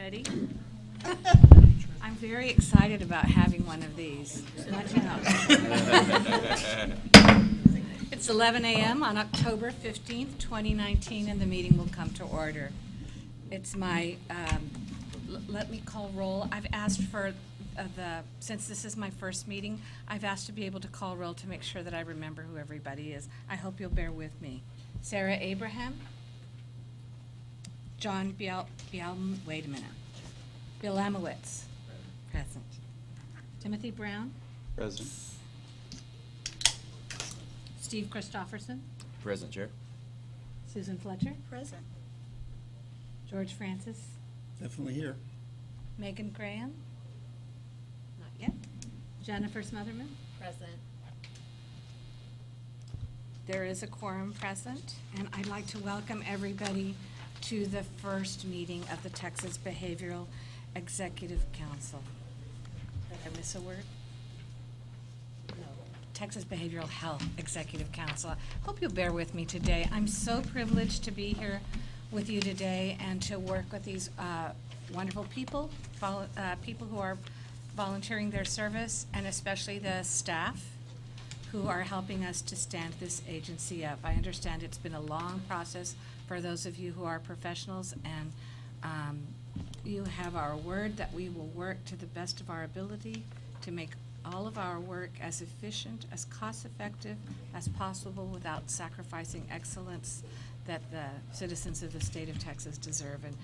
ready? I'm very excited about having one of these. So let you know. It's 11 a.m. on October 15th, 2019, and the meeting will come to order. It's my, let me call roll. I've asked for since this is my first meeting, I've asked to be able to call roll to make sure that I remember who everybody is. I hope you'll bear with me. Sarah Abraham. John wait a minute. Bilamowitz. Present. Timothy Brown. Present. Steve Christofferson. Present, Chair. Susan Fletcher. Present. George Francis. Definitely here. Megan Graham. Not yet. Jennifer Smotherman. Present. There is a quorum present, and I'd like to welcome everybody to the first meeting of the Texas Behavioral Executive Council. Did I miss a word? No. Texas Behavioral Health Executive Council. I hope you'll bear with me today. I'm so privileged to be here with you today and to work with these wonderful people, people who are volunteering their service, and especially the staff who are helping us to stand this agency up. I understand it's been a long process for those of you who are professionals, and you have our word that we will work to the best of our ability to make all of our work as efficient, as cost-effective as possible without sacrificing excellence that the citizens of the state of Texas deserve. And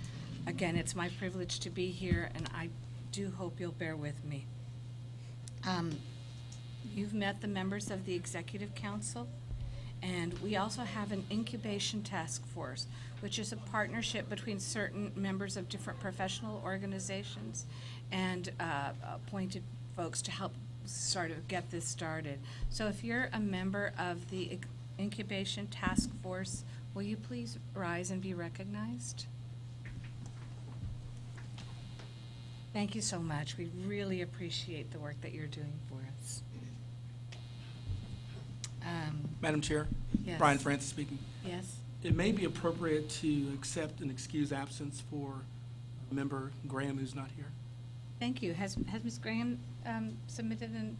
again, it's my privilege to be here, and I do hope you'll bear with me. You've met the members of the Executive Council, and we also have an incubation task force, which is a partnership between certain members of different professional organizations and appointed folks to help sort of get this started. So if you're a member of the incubation task force, will you please rise and be recognized? Thank you so much. We really appreciate the work that you're doing for us. Madam Chair, Yes. Brian Francis speaking. Yes? It may be appropriate to accept and excuse absence for Member Graham, who's not here. Thank you. Has Ms. Graham submitted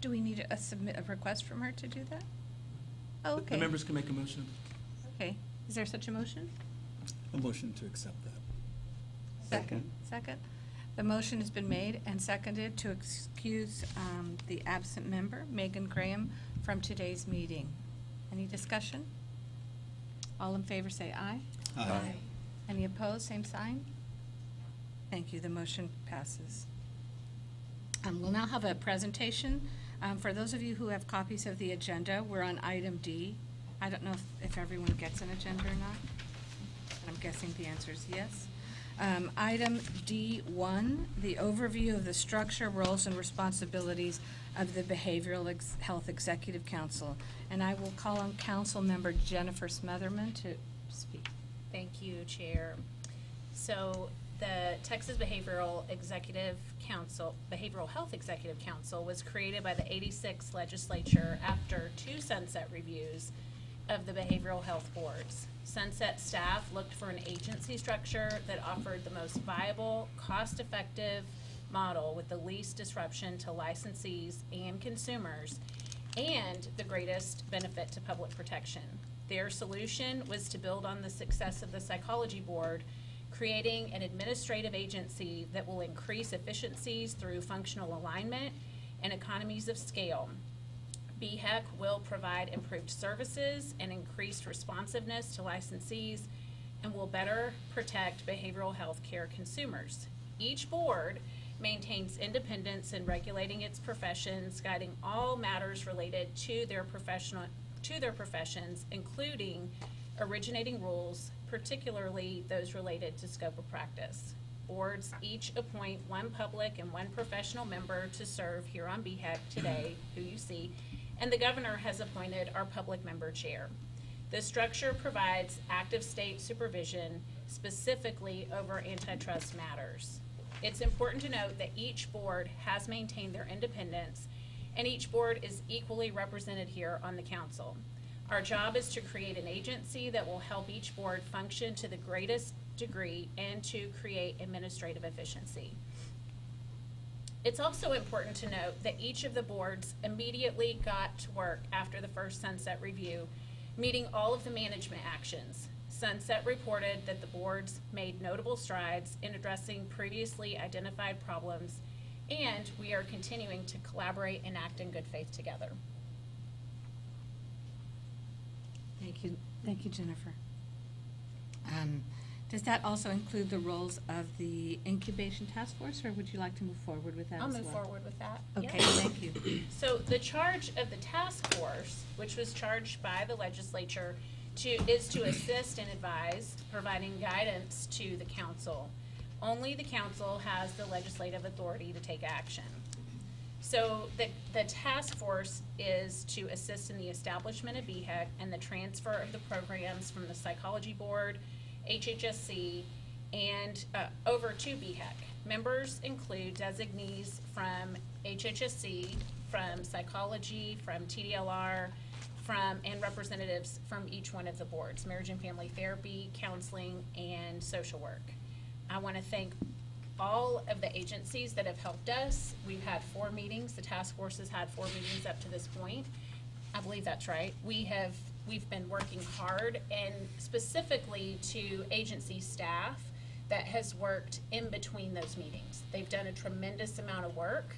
do we need a request from her to do that? Oh, okay. The members can make a motion. Okay. Is there such a motion? A motion to accept that. Second. The motion has been made and seconded to excuse the absent member, Megan Graham, from today's meeting. Any discussion? All in favor say aye. Aye. Any opposed, same sign? Thank you, the motion passes. We'll now have a presentation. For those of you who have copies of the agenda, we're on item D. I don't know if everyone gets an agenda or not. I'm guessing the answer is yes. Item D1, the overview of the structure, roles, and responsibilities of the Behavioral Health Executive Council. And I will call on Council Member Jennifer Smotherman to speak. Thank you, Chair. So the Texas Behavioral Health Executive Council was created by the 86th legislature after 2 sunset reviews of the behavioral health boards. Sunset staff looked for an agency structure that offered the most viable, cost-effective model with the least disruption to licensees and consumers and the greatest benefit to public protection. Their solution was to build on the success of the psychology board, creating an administrative agency that will increase efficiencies through functional alignment and economies of scale. BHEC will provide improved services and increased responsiveness to licensees and will better protect behavioral health care consumers. Each board maintains independence in regulating its professions, guiding all matters related to their professions, including originating rules, particularly those related to scope of practice. Boards each appoint one public and one professional member to serve here on BHEC today, who you see, and the governor has appointed our public member chair. This structure provides active state supervision, specifically over antitrust matters. It's important to note that each board has maintained their independence, and each board is equally represented here on the council. Our job is to create an agency that will help each board function to the greatest degree and to create administrative efficiency. It's also important to note that each of the boards immediately got to work after the first sunset review, meeting all of the management actions. Sunset reported that the boards made notable strides in addressing previously identified problems, and we are continuing to collaborate and act in good faith together. Thank you, Jennifer. Does that also include the roles of the incubation task force, or would you like to move forward with that as I'll well? move forward with that. Okay, Yep. thank you. So the charge of the task force, which was charged by the legislature, is to assist and advise, providing guidance to the council. Only the council has the legislative authority to take action. So the task force is to assist in the establishment of BHEC and the transfer of the programs from the psychology board, HHSC, and over to BHEC. Members include designees from HHSC, from psychology, from TDLR, and representatives from each one of the boards, marriage and family therapy, counseling, and social work. I want to thank all of the agencies that have helped us. We've had 4 meetings. The task force has had 4 meetings up to this point. I believe that's right. We've been working hard, and specifically to agency staff that has worked in between those meetings. They've done a tremendous amount of work,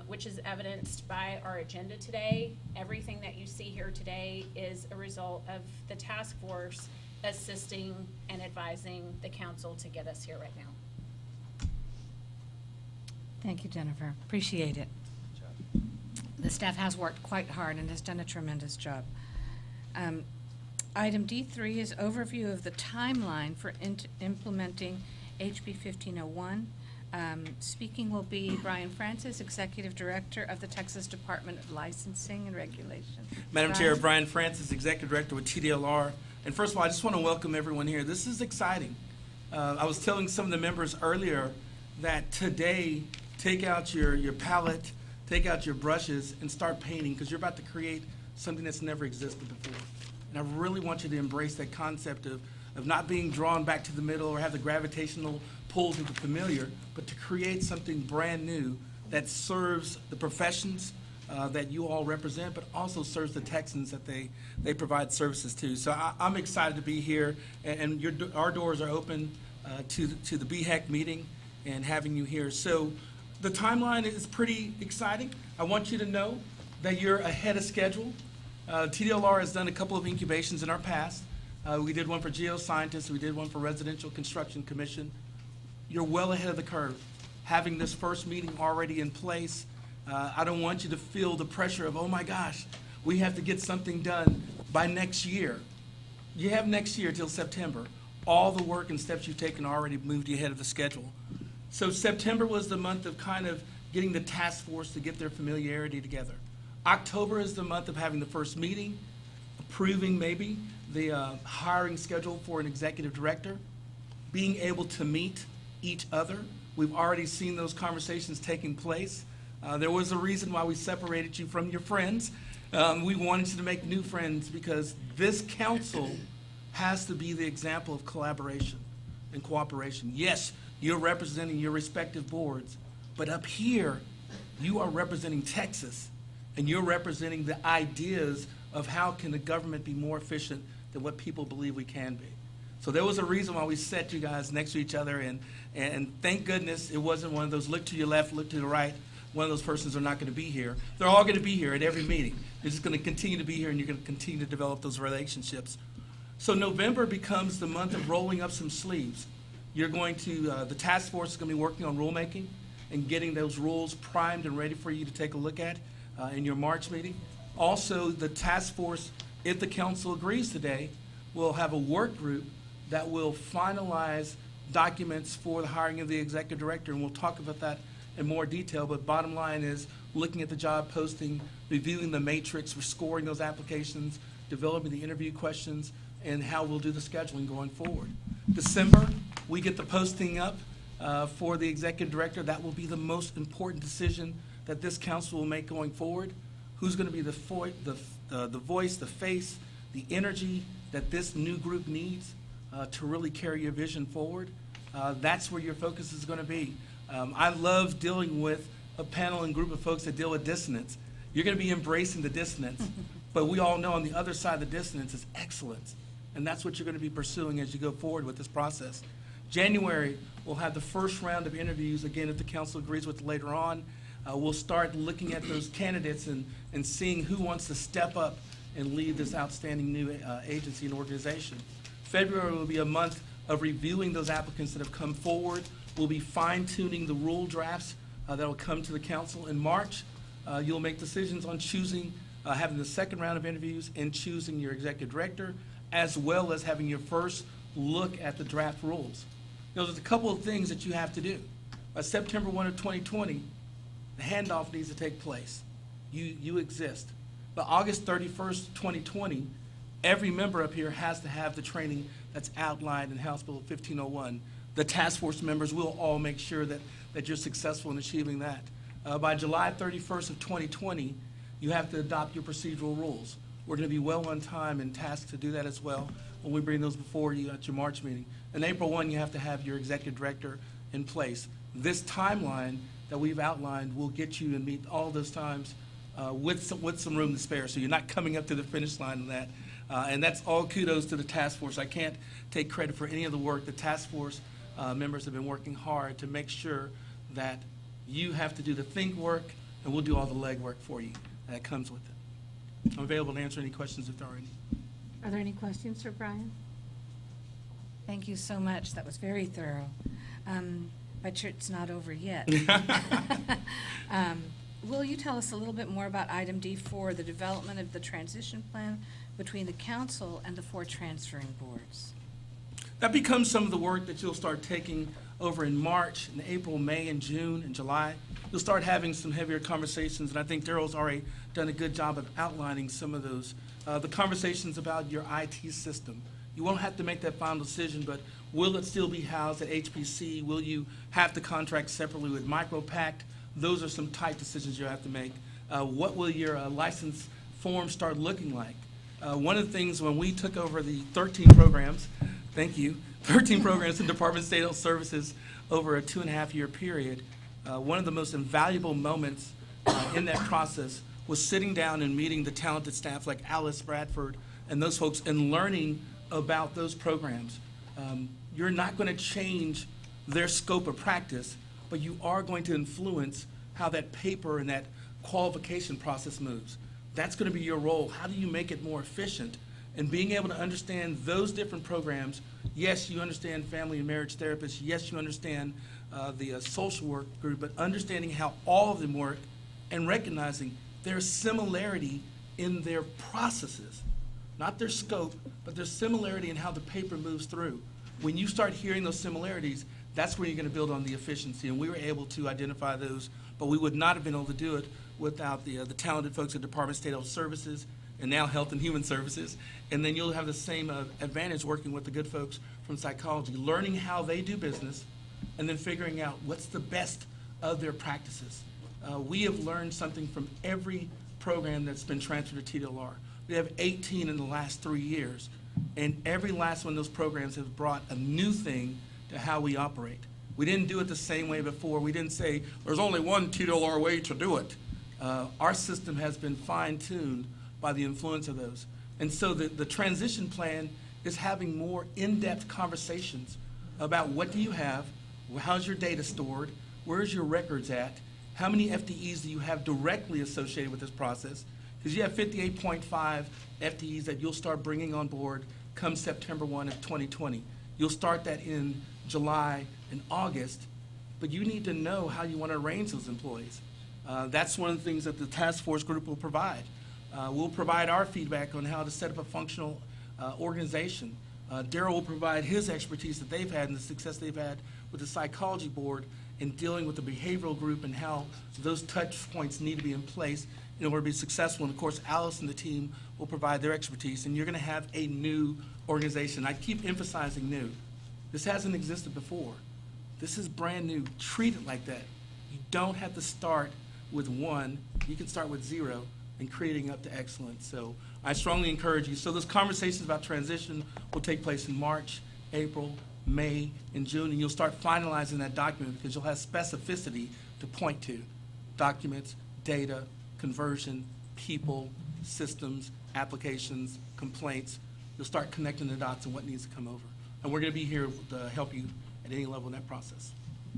which is evidenced by our agenda today. Everything that you see here today is a result of the task force assisting and advising the council to get us here right now. Thank you, Jennifer. Appreciate it. The staff has worked quite hard and has done a tremendous job. Item D3 is overview of the timeline for implementing HB 1501. Speaking will be Brian Francis, Executive Director of the Texas Department of Licensing and Regulation. Madam Chair, Brian Francis, Executive Director with TDLR. And first of all, I just want to welcome everyone here. This is exciting. I was telling some of the members earlier that today, take out your palette, take out your brushes, and start painting, because you're about to create something that's never existed before. And I really want you to embrace that concept of not being drawn back to the middle or have the gravitational pull to the familiar, but to create something brand new that serves the professions that you all represent, but also serves the Texans that they provide services to. So I'm excited to be here, and our doors are open to the BHEC meeting and having you here. So the timeline is pretty exciting. I want you to know that you're ahead of schedule. TDLR has done a couple of incubations in our past. We did one for geoscientists, we did one for Residential Construction Commission. You're well ahead of the curve. Having this first meeting already in place, I don't want you to feel the pressure of, oh my gosh, we have to get something done by next year. You have next year till September. All the work and steps you've taken already moved you ahead of the schedule. So September was the month of kind of getting the task force to get their familiarity together. October is the month of having the first meeting, approving maybe the hiring schedule for an executive director, being able to meet each other. We've already seen those conversations taking place. There was a reason why we separated you from your friends. We wanted you to make new friends, because this council has to be the example of collaboration and cooperation. Yes, you're representing your respective boards, but up here, you are representing Texas, and you're representing the ideas of how can the government be more efficient than what people believe we can be. So there was a reason why we set you guys next to each other, and thank goodness it wasn't one of those look to your left, look to the right. One of those persons are not going to be here. They're all going to be here at every meeting. They're just going to continue to be here, and you're going to continue to develop those relationships. So November becomes the month of rolling up some sleeves. You're going to, the task force is going to be working on rulemaking and getting those rules primed and ready for you to take a look at in your March meeting. Also, the task force, if the council agrees today, will have a work group that will finalize documents for the hiring of the executive director, and we'll talk about that in more detail. But bottom line is looking at the job posting, reviewing the matrix, scoring those applications, developing the interview questions, and how we'll do the scheduling going forward. December, we get the posting up for the executive director. That will be the most important decision that this council will make going forward. Who's going to be the the voice, the face, the energy that this new group needs to really carry your vision forward, that's where your focus is going to be. I love dealing with a panel and group of folks that deal with dissonance. You're going to be embracing the dissonance, but we all know on the other side of the dissonance is excellence, and that's what you're going to be pursuing as you go forward with this process. January, we'll have the first round of interviews, again, if the council agrees with it later on. We'll start looking at those candidates and seeing who wants to step up and lead this outstanding new agency and organization. February will be a month of reviewing those applicants that have come forward. We'll be fine-tuning the rule drafts that will come to the council. In March, you'll make decisions on choosing, having the second round of interviews and choosing your executive director, as well as having your first look at the draft rules. There's a couple of things that you have to do. By September 1 of 2020, the handoff needs to take place. You exist. By August 31st, 2020, every member up here has to have the training that's outlined in House Bill 1501. The task force members will all make sure that you're successful in achieving that. By July 31st of 2020, you have to adopt your procedural rules. We're going to be well on time and tasked to do that as well when we bring those before you at your March meeting. In April 1, you have to have your executive director in place. This timeline that we've outlined will get you and meet all those times with some room to spare, so you're not coming up to the finish line on that. And that's all kudos to the task force. I can't take credit for any of the work. The task force members have been working hard to make sure that you have to do the think work, and we'll do all the legwork for you that comes with it. I'm available to answer any questions if there are any. Are there any questions for Brian? Thank you so much. That was very thorough. But it's not over yet. Will you tell us a little bit more about item D4, the development of the transition plan between the council and the 4 transferring boards? That becomes some of the work that you'll start taking over in March, and April, May, and June, and July. You'll start having some heavier conversations, and I think Darryl's already done a good job of outlining some of those. The conversations about your IT system. You won't have to make that final decision, but will it still be housed at HPC? Will you have to contract separately with MicroPact? Those are some tight decisions you'll have to make. What will your license form start looking like? One of the things when we took over the 13 programs, thank you, 13 programs in Department of State Health Services over a 2.5-year period, one of the most invaluable moments in that process was sitting down and meeting the talented staff like Alice Bradford and those folks and learning about those programs. You're not going to change their scope of practice, but you are going to influence how that paper and that qualification process moves. That's going to be your role. How do you make it more efficient? And being able to understand those different programs, yes, you understand family and marriage therapists, yes, you understand the social work group, but understanding how all of them work and recognizing there's similarity in their processes, not their scope, but there's similarity in how the paper moves through. When you start hearing those similarities, that's where you're going to build on the efficiency, and we were able to identify those, but we would not have been able to do it without the talented folks at Department of State Health Services and now Health and Human Services. And then you'll have the same advantage working with the good folks from psychology, learning how they do business and then figuring out what's the best of their practices. We have learned something from every program that's been transferred to TDLR. We have 18 in the last 3 years, and every last one of those programs has brought a new thing to how we operate. We didn't do it the same way before. We didn't say, there's only one TDLR way to do it. Our system has been fine-tuned by the influence of those. And so the transition plan is having more in-depth conversations about what do you have, how's your data stored, where's your records at, how many FTEs do you have directly associated with this process? Because you have 58.5 FTEs that you'll start bringing on board come September 1 of 2020. You'll start that in July and August, but you need to know how you want to arrange those employees. That's one of the things that the task force group will provide. We'll provide our feedback on how to set up a functional organization. Darryl will provide his expertise that they've had and the success they've had with the psychology board in dealing with the behavioral group and how those touch points need to be in place in order to be successful. And of course, Allison and the team will provide their expertise, and you're going to have a new organization. I keep emphasizing new. This hasn't existed before. This is brand new. Treat it like that. You don't have to start with 1. You can start with 0 and creating up to excellence. So I strongly encourage you. So those conversations about transition will take place in March, April, May, and June, and you'll start finalizing that document because you'll have specificity to point to. Documents, data, conversion, people, systems, applications, complaints. You'll start connecting the dots and what needs to come over. And we're going to be here to help you at any level in that process.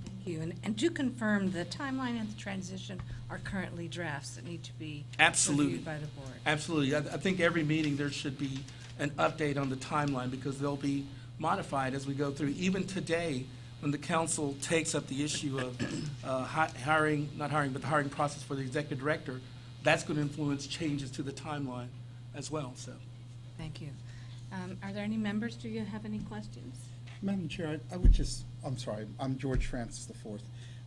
Thank you. And do confirm the timeline and the transition are currently drafts that need to be Absolutely. reviewed by the board. Absolutely. I think every meeting there should be an update on the timeline because they'll be modified as we go through. Even today, when the council takes up the issue of the hiring process for the executive director, that's going to influence changes to the timeline as well. So, Thank you. Are there any members? Do you have any questions? Madam Chair, I'm George Francis IV.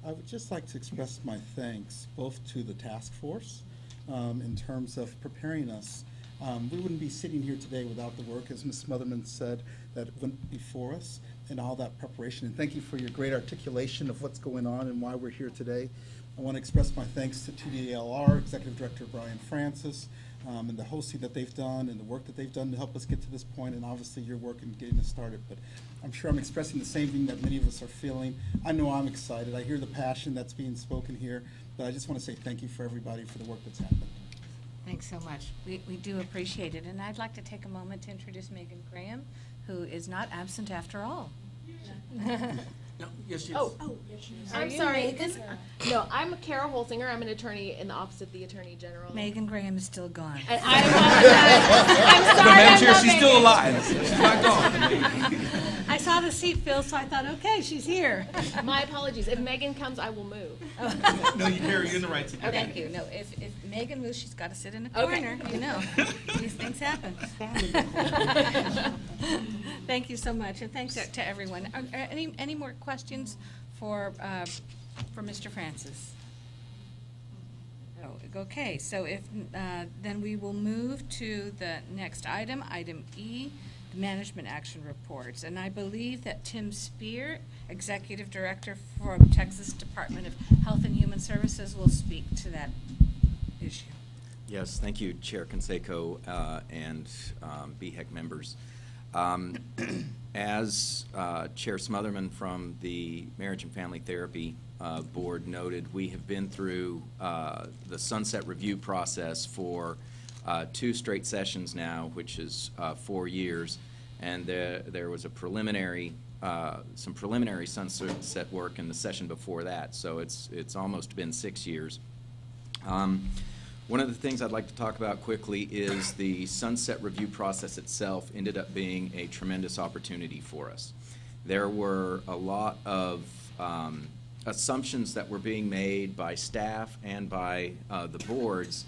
I would just like to express my thanks both to the task force in terms of preparing us. We wouldn't be sitting here today without the work, as Ms. Smotherman said, that went before us and all that preparation. And thank you for your great articulation of what's going on and why we're here today. I want to express my thanks to TDLR, Executive Director Brian Francis, and the hosting that they've done and the work that they've done to help us get to this point, and obviously your work in getting us started. But I'm sure I'm expressing the same thing that many of us are feeling. I know I'm excited. I hear the passion that's being spoken here, but I just want to say thank you for everybody for the work that's happened. Thanks so much. We do appreciate it. And I'd like to take a moment to introduce Megan Graham, who is not absent after all. no, yes, yes. I'm sorry. No, I'm Kara Holsinger. I'm an attorney in the Office of the Attorney General. Megan Graham is still gone. And I apologize. I'm But sorry. Madam I'm Chair, not she's Megan. still alive. She's not gone. I saw the seat filled, so I thought, okay, she's here. My apologies. If Megan comes, I will move. No, you're in the right seat. Thank you. No, if Megan moves, she's got to sit in a Okay. corner, you know. These things happen. Thank you so much, and thanks to everyone. Are any more questions for Mr. Francis? No. Okay, so if, then we will move to the next item, item E, the management action reports. And I believe that Tim Spear, Executive Director for Texas Department of Health and Human Services, will speak to that issue. Yes, thank you, Chair Canseco and BHEC members. As Chair Smotherman from the Marriage and Family Therapy Board noted, we have been through the sunset review process for 2 straight sessions now, which is 4 years, and there was a preliminary, some preliminary sunset work in the session before that, so it's almost been 6 years. One of the things I'd like to talk about quickly is the sunset review process itself ended up being a tremendous opportunity for us. There were a lot of assumptions that were being made by staff and by the boards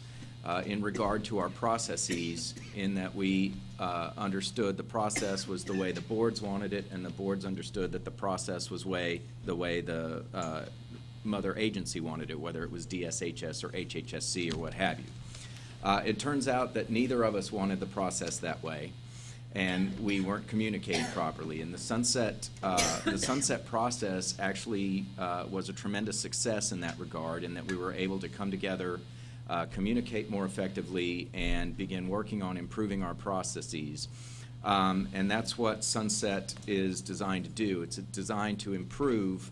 in regard to our processes, in that we understood the process was the way the boards wanted it, and the boards understood that the process was the way the mother agency wanted it, whether it was DSHS or HHSC or what have you. It turns out that neither of us wanted the process that way, and we weren't communicating properly. And the sunset process actually was a tremendous success in that regard, in that we were able to come together, communicate more effectively, and begin working on improving our processes. And that's what sunset is designed to do. It's designed to improve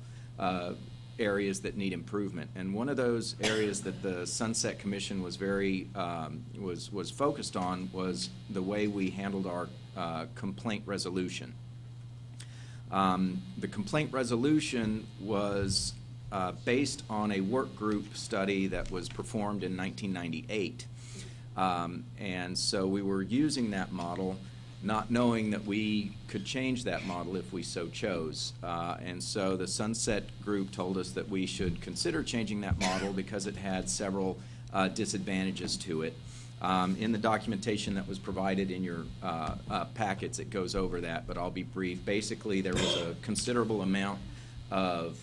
areas that need improvement. And one of those areas that the Sunset Commission was very was focused on was the way we handled our complaint resolution. The complaint resolution was based on a work group study that was performed in 1998. And so we were using that model, not knowing that we could change that model if we so chose. And so the Sunset Group told us that we should consider changing that model because it had several disadvantages to it. In the documentation that was provided in your packets, it goes over that, but I'll be brief. Basically, there was a considerable amount of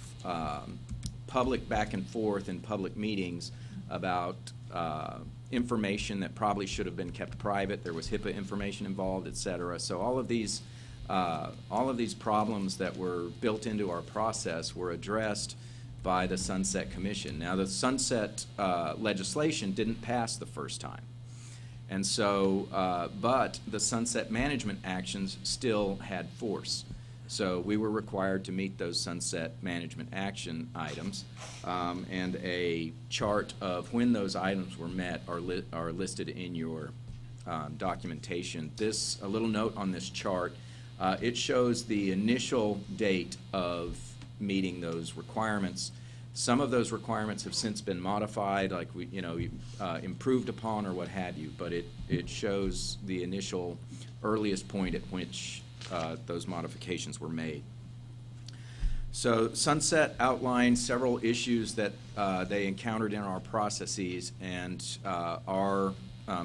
public back and forth in public meetings about information that probably should have been kept private. There was HIPAA information involved, et cetera. So all of these problems that were built into our process were addressed by the Sunset Commission. Now, the Sunset legislation didn't pass the first time. And so, but the sunset management actions still had force. So we were required to meet those sunset management action items, and a chart of when those items were met are listed in your documentation. A little note on this chart, it shows the initial date of meeting those requirements. Some of those requirements have since been modified, like improved upon or what have you, but it shows the initial earliest point at which those modifications were made. So Sunset outlined several issues that they encountered in our processes, and our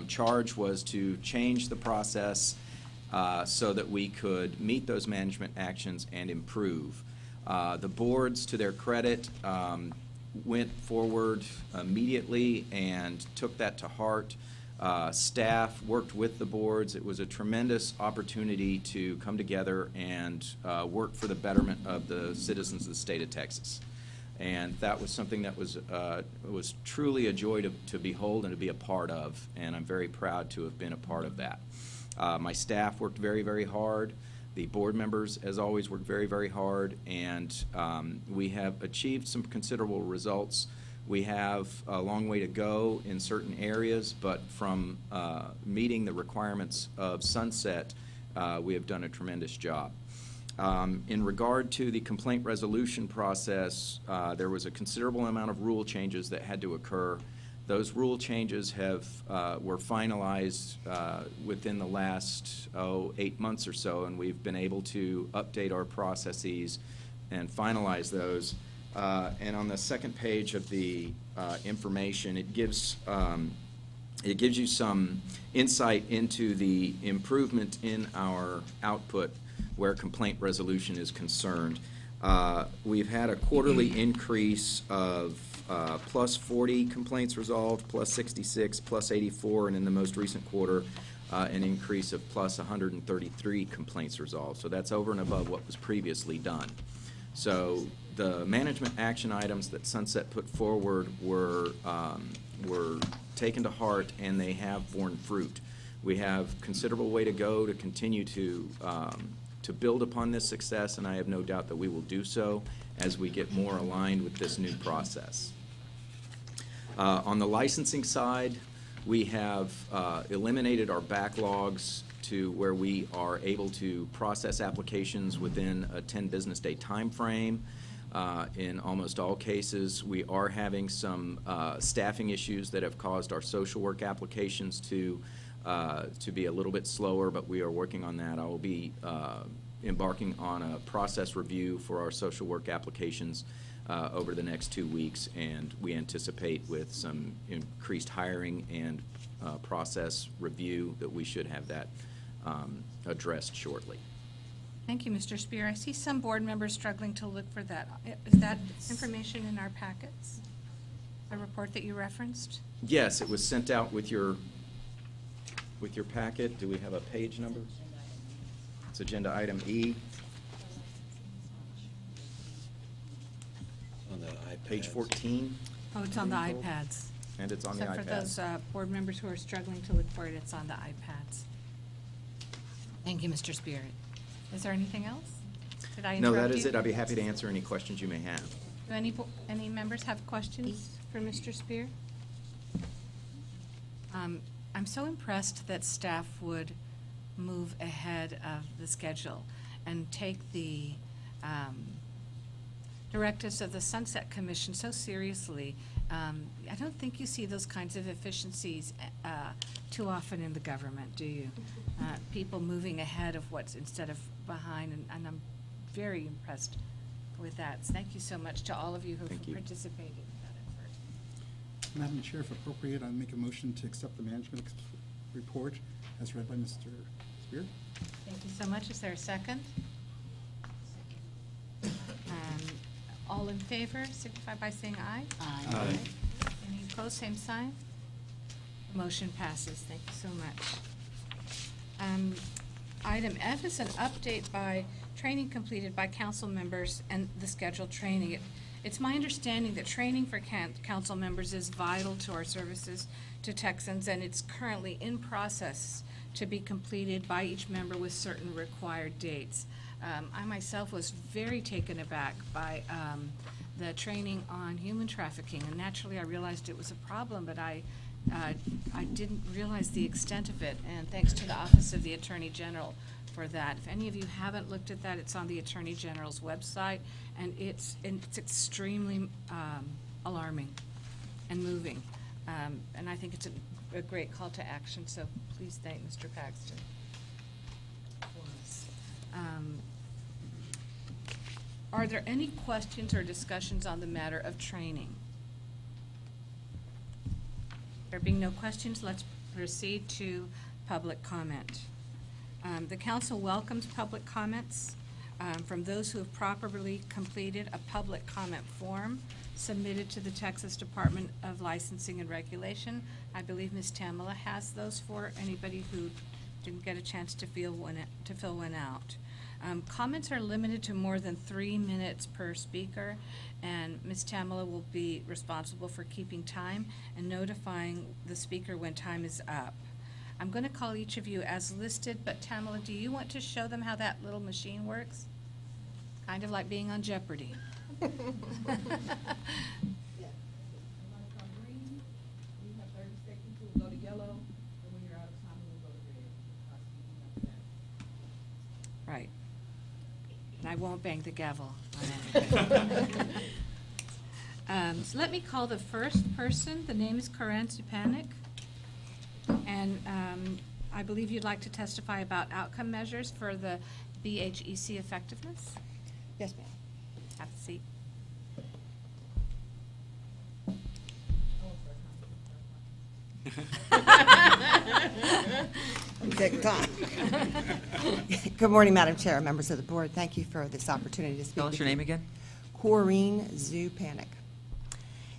charge was to change the process so that we could meet those management actions and improve. The boards, to their credit, went forward immediately and took that to heart. Staff worked with the boards. It was a tremendous opportunity to come together and work for the betterment of the citizens of the state of Texas. And that was something that was truly a joy to behold and to be a part of, and I'm very proud to have been a part of that. My staff worked very, very hard. The board members, as always, worked very, very hard, and we have achieved some considerable results. We have a long way to go in certain areas, but from meeting the requirements of Sunset, we have done a tremendous job. In regard to the complaint resolution process, there was a considerable amount of rule changes that had to occur. Those rule changes were finalized within the last 8 months or so, and we've been able to update our processes and finalize those. And on the second page of the information, it gives you some insight into the improvement in our output where complaint resolution is concerned. We've had a quarterly increase of plus 40 complaints resolved, plus 66, plus 84, and in the most recent quarter, an increase of plus 133 complaints resolved. So that's over and above what was previously done. So the management action items that Sunset put forward were taken to heart, and they have borne fruit. We have considerable way to go to continue to build upon this success, and I have no doubt that we will do so as we get more aligned with this new process. On the licensing side, we have eliminated our backlogs to where we are able to process applications within a 10 business day time frame. In almost all cases, we are having some staffing issues that have caused our social work applications to be a little bit slower, but we are working on that. I will be embarking on a process review for our social work applications over the next 2 weeks, and we anticipate with some increased hiring and process review that we should have that addressed shortly. Thank you, Mr. Spear. I see some board members struggling to look for that. Is that information in our packets? The report that you referenced? Yes, it was sent out with your packet. Do we have a page number? It's agenda item E. On the iPads. Page 14, Oh, it's on the iPads. and it's on the So for those iPad. board members who are struggling to look for it, it's on the iPads. Thank you, Mr. Spear. Is there anything else? Did I interrupt No, you? that is it. I'd be happy to answer any questions you may have. Do any members have questions for Mr. Spear? I'm so impressed that staff would move ahead of the schedule and take the directives of the Sunset Commission so seriously. I don't think you see those kinds of efficiencies too often in the government, do you? People moving ahead of what's instead of behind, and I'm very impressed with that. Thank you so much to all of you who Thank have you. participated in that effort. Madam Chair, if appropriate, I make a motion to accept the management report as read by Mr. Spear. Thank you so much. Is there a second? All in favor, signify by saying aye. Aye. Any opposed, same sign. Motion passes. Thank you so much. Item F is an update by training completed by council members and the scheduled training. It's my understanding that training for council members is vital to our services to Texans, and it's currently in process to be completed by each member with certain required dates. I myself was very taken aback by the training on human trafficking, and naturally I realized it was a problem, but I didn't realize the extent of it, and thanks to the Office of the Attorney General for that. If any of you haven't looked at that, it's on the Attorney General's website, and it's extremely alarming and moving. And I think it's a great call to action, so please thank Mr. Paxton for us. Are there any questions or discussions on the matter of training? There being no questions, let's proceed to public comment. The council welcomes public comments from those who have properly completed a public comment form submitted to the Texas Department of Licensing and Regulation. I believe Ms. Tamela has those for anybody who didn't get a chance to fill one out. Comments are limited to more than 3 minutes per speaker, and Ms. Tamela will be responsible for keeping time and notifying the speaker when time is up. I'm going to call each of you as listed, but Tamela, do you want to show them how that little machine works? Kind of like being on Jeopardy. Yeah. When I come green, we have 30 seconds to go to yellow, and when you're out of time, we'll go to red. Right. And I won't bang the gavel on anything. So let me call the first person. The name is Karen Supanik. And I believe you'd like to testify about outcome measures for the BHEC effectiveness. Yes, ma'am. Have a seat. Take time. Good morning, Madam Chair, members of the board. Thank you for this opportunity to speak. Spell us your name again? Corrine Zupanik.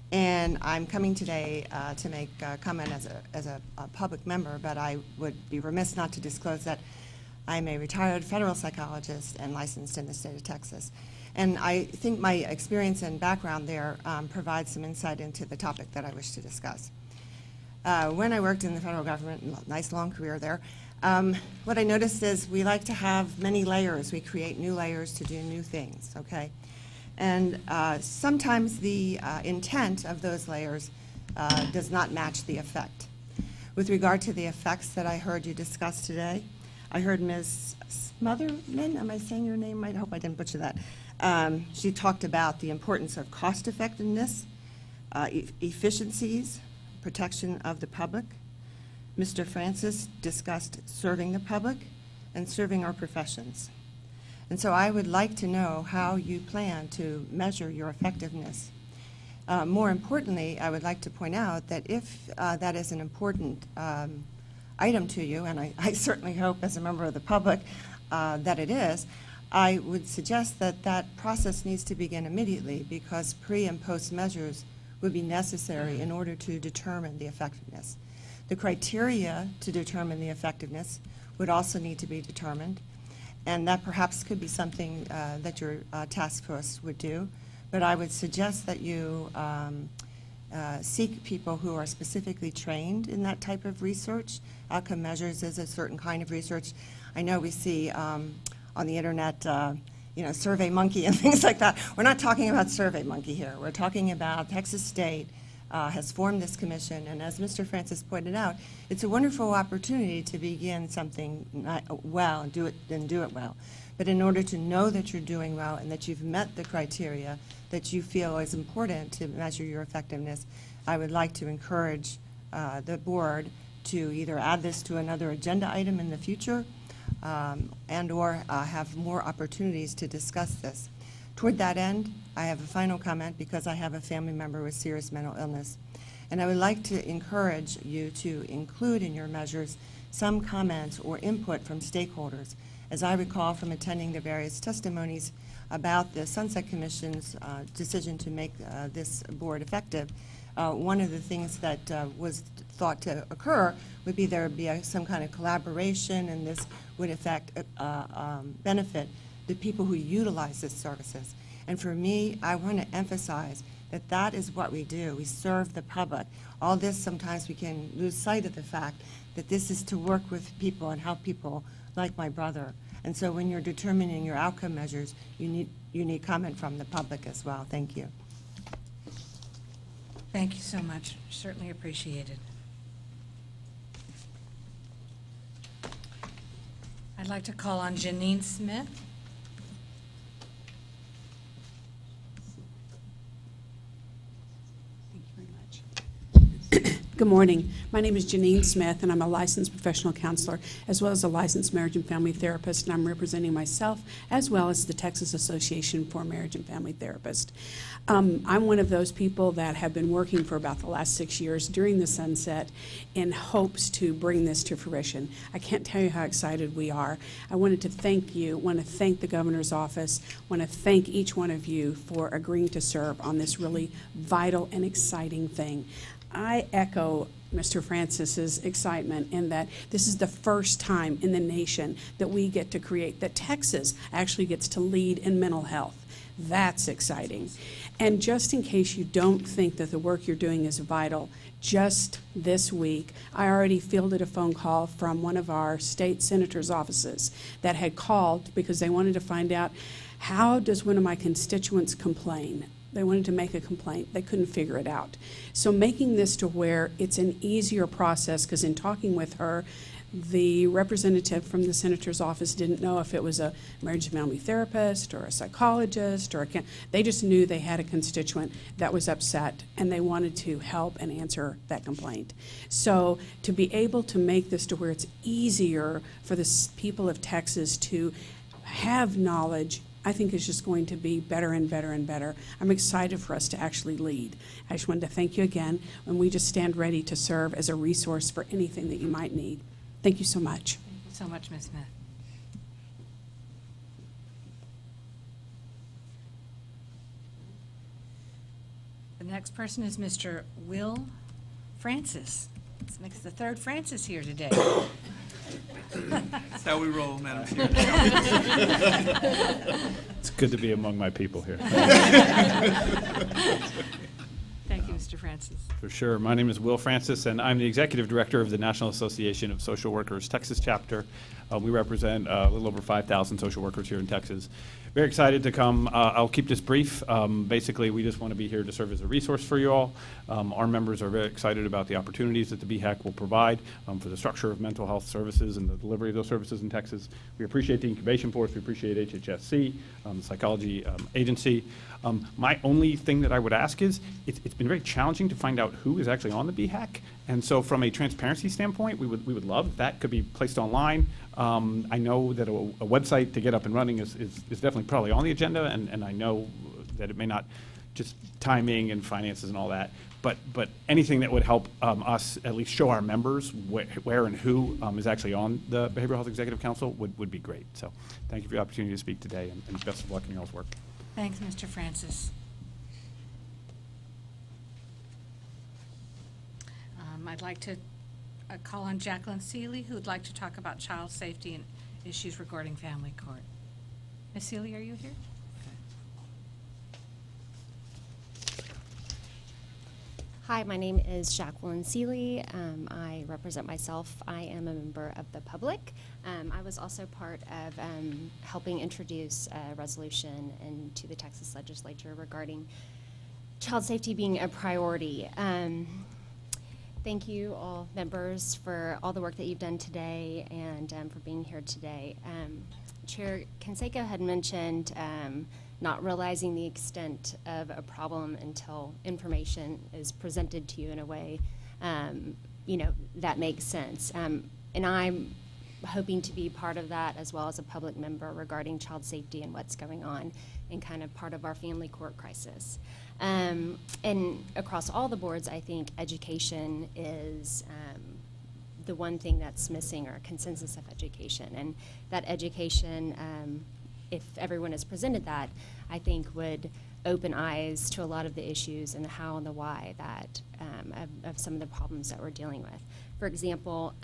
And I'm coming today to make a comment as a public member, but I would be remiss not to disclose that I'm a retired federal psychologist and licensed in the state of Texas. And I think my experience and background there provides some insight into the topic that I wish to discuss. When I worked in the federal government, nice long career there, what I noticed is we like to have many layers. We create new layers to do new things, okay? And sometimes the intent of those layers does not match the effect. With regard to the effects that I heard you discuss today, I heard Ms. Smotherman, am I saying your name right? I hope I didn't butcher that. She talked about the importance of cost effectiveness, efficiencies, protection of the public. Mr. Francis discussed serving the public and serving our professions. And so I would like to know how you plan to measure your effectiveness. More importantly, I would like to point out that if that is an important item to you, and I certainly hope as a member of the public that it is, I would suggest that that process needs to begin immediately because pre- and post measures would be necessary in order to determine the effectiveness. The criteria to determine the effectiveness would also need to be determined, and that perhaps could be something that your task force would do. But I would suggest that you seek people who are specifically trained in that type of research. Outcome measures is a certain kind of research. I know we see on the internet, Survey Monkey and things like that. We're not talking about Survey Monkey here. We're talking about Texas State has formed this commission, and as Mr. Francis pointed out, it's a wonderful opportunity to begin something well and do it well. But in order to know that you're doing well and that you've met the criteria that you feel is important to measure your effectiveness, I would like to encourage the board to either add this to another agenda item in the future and or have more opportunities to discuss this. Toward that end, I have a final comment because I have a family member with serious mental illness. And I would like to encourage you to include in your measures some comments or input from stakeholders. As I recall from attending the various testimonies about the Sunset Commission's decision to make this board effective, one of the things that was thought to occur would be there would be some kind of collaboration, and this would benefit the people who utilize these services. And for me, I want to emphasize that that is what we do. We serve the public. All this, sometimes we can lose sight of the fact that this is to work with people and help people like my brother. And so when you're determining your outcome measures, you need comment from the public as well. Thank you. Thank you so much. Certainly appreciated. I'd like to call on Janine Smith. Thank you very much. Good morning. My name is Janine Smith, and I'm a licensed professional counselor as well as a licensed marriage and family therapist, and I'm representing myself as well as the Texas Association for Marriage and Family Therapists. I'm one of those people that have been working for about the last 6 years during the sunset in hopes to bring this to fruition. I can't tell you how excited we are. I wanted to thank you, want to thank the governor's office, want to thank each one of you for agreeing to serve on this really vital and exciting thing. I echo Mr. Francis's excitement in that this is the first time in the nation that we get to create, that Texas actually gets to lead in mental health. That's exciting. And just in case you don't think that the work you're doing is vital, just this week, I already fielded a phone call from one of our state senators' offices that had called because they wanted to find out, how does one of my constituents complain? They wanted to make a complaint. They couldn't figure it out. So making this to where it's an easier process, because in talking with her, the representative from the senator's office didn't know if it was a marriage and family therapist or a psychologist or they just knew they had a constituent that was upset and they wanted to help and answer that complaint. So to be able to make this to where it's easier for the people of Texas to have knowledge, I think is just going to be better and better and better. I'm excited for us to actually lead. I just wanted to thank you again, and we just stand ready to serve as a resource for anything that you might need. Thank you so much. Thank you so much, Ms. Smith. The next person is Mr. Will Francis. This makes the third Francis here today. That's how we roll, Madam Chair. It's good to be among my people here. Thank you, Mr. Francis. For sure. My name is Will Francis, and I'm the Executive Director of the National Association of Social Workers Texas Chapter. We represent a little over 5,000 social workers here in Texas. Very excited to come. I'll keep this brief. Basically, we just want to be here to serve as a resource for you all. Our members are very excited about the opportunities that the BHAC will provide for the structure of mental health services and the delivery of those services in Texas. We appreciate the incubation force. We appreciate HHSC, the psychology agency. My only thing that I would ask is, it's been very challenging to find out who is actually on the BHAC. And so from a transparency standpoint, we would love if that could be placed online. I know that a website to get up and running is definitely probably on the agenda, and I know that it may not, just timing and finances and all that, but anything that would help us at least show our members where and who is actually on the Behavioral Health Executive Council would be great. So thank you for the opportunity to speak today, and best of luck in y'all's work. Thanks, Mr. Francis. I'd like to call on Jacqueline Seeley, who would like to talk about child safety and issues regarding family court. Ms. Seeley, are you here? Hi, my name is Jacqueline Seeley. I represent myself. I am a member of the public. I was also part of helping introduce a resolution into the Texas legislature regarding child safety being a priority. Thank you, all members, for all the work that you've done today and for being here today. Chair Canseco had mentioned not realizing the extent of a problem until information is presented to you in a way, that makes sense. And I'm hoping to be part of that as well as a public member regarding child safety and what's going on and kind of part of our family court crisis. And across all the boards, I think education is the one thing that's missing, or a consensus of education. And that education, if everyone is presented that, I think would open eyes to a lot of the issues and the how and the why that of some of the problems that we're dealing with. For example,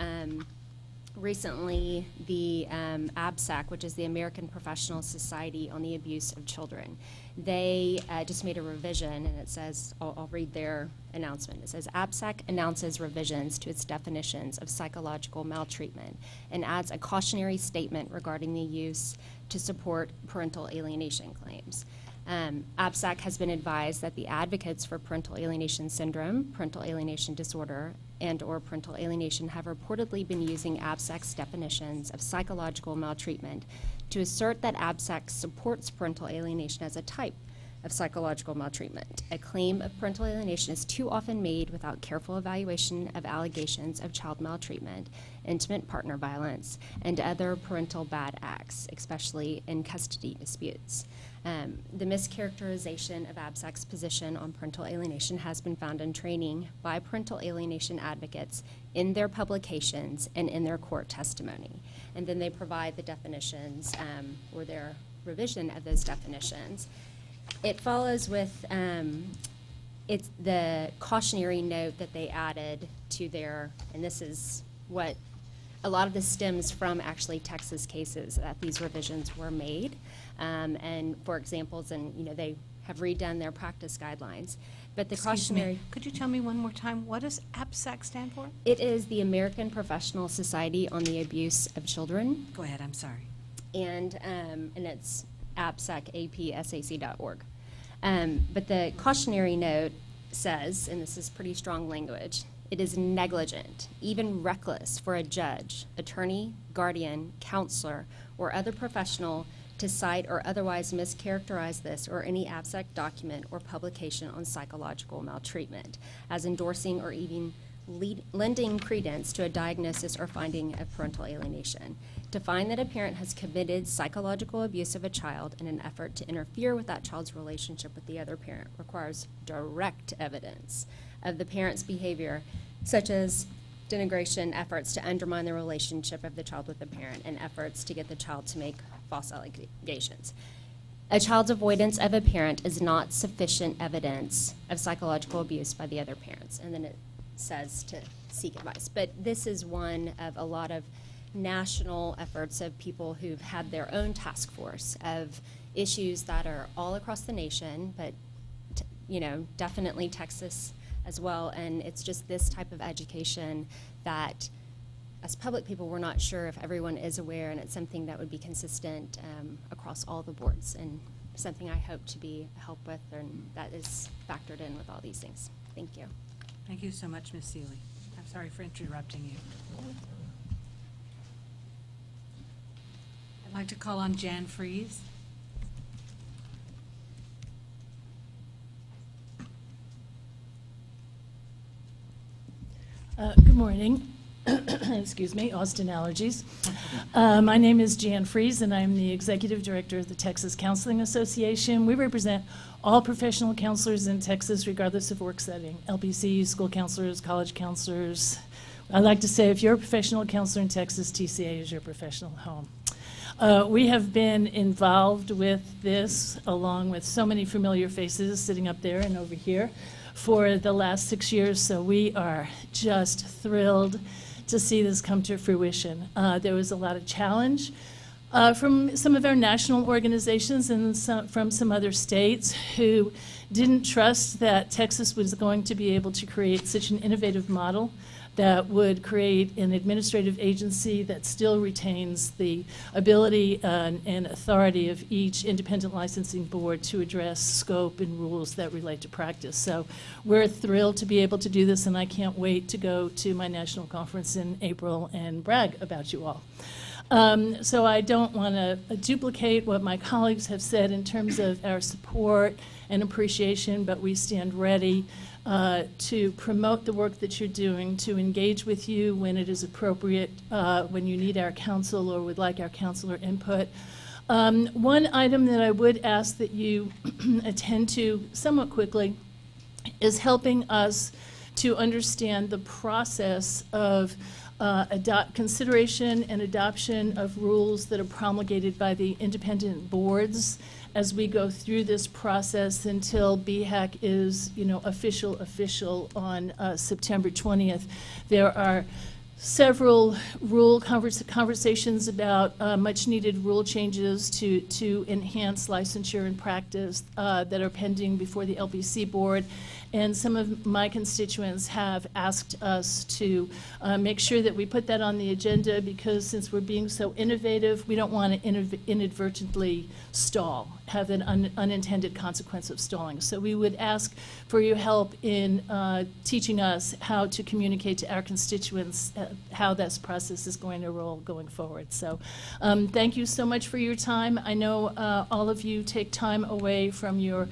recently the ABSAC, which is the American Professional Society on the Abuse of Children, they just made a revision, and it says, I'll read their announcement. It says, ABSAC announces revisions to its definitions of psychological maltreatment and adds a cautionary statement regarding the use to support parental alienation claims. ABSAC has been advised that the advocates for parental alienation syndrome, parental alienation disorder, and/or parental alienation have reportedly been using ABSAC's definitions of psychological maltreatment to assert that ABSAC supports parental alienation as a type of psychological maltreatment. A claim of parental alienation is too often made without careful evaluation of allegations of child maltreatment, intimate partner violence, and other parental bad acts, especially in custody disputes. The mischaracterization of ABSAC's position on parental alienation has been found in training by parental alienation advocates in their publications and in their court testimony. And then they provide the definitions or their revision of those definitions. It follows with it's the cautionary note that they added to their, and this is what a lot of this stems from actually Texas cases that these revisions were made. And for examples, and they have redone their practice guidelines. But the cautionary. Could you tell me one more time, what does APSAC stand for? It is the American Professional Society on the Abuse of Children. Go ahead, I'm sorry. And it's APSAC, apsac.org. But the cautionary note says, and this is pretty strong language, it is negligent, even reckless for a judge, attorney, guardian, counselor, or other professional to cite or otherwise mischaracterize this or any ABSAC document or publication on psychological maltreatment as endorsing or even lending credence to a diagnosis or finding of parental alienation. To find that a parent has committed psychological abuse of a child in an effort to interfere with that child's relationship with the other parent requires direct evidence of the parent's behavior, such as denigration, efforts to undermine the relationship of the child with the parent, and efforts to get the child to make false allegations. A child's avoidance of a parent is not sufficient evidence of psychological abuse by the other parents. And then it says to seek advice. But this is one of a lot of national efforts of people who've had their own task force of issues that are all across the nation, but definitely Texas as well. And it's just this type of education that as public people, we're not sure if everyone is aware, and it's something that would be consistent across all the boards, and something I hope to be a help with, and that is factored in with all these things. Thank you. Thank you so much, Ms. Seeley. I'm sorry for interrupting you. I'd like to call on Jan Fries. Good morning. Excuse me, Austin allergies. My name is Jan Fries, and I'm the Executive Director of the Texas Counseling Association. We represent all professional counselors in Texas, regardless of work setting, LPC, school counselors, college counselors. I like to say if you're a professional counselor in Texas, TCA is your professional home. We have been involved with this, along with so many familiar faces sitting up there and over here, for the last 6 years, so we are just thrilled to see this come to fruition. There was a lot of challenge from some of our national organizations and from some other states who didn't trust that Texas was going to be able to create such an innovative model that would create an administrative agency that still retains the ability and authority of each independent licensing board to address scope and rules that relate to practice. So we're thrilled to be able to do this, and I can't wait to go to my national conference in April and brag about you all. So I don't want to duplicate what my colleagues have said in terms of our support and appreciation, but we stand ready to promote the work that you're doing, to engage with you when it is appropriate, when you need our counsel or would like our counselor input. One item that I would ask that you attend to somewhat quickly is helping us to understand the process of consideration and adoption of rules that are promulgated by the independent boards as we go through this process until BHAC is, official on September 20th. There are several conversations about much-needed rule changes to enhance licensure and practice that are pending before the LBC board. And some of my constituents have asked us to make sure that we put that on the agenda, because since we're being so innovative, we don't want to inadvertently stall, have an unintended consequence of stalling. So we would ask for your help in teaching us how to communicate to our constituents how this process is going to roll going forward. So thank you so much for your time. I know all of you take time away from your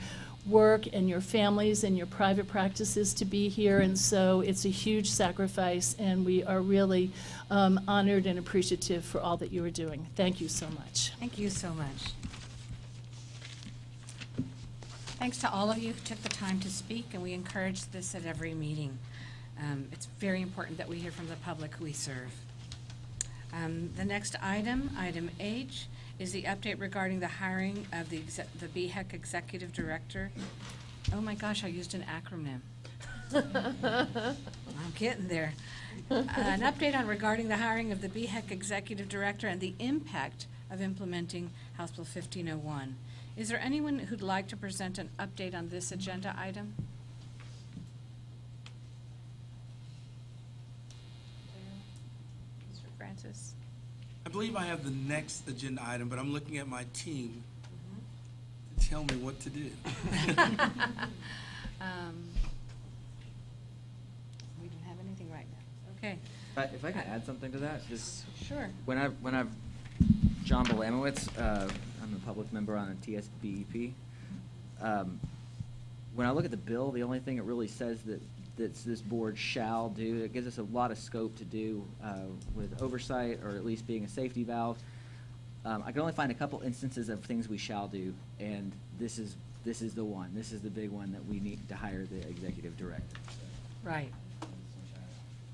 work and your families and your private practices to be here, and so it's a huge sacrifice, and we are really honored and appreciative for all that you are doing. Thank you so much. Thank you so much. Thanks to all of you who took the time to speak, and we encourage this at every meeting. It's very important that we hear from the public who we serve. The next item, item H, is the update regarding the hiring of the BHEC Executive Director. Oh my gosh, I used an acronym. I'm getting there. An update regarding the hiring of the BHEC Executive Director and the impact of implementing House Bill 1501. Is there anyone who'd like to present an update on this agenda item? Mr. Francis? I believe I have the next agenda item, but I'm looking at my team to tell me what to do. We don't have anything right now. Okay. If I can add something to that, just Sure. when I've John Belamowitz, I'm a public member on the TSBEP. When I look at the bill, the only thing it really says that this board shall do, it gives us a lot of scope to do with oversight, or at least being a safety valve. I can only find a couple instances of things we shall do, and this is the one. This is the big one that we need to hire the executive director. Right.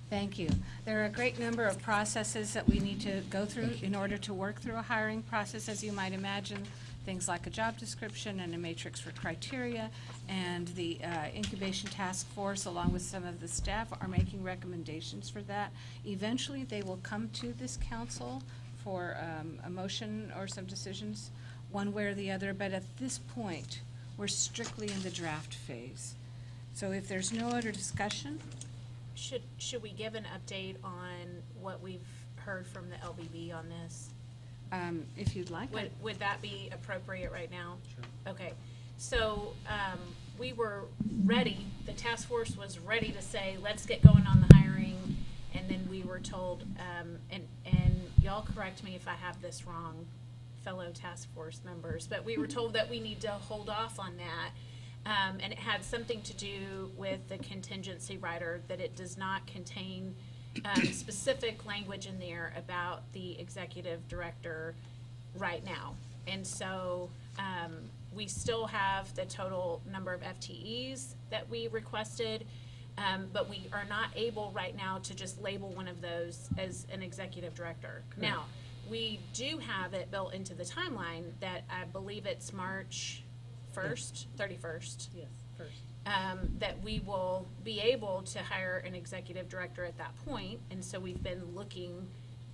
Thank you. There are a great number of processes that we need to go through in order to work through a hiring process, as you might imagine. Things like a job description and a matrix for criteria, and the incubation task force, along with some of the staff, are making recommendations for that. Eventually, they will come to this council for a motion or some decisions, one way or the other, but at this point, we're strictly in the draft phase. So if there's no other discussion, Should we give an update on what we've heard from the LBB on this? if you'd like. Would that be appropriate right now? Sure. Okay, so, we were ready, the task force was ready to say, let's get going on the hiring, and then we were told, and y'all correct me if I have this wrong, fellow task force members, but we were told that we need to hold off on that. And it had something to do with the contingency rider, that it does not contain specific language in there about the executive director right now. And so we still have the total number of FTEs that we requested, but we are not able right now to just label one of those as an executive director. Correct. Now, we do have it built into the timeline that I believe it's March 1st, 31st. Yes, first. That we will be able to hire an executive director at that point, and so we've been looking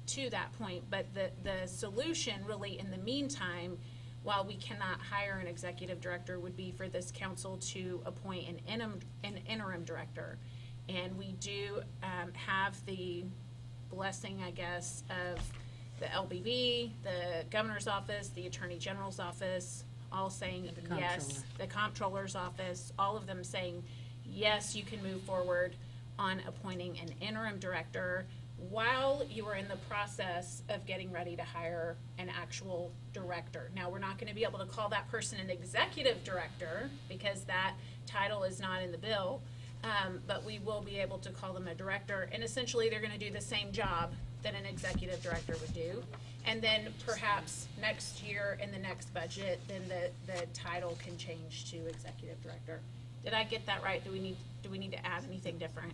to that point. But the solution really in the meantime, while we cannot hire an executive director, would be for this council to appoint an interim director. And we do have the blessing, I guess, of the LBB, the governor's office, the attorney general's office, all saying yes, the comptroller's office, all of them saying, yes, you can move forward on appointing an interim director while you are in the process of getting ready to hire an actual director. Now, we're not gonna be able to call that person an executive director because that title is not in the bill, but we will be able to call them a director, and essentially they're gonna do the same job that an executive director would do. And then perhaps next year in the next budget, then the title can change to executive director. Did I get that right? Do we need to add anything different?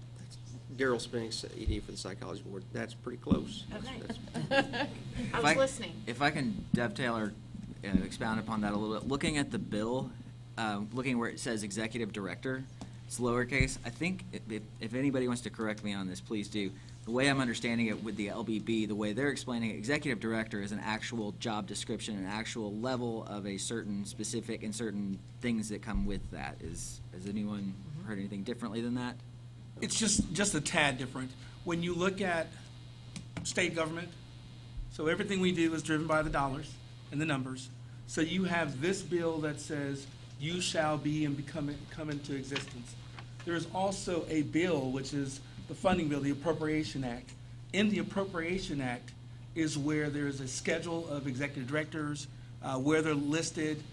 Darryl Spinks, ED for the Psychology Board. That's pretty close. Okay. I was listening. If I can dovetail or expound upon that a little bit, looking at the bill, looking where it says executive director, it's lowercase. I think if anybody wants to correct me on this, please do. the way I'm understanding it with the LBB, the way they're explaining it, executive director is an actual job description, an actual level of a certain specific and certain things that come with that. Has anyone heard anything differently than that? It's just a tad different. When you look at state government, so everything we do is driven by the dollars and the numbers. So you have this bill that says, you shall be and come into existence. There is also a bill, which is the funding bill, the Appropriation Act. In the Appropriation Act is where there is a schedule of executive directors, where they're listed,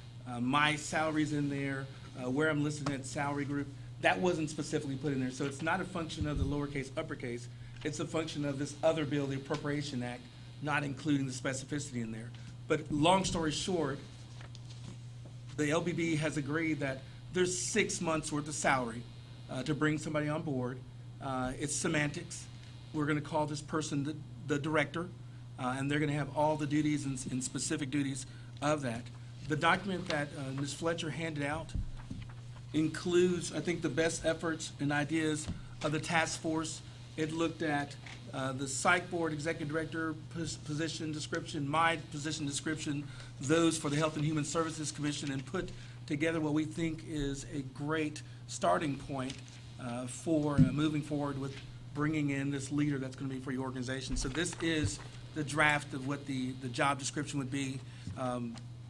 my salary's in there, where I'm listed at salary group. That wasn't specifically put in there. So it's not a function of the lowercase, uppercase. It's a function of this other bill, the Appropriation Act, not including the specificity in there. But long story short, the LBB has agreed that there's 6 months worth of salary to bring somebody on board. It's semantics. We're going to call this person the director, and they're going to have all the duties and specific duties of that. The document that Ms. Fletcher handed out includes, I think, the best efforts and ideas of the task force. It looked at the psych board executive director position description, my position description, those for the Health and Human Services Commission, and put together what we think is a great starting point for moving forward with bringing in this leader that's going to be for your organization. So this is the draft of what the job description would be.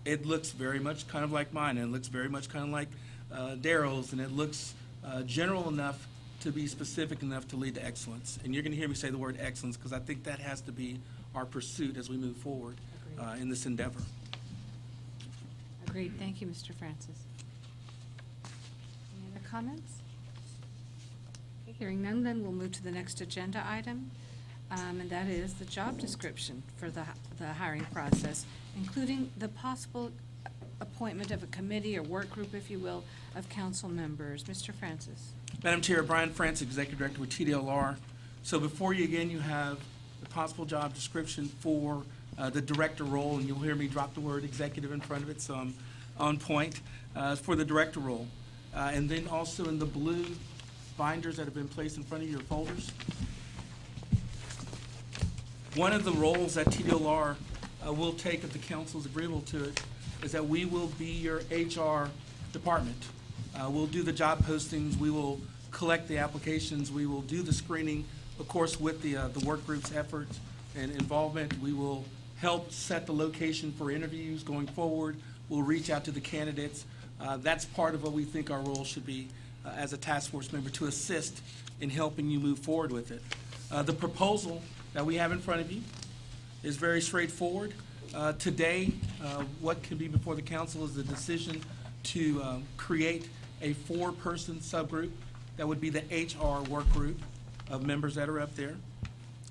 It looks very much kind of like mine, and it looks very much kind of like Darryl's, and it looks general enough to be specific enough to lead to excellence. And you're going to hear me say the word excellence because I think that has to be our pursuit as we move forward in this endeavor. Agreed. Thank you, Mr. Francis. Any other comments? Okay, hearing none, then we'll move to the next agenda item, and that is the job description for the hiring process, including the possible appointment of a committee or work group, if you will, of council members. Mr. Francis. Madam Chair, Brian Francis, Executive Director with TDLR. So before you again, you have the possible job description for the director role, and you'll hear me drop the word executive in front of it, so I'm on point for the director role. And then also in the blue binders that have been placed in front of your folders. One of the roles that TDLR will take, if the council is agreeable to it, is that we will be your HR department. We'll do the job postings, we will collect the applications, we will do the screening, of course, with the work group's efforts and involvement. We will help set the location for interviews going forward. We'll reach out to the candidates. That's part of what we think our role should be as a task force member, to assist in helping you move forward with it. The proposal that we have in front of you is very straightforward. Today, what can be before the council is the decision to create a 4-person subgroup that would be the HR work group of members that are up there.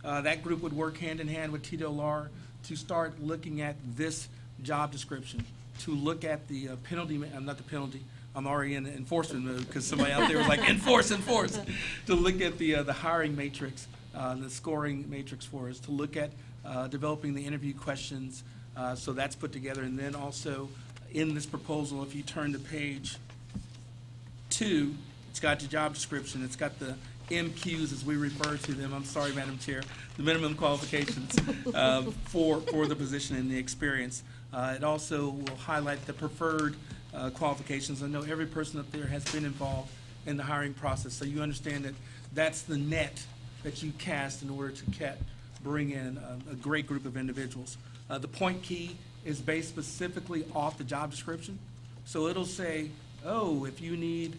That group would work hand in hand with TDLR to start looking at this job description, to look at the penalty, not the penalty, I'm already in the enforcement mode because somebody out there was like, enforce, to look at the hiring matrix, the scoring matrix for us, to look at developing the interview questions. So that's put together. And then also in this proposal, if you turn to page 2, it's got your job description. It's got the MQs, as we refer to them. I'm sorry, Madam Chair, the minimum qualifications for the position and the experience. It also will highlight the preferred qualifications. I know every person up there has been involved in the hiring process, so you understand that that's the net that you cast in order to bring in a great group of individuals. The point key is based specifically off the job description. So it'll say, oh, if you need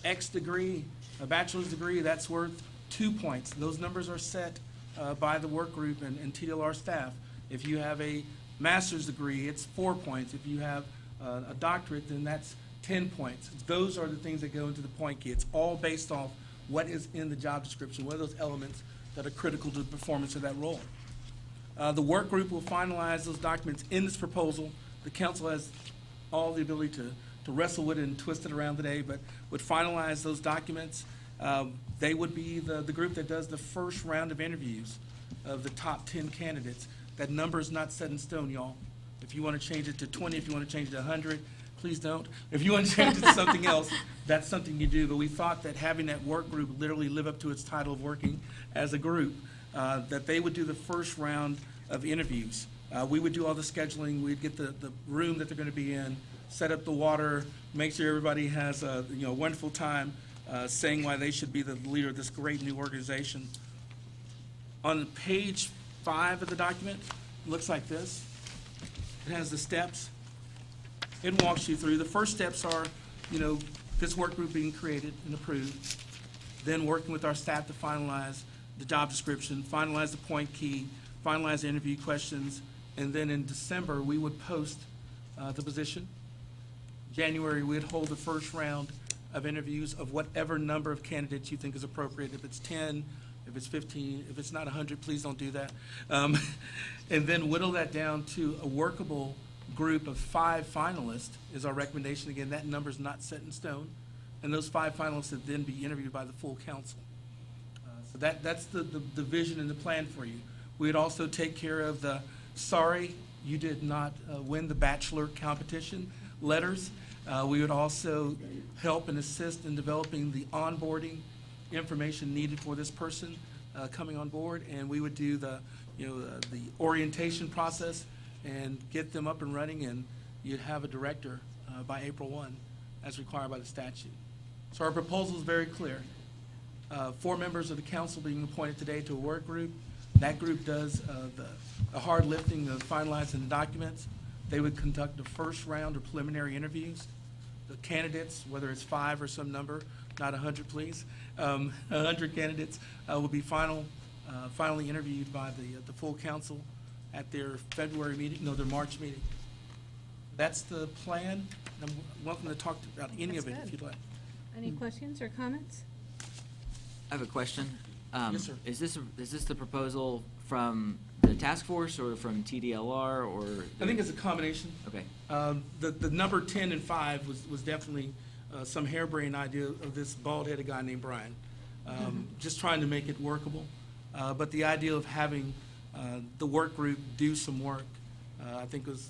X degree, a bachelor's degree, that's worth 2 points. Those numbers are set by the work group and TDLR staff. If you have a master's degree, it's 4 points. If you have a doctorate, then that's 10 points. Those are the things that go into the point key. It's all based off what is in the job description, what are those elements that are critical to the performance of that role. The work group will finalize those documents in this proposal. The council has all the ability to wrestle with it and twist it around today, but would finalize those documents. They would be the group that does the first round of interviews of the top 10 candidates. That number is not set in stone, y'all. If you want to change it to 20, if you want to change it to 100, please don't. If you want to change it to something else, that's something you do. But we thought that having that work group literally live up to its title of working as a group, that they would do the first round of interviews. We would do all the scheduling, we'd get the room that they're going to be in, set up the water, make sure everybody has a wonderful time saying why they should be the leader of this great new organization. On page 5 of the document, it looks like this. It has the steps. It walks you through. The first steps are, this work group being created and approved, then working with our staff to finalize the job description, finalize the point key, finalize the interview questions, and then in December, we would post the position. January, we'd hold the first round of interviews of whatever number of candidates you think is appropriate. If it's 10, if it's 15, if it's not 100, please don't do that. And then whittle that down to a workable group of 5 finalists is our recommendation. Again, that number's not set in stone. And those 5 finalists would then be interviewed by the full council. So that's the vision and the plan for you. We'd also take care of the, sorry, you did not win the bachelor competition letters. We would also help and assist in developing the onboarding information needed for this person coming on board, and we would do the orientation process and get them up and running, and you'd have a director by April 1, as required by the statute. So our proposal is very clear. 4 members of the council being appointed today to a work group. That group does the hard lifting of finalizing the documents. They would conduct the first round of preliminary interviews. The candidates, whether it's 5 or some number, not 100, please, 100 candidates will be finally interviewed by the full council at their February meeting, their March meeting. That's the plan. I'm welcome to talk about any of it if you'd like. Any questions or comments? I have a question. Yes, sir. Is this the proposal from the task force or from TDLR or? I think it's a combination. Okay. The number 10 and 5 was definitely some harebrained idea of this bald-headed guy named Brian. Just trying to make it workable. But the idea of having the work group do some work, I think was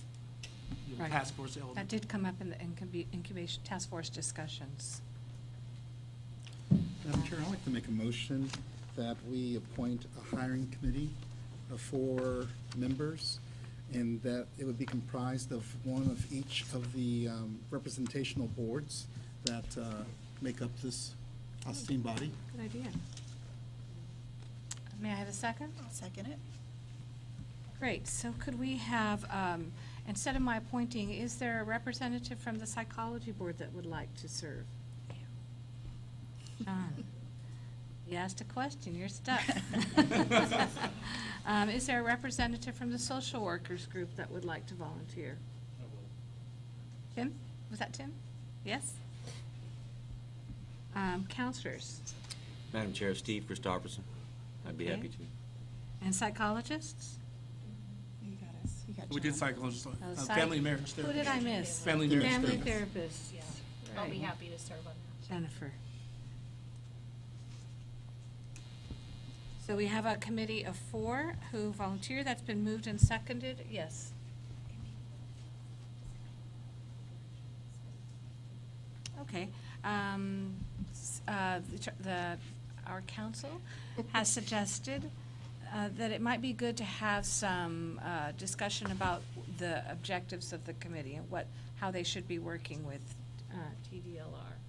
Right. task force element. That did come up in the incubation task force discussions. Madam Chair, I'd like to make a motion that we appoint a hiring committee of 4 members, and that it would be comprised of one of each of the representational boards that make up this esteemed body. Good idea. May I have a second? I'll second it. Great, so could we have, instead of my appointing, is there a representative from the psychology board that would like to serve? John, you asked a question, you're stuck. Is there a representative from the social workers group that would like to volunteer? Tim? Was that Tim? Yes? Counselors Madam Chair, Steve Christopherson. I'd be Okay. happy to. and psychologists? You got us. You got We did John. psychologists, Psych- family and marriage Who therapist. did I miss? Family and marriage Family therapist. therapists. Yeah, I'll be Right. happy to serve on that. Jennifer. So we have a committee of 4 who volunteer. That's been moved and seconded. Yes. Okay. Our council has suggested that it might be good to have some discussion about the objectives of the committee and how they should be working with TDLR.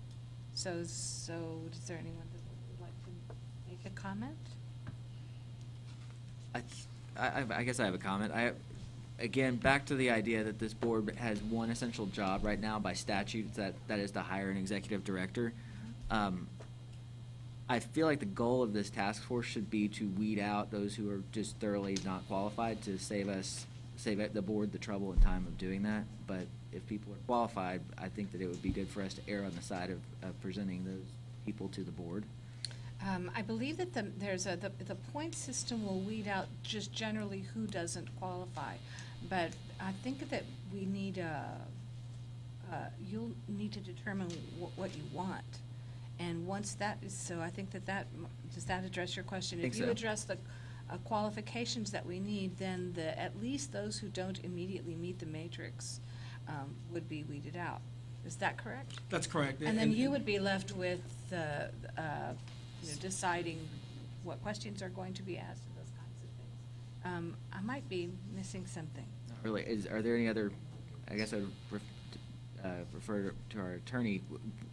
So is there anyone that would like to make a comment? I guess I have a comment. Again, back to the idea that this board has one essential job right now by statute, that is to hire an executive director. I feel like the goal of this task force should be to weed out those who are just thoroughly not qualified, to save the board the trouble and time of doing that. But if people are qualified, I think that it would be good for us to err on the side of presenting those people to the board. I believe that the point system will weed out just generally who doesn't qualify. But I think that we need you'll need to determine what you want. And once that is so, I think does that address your question? Think If you so. address the qualifications that we need, then at least those who don't immediately meet the matrix would be weeded out. Is that correct? That's correct. And then you would be left with deciding what questions are going to be asked and those I might be missing something. Really, are there any other, I guess I'd refer to our attorney,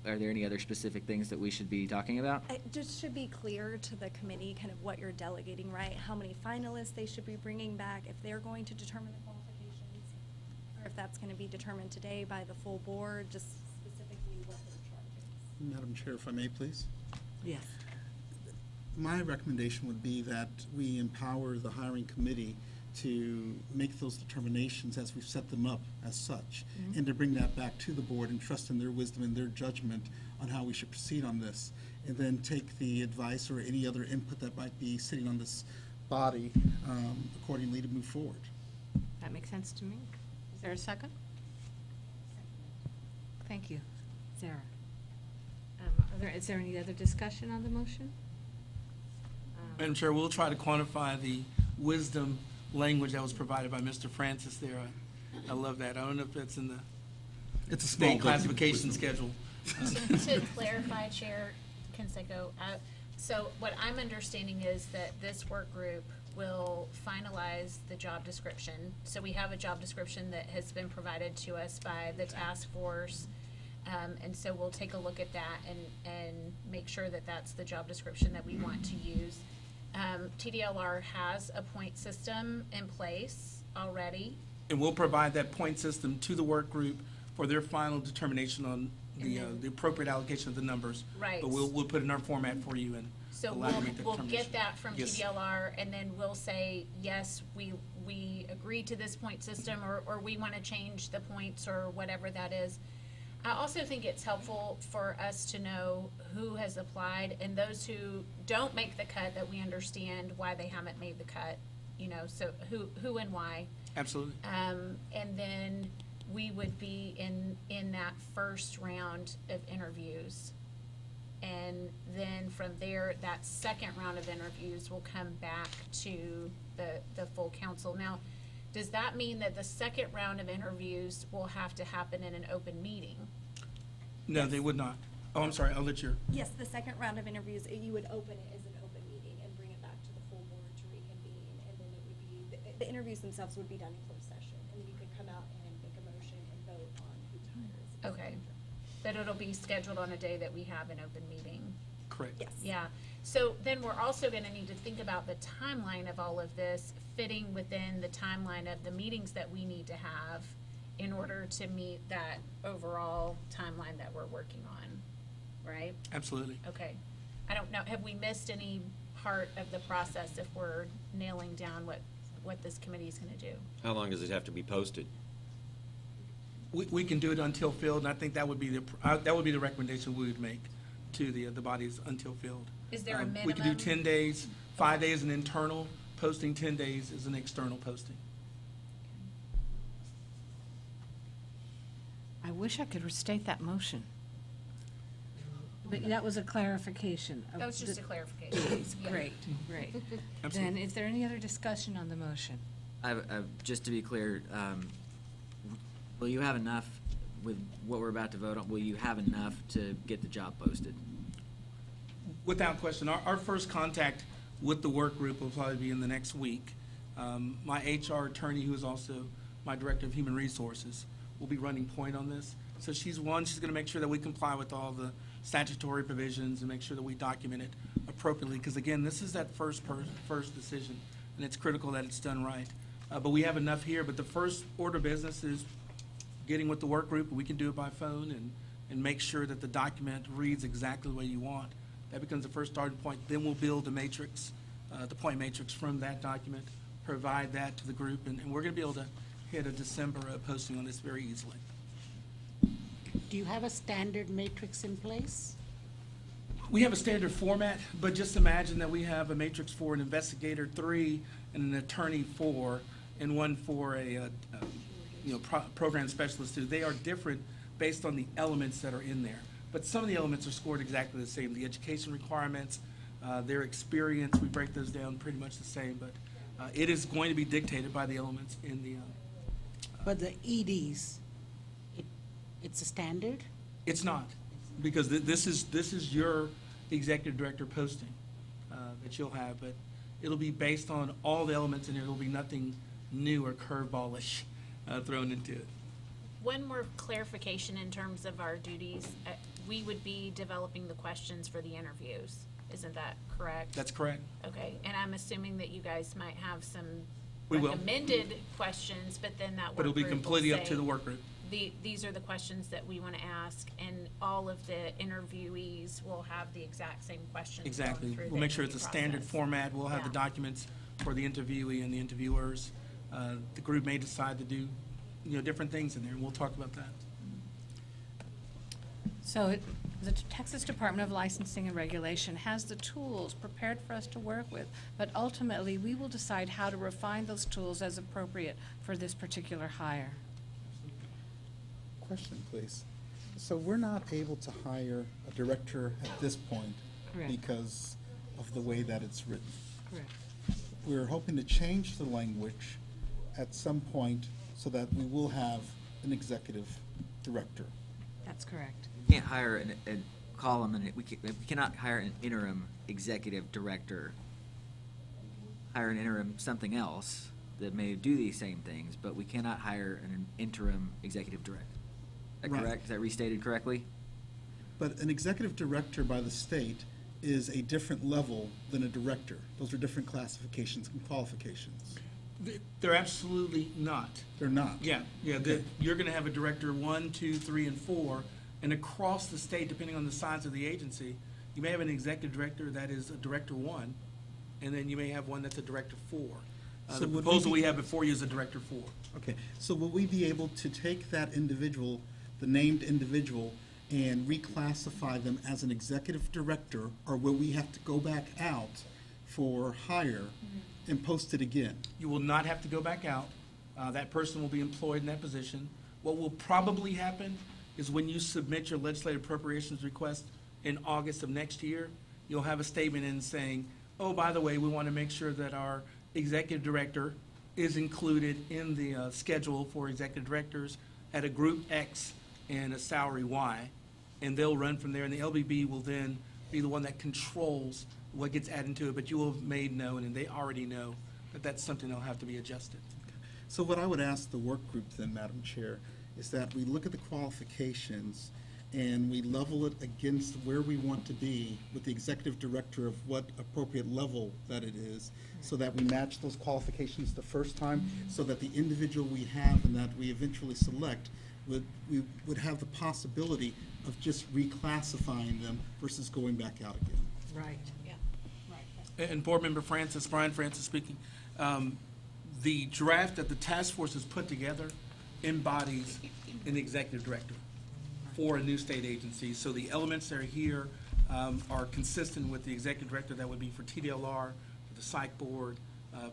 are there any other specific things that we should be talking about? It just should be clear to the committee kind of what you're delegating, right? How many finalists they should be bringing back, if they're going to determine the qualifications, or if that's going to be determined today by the full board, just specifically what their charge is. Madam Chair, if I may, please. Yes. My recommendation would be that we empower the hiring committee to make those determinations as we've set them up as such, and to bring that back to the board and trust in their wisdom and their judgment on how we should proceed on this, and then take the advice or any other input that might be sitting on this body accordingly to move forward. That makes sense to me. Is there a second? Thank you. Sarah? Is there any other discussion on the motion? Madam Chair, we'll try to quantify the wisdom language that was provided by Mr. Francis there. I love that. I don't know if that's in the It's a small state classification schedule. To clarify, Chair Canseco, so what I'm understanding is that this work group will finalize the job description. So we have a job description that has been provided to us by the task force. And so we'll take a look at that and make sure that that's the job description that we want to use. TDLR has a point system in place already. And we'll provide that point system to the work group for their final determination on the appropriate allocation of the numbers. Right. But we'll put it in our format for you and So allow you to make that we'll determination. get that from Yes. TDLR, and then we'll say, yes, we agree to this point system, or we want to change the points, or whatever that is. I also think it's helpful for us to know who has applied, and those who don't make the cut, that we understand why they haven't made the cut, so who and why. Absolutely. And then we would be in that first round of interviews. And then from there, that second round of interviews will come back to the full council. Now, does that mean that the second round of interviews will have to happen in an open meeting? No, they would not. Oh, I'm sorry, I'll let you. Yes, the second round of interviews, you would open it as an open meeting and bring it back to the full board to reconvene, and then it would be, the interviews themselves would be done in closed session, and then you could come out and make a motion and vote on who hires. Okay. But it'll be scheduled on a day that we have an open meeting. Correct. Yes. Yeah, so then we're also gonna need to think about the timeline of all of this fitting within the timeline of the meetings that we need to have in order to meet that overall timeline that we're working on, right? Absolutely. Okay. I don't know, have we missed any part of the process if we're nailing down what this committee is gonna do? How long does it have to be posted? We can do it until filled, and I think that would be the recommendation we would make to the bodies until filled. Is there a We could do minimum? 10 days, 5 days an internal posting, 10 days is an external posting. I wish I could restate that motion. But that was a clarification. of That was just the- a clarification. Yeah. Great, great. Then, Absolutely. is there any other discussion on the motion? Just to be clear, will you have enough with what we're about to vote on? Will you have enough to get the job posted? Without question, our first contact with the work group will probably be in the next week. My HR attorney, who is also my Director of Human Resources, will be running point on this. So she's gonna make sure that we comply with all the statutory provisions and make sure that we document it appropriately. Because again, this is that first decision, and it's critical that it's done right. But we have enough here, but the first order of business is getting with the work group. We can do it by phone and make sure that the document reads exactly the way you want. That becomes the first starting point. Then we'll build a matrix, the point matrix from that document, provide that to the group, and we're gonna be able to hit a December posting on this very easily. Do you have a standard matrix in place? We have a standard format, but just imagine that we have a matrix for an investigator 3 and an attorney 4, and one for a program specialist 2. They are different based on the elements that are in there. But some of the elements are scored exactly the same. The education requirements, their experience, we break those down pretty much the same, but it is going to be dictated by the elements in the. But the EDs, it's a standard? It's not, because this is your executive director posting that you'll have, but It'll be based on all the elements in there. There'll be nothing new or curveballish thrown into it. One more clarification in terms of our duties. We would be developing the questions for the interviews. Isn't that correct? That's correct. Okay, and I'm assuming that you guys might have some We will. recommended questions, but then that But it'll work be group will completely up to say, the work group. These are the questions that we want to ask, and all of the interviewees will have the exact same questions. Exactly. going through We'll the make sure it's a interview standard process. format. We'll have the Yeah. documents for the interviewee and the interviewers. The group may decide to do, different things in there, and we'll talk about that. So the Texas Department of Licensing and Regulation has the tools prepared for us to work with, but ultimately, we will decide how to refine those tools as appropriate for this particular hire. Question, please. So we're not able to hire a director at this point Correct. because of the way that it's written. Correct. We're hoping to change the language at some point so that we will have an executive director. That's correct. We can't hire we cannot hire an interim executive director. Hire an interim something else that may do these same things, but we cannot hire an interim executive director. Is that Right. correct? Is that restated correctly? But an executive director by the state is a different level than a director. Those are different classifications and qualifications. They're absolutely not. They're not. Yeah. You're going to have a director 1, 2, 3, and 4, and across the state, depending on the size of the agency, you may have an executive director that is a director 1, and then you may have one that's a director 4. So The would we proposal be- we have before you is a director 4. Okay, so will we be able to take that individual, the named individual, and reclassify them as an executive director, or will we have to go back out for hire and post it again? You will not have to go back out. That person will be employed in that position. What will probably happen is when you submit your legislative appropriations request in August of next year, you'll have a statement in saying, oh, by the way, we want to make sure that our executive director is included in the schedule for executive directors at a group X and a salary Y, and they'll run from there, and the LBB will then be the one that controls what gets added to it, but you will have made known, and they already know, that that's something that'll have to be adjusted. So what I would ask the work group then, Madam Chair, is that we look at the qualifications and we level it against where we want to be with the executive director of what appropriate level that it is, so that we match those qualifications the first time, so that the individual we have and that we eventually select we would have the possibility of just reclassifying them versus going back out again. Right. Yeah. Right. And Board Member Francis, Brian Francis speaking, the draft that the task force has put together embodies an executive director for a new state agency. So the elements that are here are consistent with the executive director that would be for TDLR, for the psych board,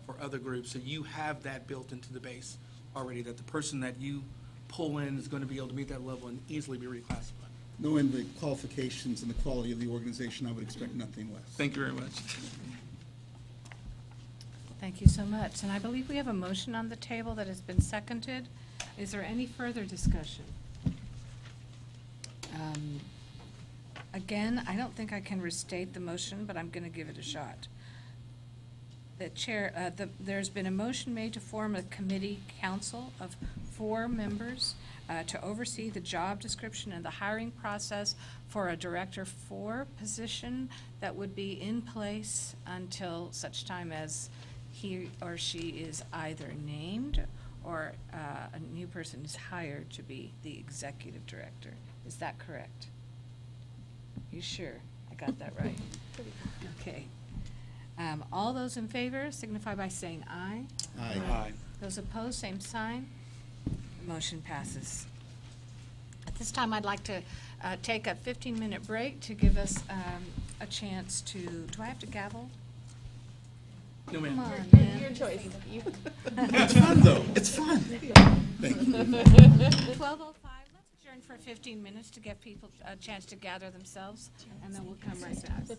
for other groups. So you have that built into the base already, that the person that you pull in is going to be able to meet that level and easily be reclassified. Knowing the qualifications and the quality of the organization, I would expect nothing less. Thank you very much. Thank you so much. And I believe we have a motion on the table that has been seconded. Is there any further discussion? Again, I don't think I can restate the motion, but I'm going to give it a shot. The chair, there's been a motion made to form a committee council of 4 members to oversee the job description and the hiring process for a Director 4 position that would be in place until such time as he or she is either named or a new person is hired to be the executive director. Is that correct? You sure? I got that right? Okay. All those in favor signify by saying aye. Aye. Aye. Those opposed, same sign. Motion passes. At this time, I'd like to take a 15-minute break to give us a chance to, do I have to gavel? No, ma'am. Come on, man. Your choice. It's fun, though. It's fun. Thank you. 12:05, let's adjourn for 15 minutes to give people a chance to gather themselves, and then we'll come right back.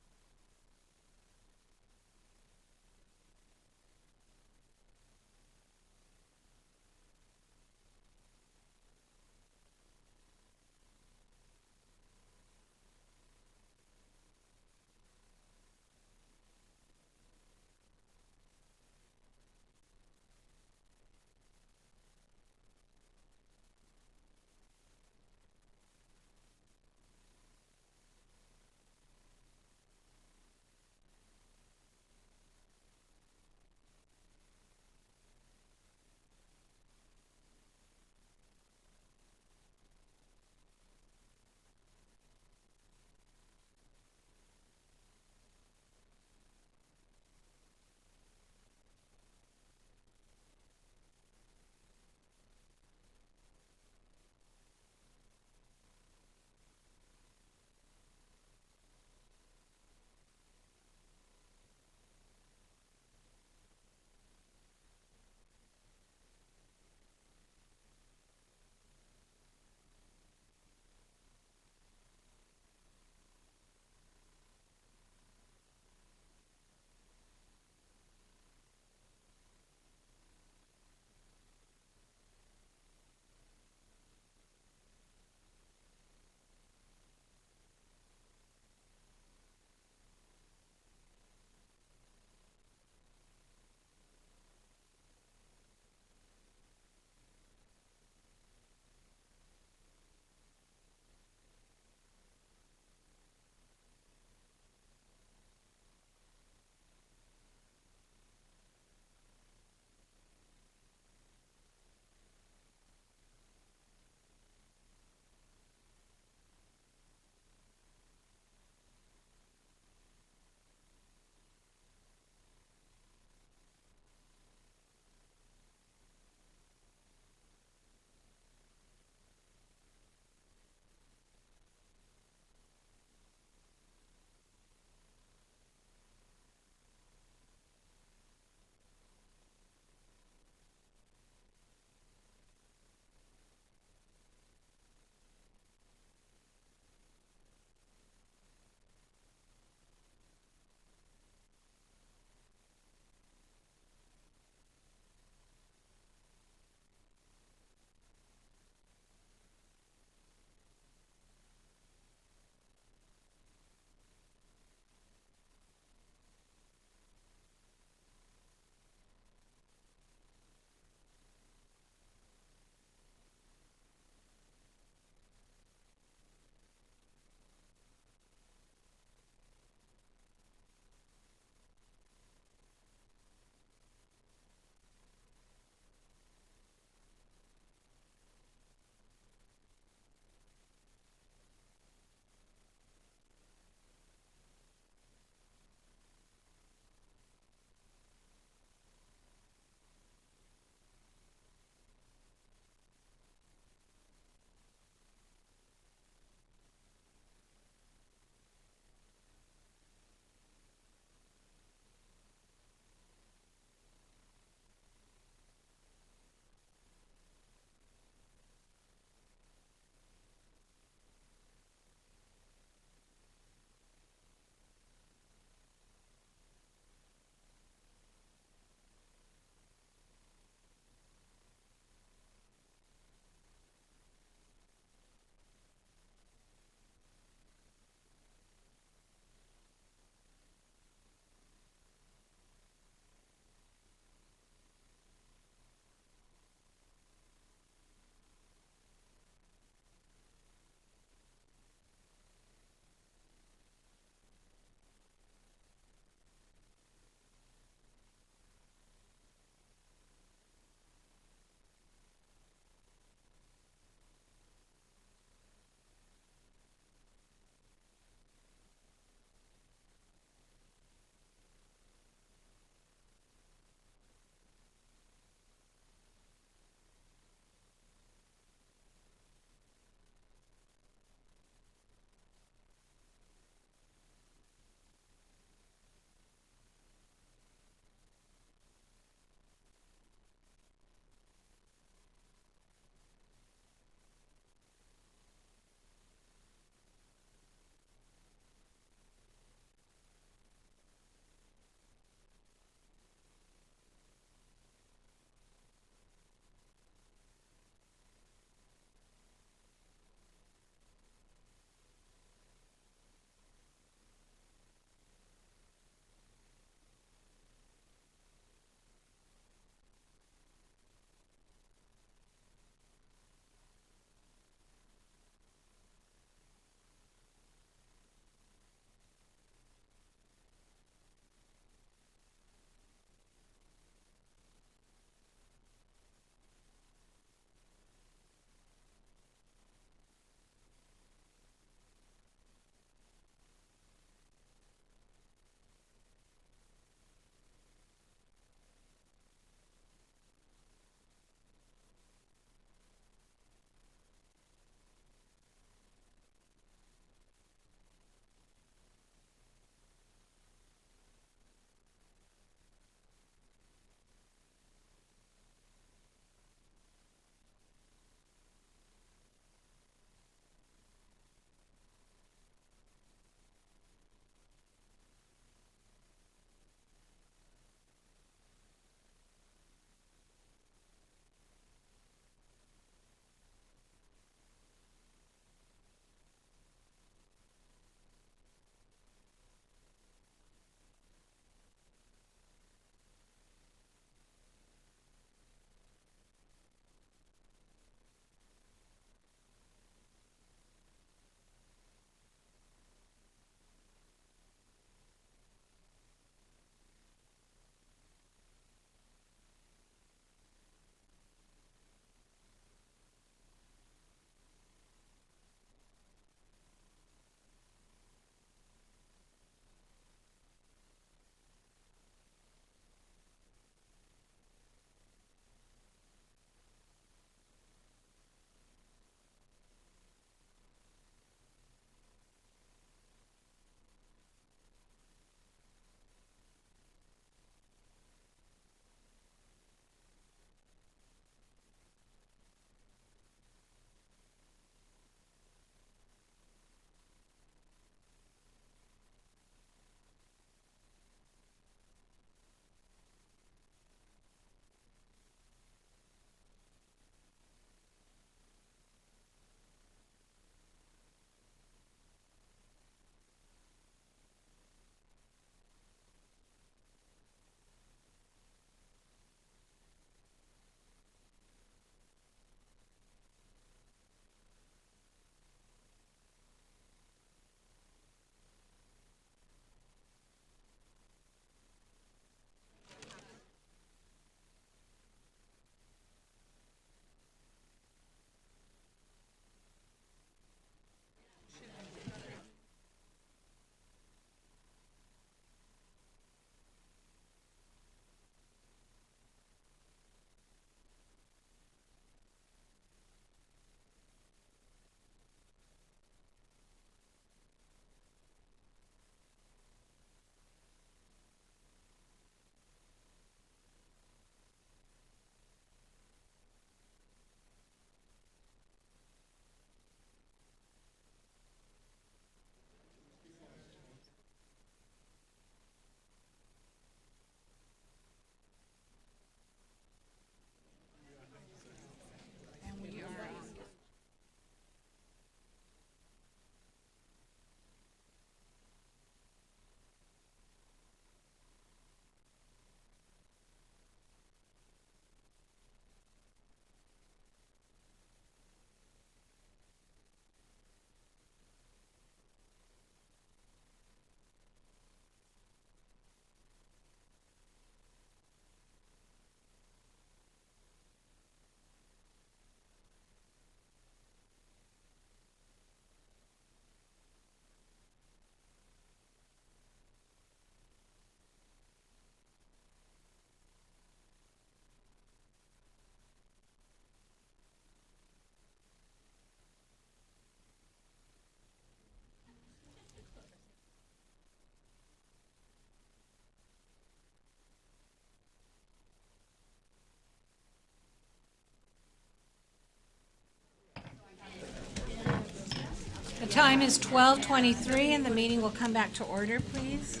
Time is 12:23, and the meeting will come back to order, please.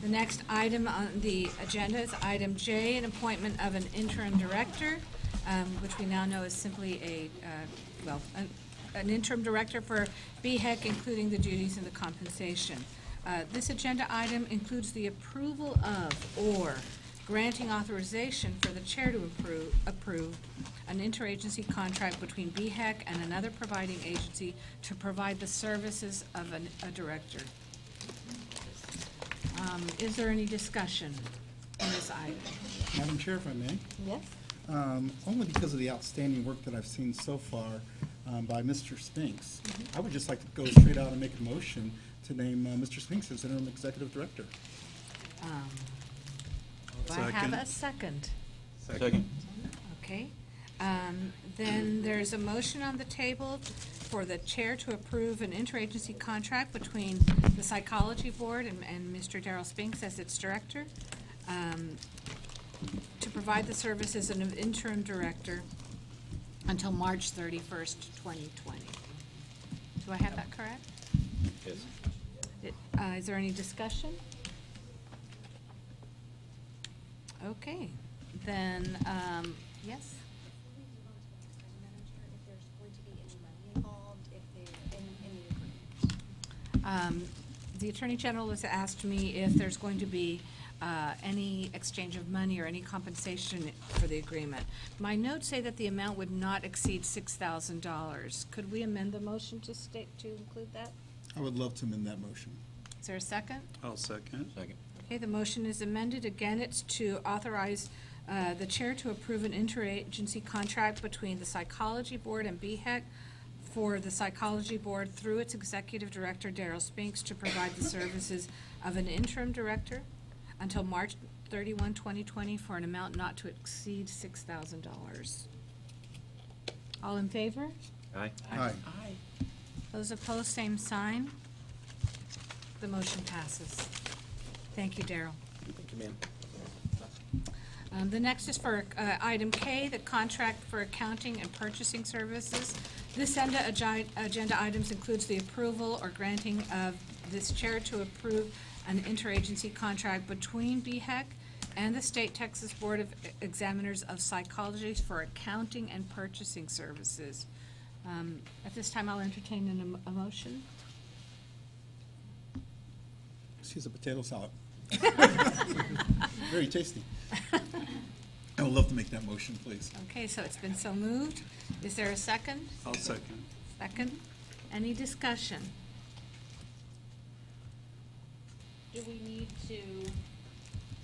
The next item on the agenda is item J, an appointment of an interim director, which we now know is simply an interim director for BHEC, including the duties and the compensation. This agenda item includes the approval of or granting authorization for the chair to approve an interagency contract between BHEC and another providing agency to provide the services of a director. Is there any discussion on this item? Madam Chair, if I may? Yes. Only because of the outstanding work that I've seen so far by Mr. Spinks. I would just like to go straight out and make a motion to name Mr. Spinks as interim executive director. Do I have a second? Second. Okay. Then there's a motion on the table for the chair to approve an interagency contract between the Psychology Board and Mr. Darryl Spinks as its director, to provide the services of an interim director until March 31st, 2020. Do I have that correct? Yes. Is there any discussion? Okay, then, yes? The Attorney General has asked me if there's going to be any exchange of money or any compensation for the agreement. My notes say that the amount would not exceed $6,000. Could we amend the motion to include that? I would love to amend that motion. Is there a second? I'll second. Second. Okay, the motion is amended. Again, it's to authorize the chair to approve an interagency contract between the Psychology Board and BHEC for the Psychology Board through its executive director, Darryl Spinks, to provide the services of an interim director until March 31, 2020, for an amount not to exceed $6,000. All in favor? Aye. Aye. Those opposed, same sign. The motion passes. Thank you, Darryl. Thank you, ma'am. The next is for item K, the contract for accounting and purchasing services. This agenda items includes the approval or granting of this chair to approve an interagency contract between BHEC and the State Texas Board of Examiners of Psychology for accounting and purchasing services. At this time, I'll entertain a motion. Excuse a potato salad. Very tasty. I would love to make that motion, please. Okay, so it's been so moved. Is there a second? I'll second. Second. Any discussion? Do we need to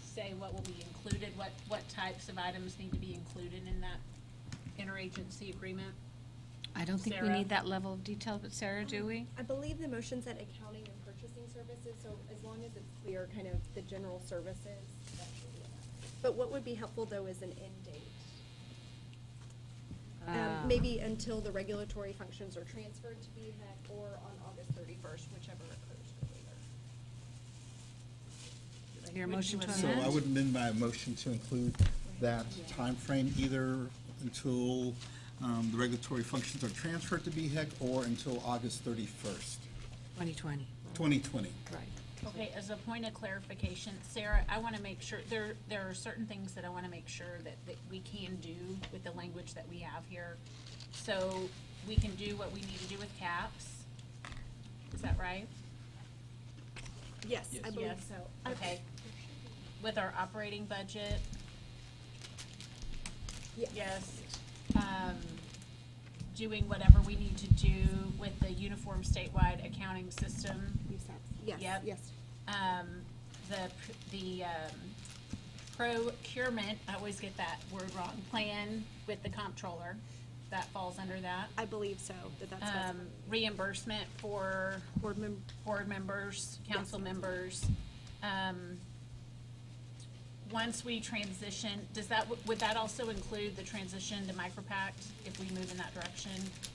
say what will be included, what types of items need to be included in that interagency agreement? I don't think we Sarah? need that level of detail, but Sarah, do we? I believe the motion said accounting and purchasing services, so as long as it's clear, kind of the general services, that should be enough. But what would be helpful, though, is an end date. Maybe until the regulatory functions are transferred to BHEC or on August 31st, whichever occurs earlier. Your motion to So amend? I would amend my motion to include that time frame either until the regulatory functions are transferred to BHEC or until August 31st, 2020. 2020. Right. Okay, as a point of clarification, Sarah, I want to make sure, there are certain things that I want to make sure that we can do with the language that we have here. So we can do what we need to do with caps. Is that right? Yes, I believe Yes. so. Okay. With our operating budget? Yes. Doing whatever we need to do with the uniform statewide accounting system. Yes, Yep. yes. The procurement, I always get that word wrong, plan with the comptroller, that falls under that. I believe so, that's Reimbursement for board members, council members. Once we transition, would that also include the transition to micropact if we move in that direction?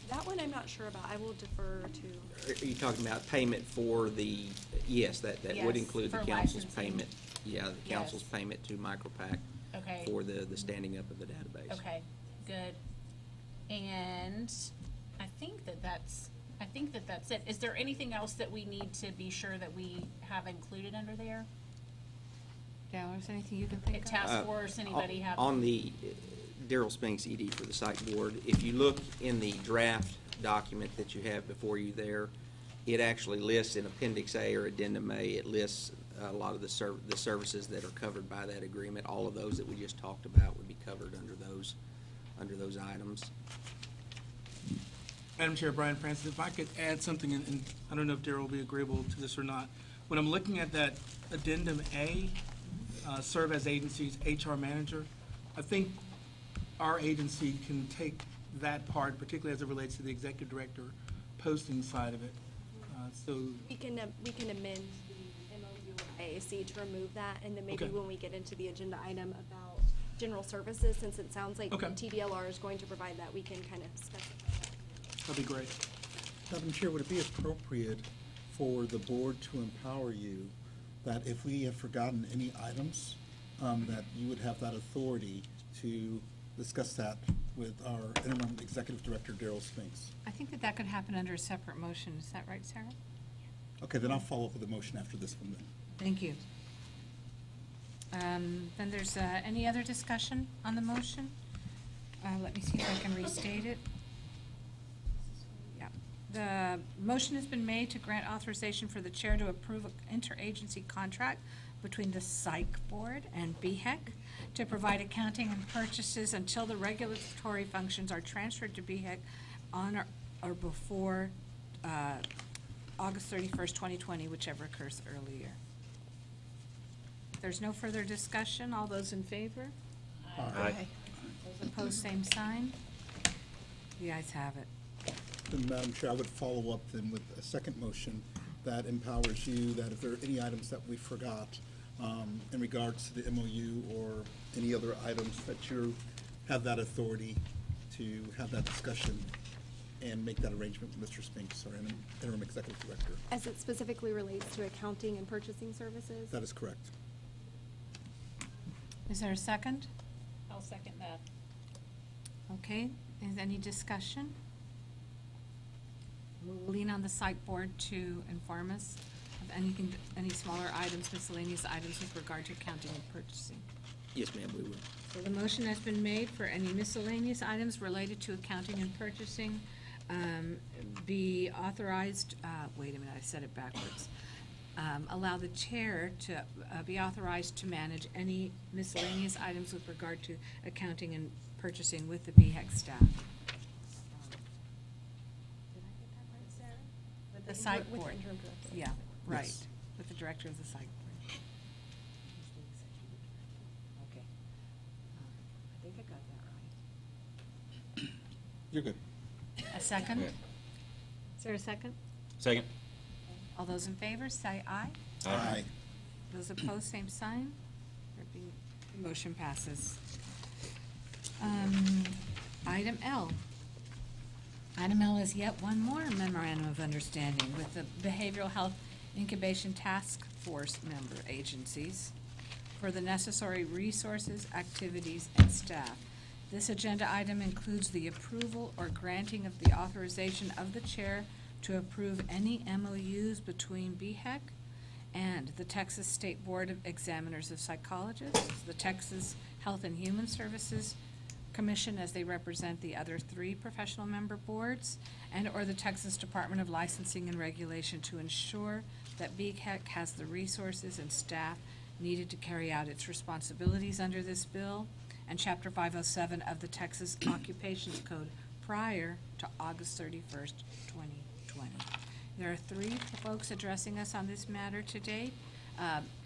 That one I'm not sure about. I will defer to. Are you talking about payment for the, yes, that would Yes, include the for council's licensing. payment. Yeah, the council's Yes. payment to MicroPact Okay. for the standing up of the database. Okay, good. And I think that's I think that that's it. Is there anything else that we need to be sure that we have included under there? Darryl, is there anything you can think of? Task force, anybody have? On the Darryl Spinks, ED for the site board, if you look in the draft document that you have before you there, it actually lists in Appendix A or Addendum A, it lists a lot of the services that are covered by that agreement. All of those that we just talked about would be covered under those items. Madam Chair, Brian Francis, if I could add something, and I don't know if Darryl will be agreeable to this or not. When I'm looking at that Addendum A, serve as agency's HR manager, I think our agency can take that part, particularly as it relates to the executive director posting side of it. So We can amend the MOU or AAC to remove that, and then maybe Okay. when we get into the agenda item about general services, since it sounds like Okay. TDLR is going to provide that, we can kind of specify that. that'd be great. Madam Chair, would it be appropriate for the board to empower you that if we have forgotten any items, that you would have that authority to discuss that with our interim executive director, Darryl Spinks? I think that could happen under a separate motion. Is that right, Sarah? Okay, then I'll follow up with a motion after this one then. Thank you. Then there's any other discussion on the motion? Let me see if I can restate it. Yeah. The motion has been made to grant authorization for the chair to approve an interagency contract between the Psych Board and BHEC to provide accounting and purchases until the regulatory functions are transferred to BHEC on or before August 31st, 2020, whichever occurs earlier. If there's no further discussion, all those in favor? Aye. Those opposed, same sign. The ayes have it. Then, Madam Chair, I would follow up then with a second motion that empowers you, that if there are any items that we forgot in regards to the MOU or any other items, that you have that authority to have that discussion and make that arrangement with Mr. Spinks, our interim executive director. As it specifically relates to accounting and purchasing services? That is correct. Is there a second? I'll second that. Okay, is any discussion? We'll lean on the Psych Board to inform us of anything, any smaller items, miscellaneous items with regard to accounting and purchasing. Yes, ma'am, we will. So the motion has been made for any miscellaneous items related to accounting and purchasing be authorized, wait a minute, I said it backwards. Allow the chair to be authorized to manage any miscellaneous items with regard to accounting and purchasing with the BHEC staff. Did I get that right, Sarah? With the Psych With the Board. interim director. Yeah, right, Yes. with the director of the Psych Board. Okay. I think I got that right. You're good. A second? Yeah. Is there a second? Second. All those in favor, say aye. Aye. Those opposed, same sign. The motion passes. Item L. Item L is yet one more memorandum of understanding with the Behavioral Health Incubation Task Force member agencies for the necessary resources, activities, and staff. This agenda item includes the approval or granting of the authorization of the chair to approve any MOUs between BHEC and the Texas State Board of Examiners of Psychologists, the Texas Health and Human Services Commission as they represent the other three professional member boards, and/or the Texas Department of Licensing and Regulation to ensure that BHEC has the resources and staff needed to carry out its responsibilities under this bill and Chapter 507 of the Texas Occupations Code prior to August 31st, 2020. There are three folks addressing us on this matter today.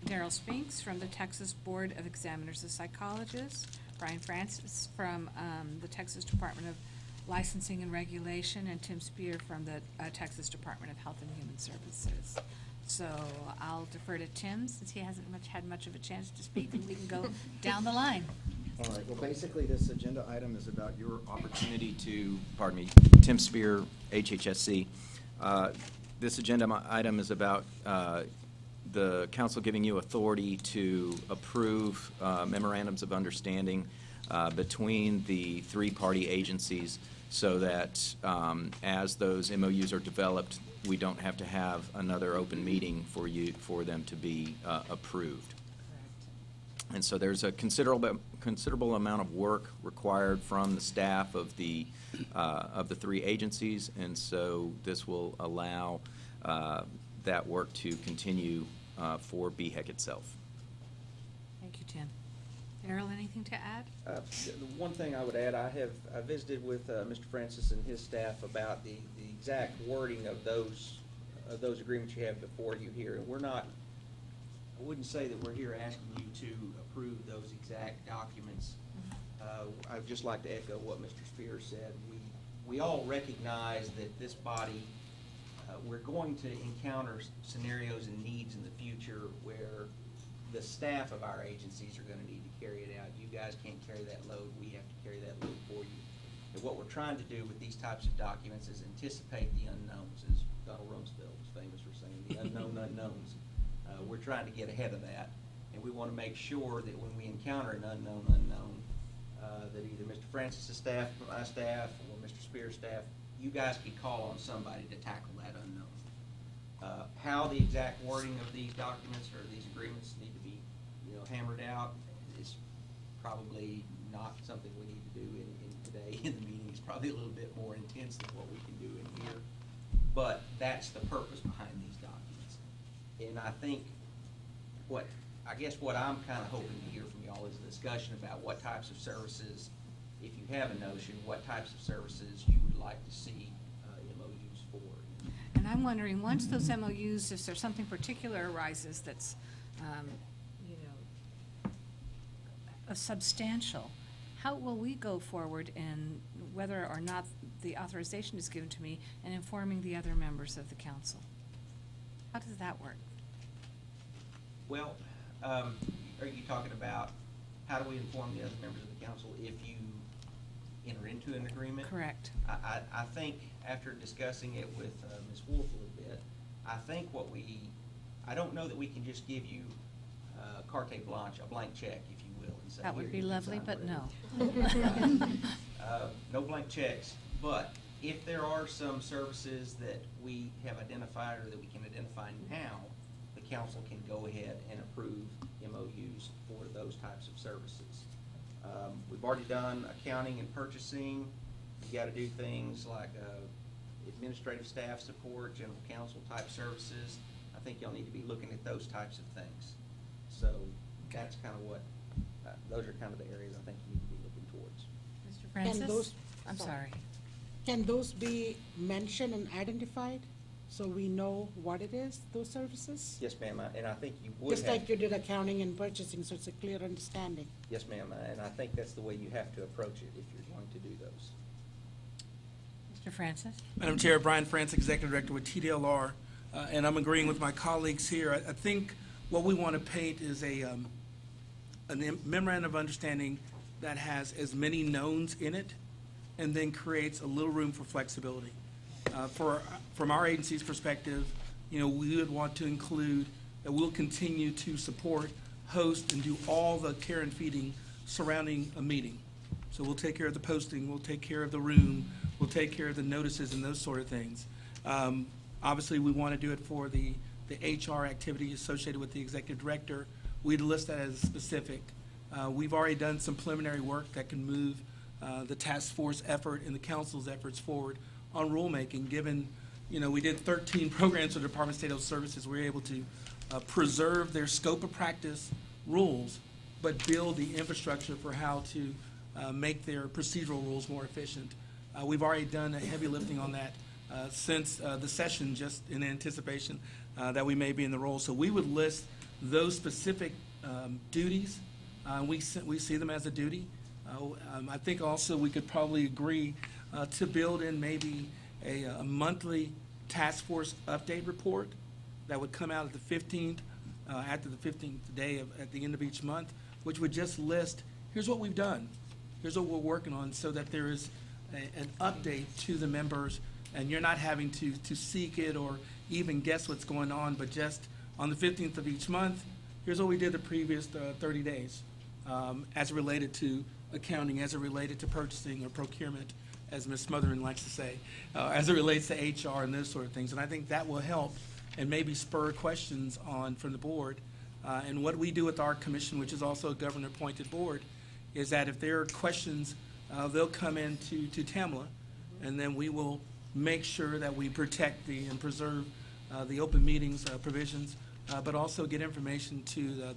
Darryl Spinks from the Texas Board of Examiners of Psychologists, Brian Francis from the Texas Department of Licensing and Regulation, and Tim Spear from the Texas Department of Health and Human Services. So I'll defer to Tim, since he hasn't had much of a chance to speak, and we can go down the line. All right, well, basically, this agenda item is about your opportunity to, pardon me, Tim Spear, HHSC. This agenda item is about the council giving you authority to approve memorandums of understanding between the three-party agencies so that as those MOUs are developed, we don't have to have another open meeting for them to be approved. And so there's a considerable amount of work required from the staff of the three agencies, and so this will allow that work to continue for BHEC itself. Thank you, Tim. Darryl, anything to add? The one thing I would add, I visited with Mr. Francis and his staff about the exact wording of those agreements you have before you here. And we're not, I wouldn't say that we're here asking you to approve those exact documents. I'd just like to echo what Mr. Spears said. We all recognize that this body, we're going to encounter scenarios and needs in the future where the staff of our agencies are going to need to carry it out. You guys can't carry that load. We have to carry that load for you. And what we're trying to do with these types of documents is anticipate the unknowns, as Donald Rumsfeld was famous for saying, the unknown unknowns. We're trying to get ahead of that, and we want to make sure that when we encounter an unknown unknown, that either Mr. Francis' staff, my staff, or Mr. Spears' staff, you guys can call on somebody to tackle that unknown. How the exact wording of these documents or these agreements need to be, hammered out is probably not something we need to do in today in the meeting. It's probably a little bit more intense than what we can do in here, but that's the purpose behind these documents. And I think what I'm kind of hoping to hear from y'all is a discussion about what types of services, if you have a notion, what types of services you would like to see MOUs for. And I'm wondering, once those MOUs, if there's something particular arises that's, substantial, how will we go forward in whether or not the authorization is given to me and informing the other members of the council? How does that work? Well, are you talking about how do we inform the other members of the council if you enter into an agreement? Correct. I think after discussing it with Ms. Wolf a little bit, I don't know that we can just give you carte blanche, a blank check, if you will. And say, That would "Here, be you can lovely, sign but no. No blank checks, but if there are some services that we have identified or that we can identify now, the council can go ahead and approve MOUs for those types of services. We've already done accounting and purchasing. You got to do things like administrative staff support, general counsel type services. I think y'all need to be looking at those types of things. So that's kind of what, those are kind of the areas I think you need to be looking towards. Mr. Francis? those- I'm sorry. Can those be mentioned and identified so we know what it is, those services? Yes, ma'am, and I think you would Just have. like you did accounting and purchasing, so it's a clear understanding. Yes, ma'am, and I think that's the way you have to approach it if you're going to do those. Mr. Francis? Madam Chair, Brian France, Executive Director with TDLR, and I'm agreeing with my colleagues here. I think what we want to paint is a memorandum of understanding that has as many knowns in it and then creates a little room for flexibility. From our agency's perspective, we would want to include that we'll continue to support, host, and do all the care and feeding surrounding a meeting. So we'll take care of the posting, we'll take care of the room, we'll take care of the notices and those sort of things. Obviously, we want to do it for the HR activity associated with the executive director. We'd list that as specific. We've already done some preliminary work that can move the task force effort and the council's efforts forward on rulemaking, given, we did 13 programs for the Department of State Health Services. We were able to preserve their scope of practice rules, but build the infrastructure for how to make their procedural rules more efficient. We've already done a heavy lifting on that since the session, just in anticipation that we may be in the role. So we would list those specific duties. We see them as a duty. I think also we could probably agree to build in maybe a monthly task force update report that would come out at the 15th, after the 15th day at the end of each month, which would just list, here's what we've done, here's what we're working on, so that there is an update to the members, and you're not having to seek it or even guess what's going on, but just on the 15th of each month, here's what we did the previous 30 days as it related to accounting, as it related to purchasing or procurement, as Ms. Smotherman likes to say, as it relates to HR and those sort of things. And I think that will help and maybe spur questions on from the board. And what we do with our commission, which is also a governor-appointed board, is that if there are questions, they'll come in to Tamela, and then we will make sure that we protect and preserve the open meetings provisions, but also get information to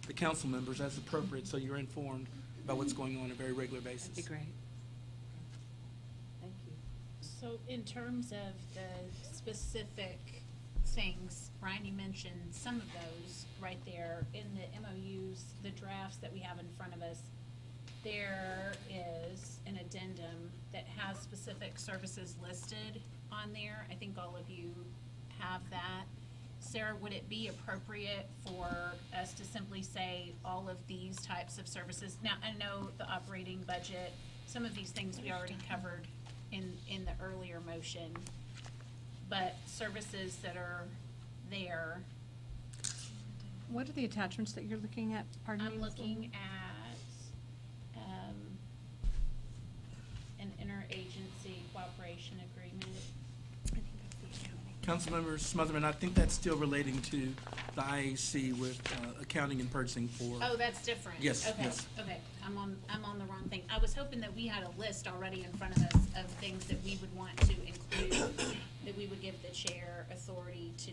the council members as appropriate, so you're informed about what's going on a very regular basis. That'd be great. Thank you. So in terms of the specific things, Brian, you mentioned some of those right there in the MOUs, the drafts that we have in front of us. There is an addendum that has specific services listed on there. I think all of you have that. Sarah, would it be appropriate for us to simply say all of these types of services? Now, I know the operating budget, some of these things we already covered in the earlier motion, but services that are there. What are the attachments that you're looking at? Pardon me, I'm Ms. looking at an interagency cooperation agreement. Councilmember Smotherman, I think that's still relating to the IAC with accounting and purchasing for. Oh, that's different. Yes, Okay, yes. okay. I'm on the wrong thing. I was hoping that we had a list already in front of us of things that we would want to include, that we would give the chair authority to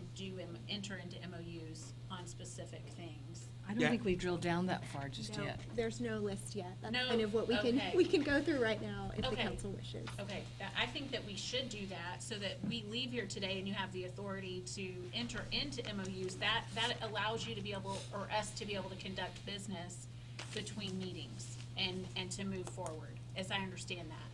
enter into MOUs on specific things. I don't think we've drilled down that far just No, yet. There's no list yet. That's No, kind of what okay. we can go through right now if the Okay. council wishes. Okay, I think that we should do that so that we leave here today and you have the authority to enter into MOUs. That allows you to be able, or us to be able to conduct business between meetings and to move forward, as I understand that.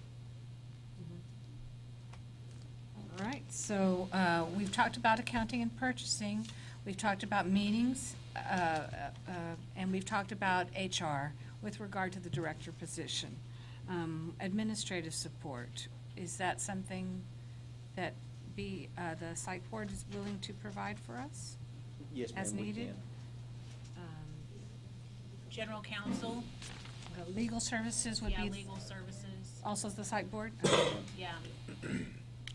All right, so we've talked about accounting and purchasing, we've talked about meetings, and we've talked about HR with regard to the director position. Administrative support, is that something that the site board is willing to provide for us? Yes, ma'am, As we needed? can. General counsel, Legal services would yeah, be legal services, also the site board? yeah. And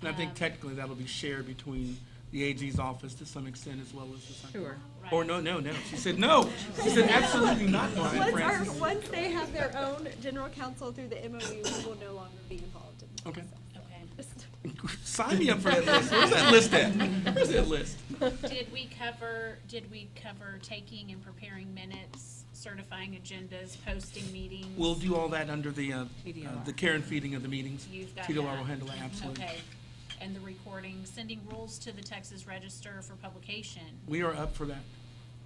I think technically that'll be shared between the AG's office to some extent as well as the site. Sure. Or no. She said no. She said absolutely not, Brian Francis. Once they have their own general counsel through the MOU, we will no longer be involved in the Okay. process. Okay. Sign me up for that list. Where's that list at? Where's that list? Did we cover taking and preparing minutes, certifying agendas, posting meetings? We'll do all that under the TDLR. care and feeding of the meetings. You've got TDLR that. will handle that, absolutely. Okay. And the recording, sending rules to the Texas Register for publication. We are up for that.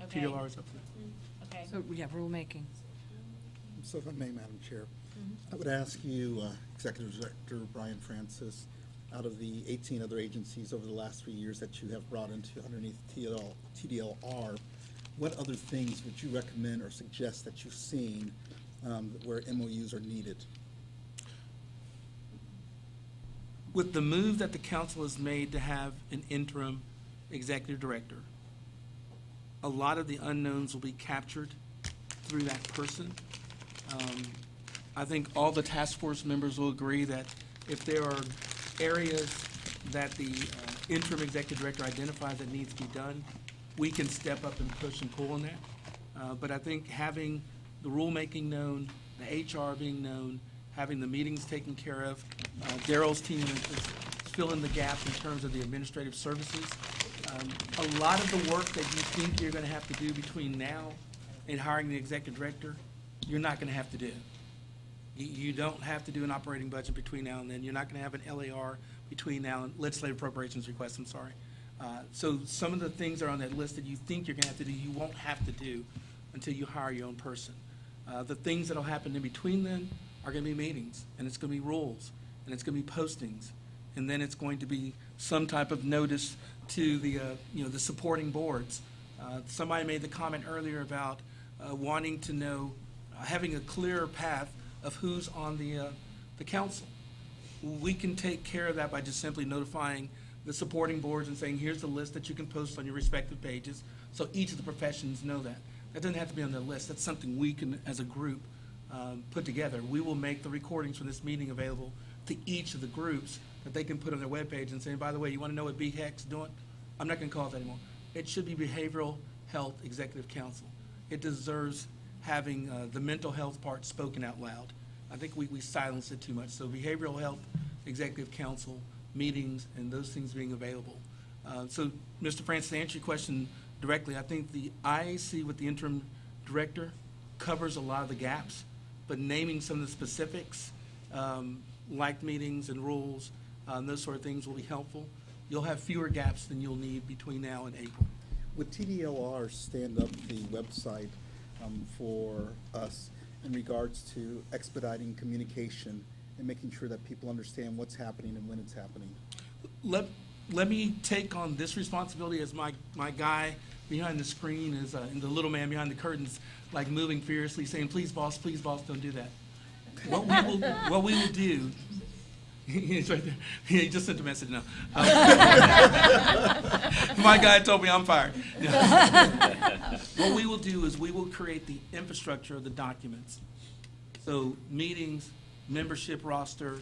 Okay. TDLR is up for that. Okay. So, yeah, rulemaking. So if I may, Madam Chair, I would ask you, Executive Director Brian Francis, out of the 18 other agencies over the last 3 years that you have brought into underneath TDLR, what other things would you recommend or suggest that you've seen where MOUs are needed? With the move that the council has made to have an interim executive director, a lot of the unknowns will be captured through that person. I think all the task force members will agree that if there are areas that the interim executive director identifies that needs to be done, we can step up and push and pull on that. But I think having the rulemaking known, the HR being known, having the meetings taken care of, Darryl's team is filling the gap in terms of the administrative services. A lot of the work that you think you're going to have to do between now and hiring the executive director, you're not going to have to do. You don't have to do an operating budget between now and then. You're not going to have an LAR between now and legislative appropriations request, I'm sorry. So some of the things that are on that list that you think you're going to have to do, you won't have to do until you hire your own person. The things that'll happen in between then are going to be meetings, and it's going to be rules, and it's going to be postings, and then it's going to be some type of notice to the the supporting boards. Somebody made the comment earlier about wanting to know, having a clearer path of who's on the council. We can take care of that by just simply notifying the supporting boards and saying, here's the list that you can post on your respective pages. So each of the professions know that. That doesn't have to be on the list. That's something we can, as a group, put together. We will make the recordings from this meeting available to each of the groups that they can put on their webpage and say, by the way, you want to know what BHEC's doing? I'm not going to call it that anymore. It should be Behavioral Health Executive Council. It deserves having the mental health part spoken out loud. I think we silence it too much. So Behavioral Health Executive Council meetings and those things being available. So, Mr. Francis, to answer your question directly, I think the IAC with the interim director covers a lot of the gaps, but naming some of the specifics, like meetings and rules, those sort of things will be helpful. You'll have fewer gaps than you'll need between now and April. Would TDLR stand up the website for us in regards to expediting communication and making sure that people understand what's happening and when it's happening? Let me take on this responsibility as my guy behind the screen is and the little man behind the curtains, like moving furiously, saying, please, boss, don't do that. What we will do, he's right there. He just sent a message now. My guy told me I'm fired. What we will do is we will create the infrastructure of the documents. So meetings, membership roster,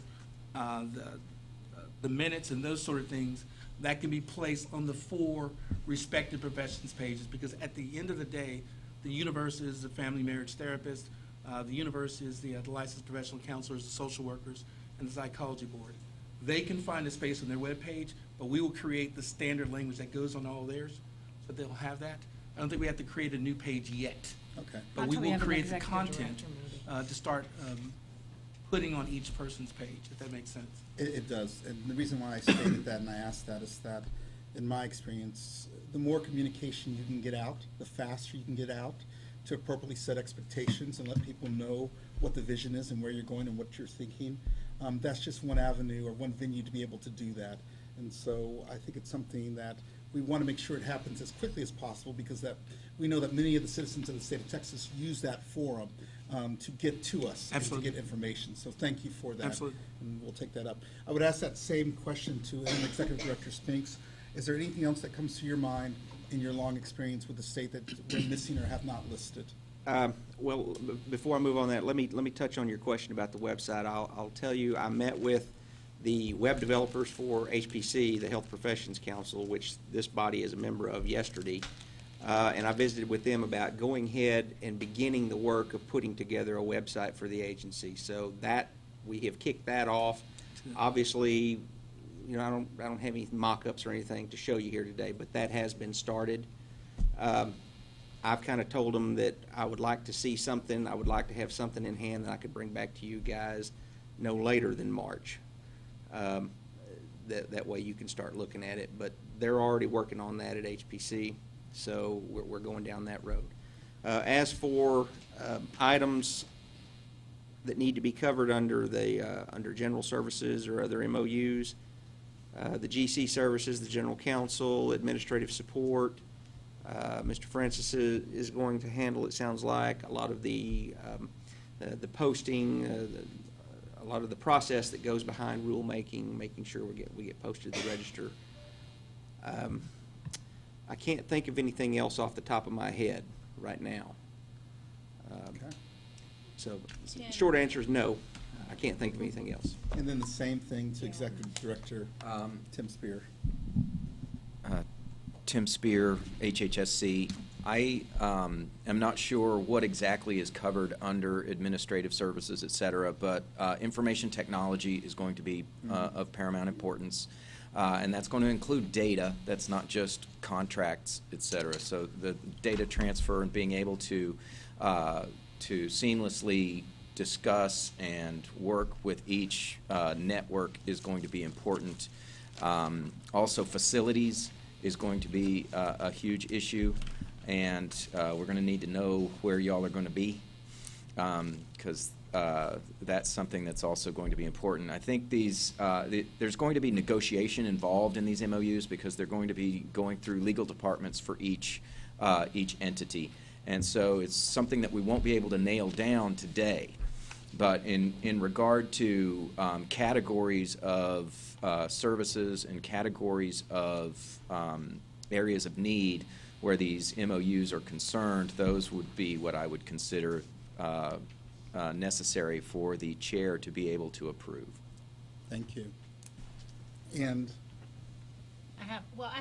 the minutes and those sort of things that can be placed on the 4 respective professions pages, because at the end of the day, the universe is the family marriage therapist, the universe is the licensed professional counselors, the social workers, and the psychology board. They can find a space on their webpage, but we will create the standard language that goes on all theirs, so they'll have that. I don't think we have to create a new page yet. Okay. But we will create the content to start putting on each person's page, if that makes sense. It does, and the reason why I stated that and I asked that is that, in my experience, the more communication you can get out, the faster you can get out to appropriately set expectations and let people know what the vision is and where you're going and what you're thinking. That's just one avenue or one venue to be able to do that. And so I think it's something that we want to make sure it happens as quickly as possible, because that we know that many of the citizens of the state of Texas use that forum to get to us. Absolutely. And to get information. So thank you for that. Absolutely. And we'll take that up. I would ask that same question to Executive Director Spinks. Is there anything else that comes to your mind in your long experience with the state that we're missing or have not listed? Well, before I move on that, let me touch on your question about the website. I'll tell you, I met with the web developers for HPC, the Health Professions Council, which this body is a member of, yesterday. And I visited with them about going ahead and beginning the work of putting together a website for the agency. So that we have kicked that off. Obviously, you know, I don't have any mock-ups or anything to show you here today, but that has been started. I've kind of told them that I would like to see something. I would like to have something in hand that I could bring back to you guys no later than March. That way you can start looking at it. But they're already working on that at HPC, so we're going down that road. As for items that need to be covered under the under general services or other MOUs, the GC services, the general counsel, administrative support, Mr. Francis is going to handle, it sounds like, a lot of the posting, a lot of the process that goes behind rulemaking, making sure we get posted to the register. I can't think of anything else off the top of my head right now. Okay. So, short answer is no. I can't think of anything else. And then the same thing to Executive Director Tim Spear. Tim Spear, HHSC. I am not sure what exactly is covered under administrative services, et cetera, but information technology is going to be of paramount importance. And that's going to include data. That's not just contracts, et cetera. So the data transfer and being able to seamlessly discuss and work with each network is going to be important. Also, facilities is going to be a huge issue, and we're going to need to know where y'all are going to be, because that's something that's also going to be important. I think there's going to be negotiation involved in these MOUs, because they're going to be going through legal departments for each entity, and so it's something that we won't be able to nail down today. But in regard to categories of services and categories of areas of need, where these MOUs are concerned, those would be what I would consider necessary for the chair to be able to approve. Thank you. And I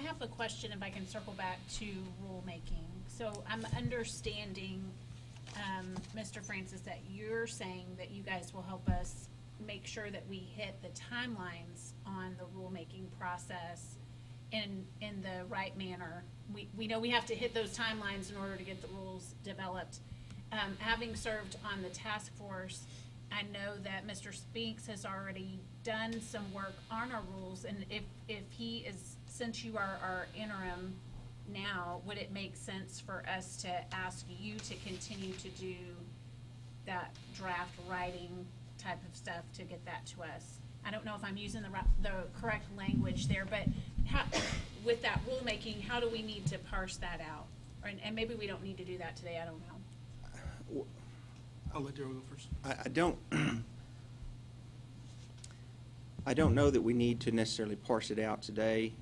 have a question, if I can circle back to rulemaking. So I'm understanding, Mr. Francis, that you're saying that you guys will help us make sure that we hit the timelines on the rulemaking process in the right manner. We know we have to hit those timelines in order to get the rules developed. Having served on the task force, I know that Mr. Spinks has already done some work on our rules, and if he is, since you are our interim now, would it make sense for us to ask you to continue to do that draft writing type of stuff to get that to us? I don't know if I'm using the correct language there, but with that rulemaking, how do we need to parse that out? And maybe we don't need to do that today, I don't know. I'll let Darryl go first. I don't know that we need to necessarily parse it out today.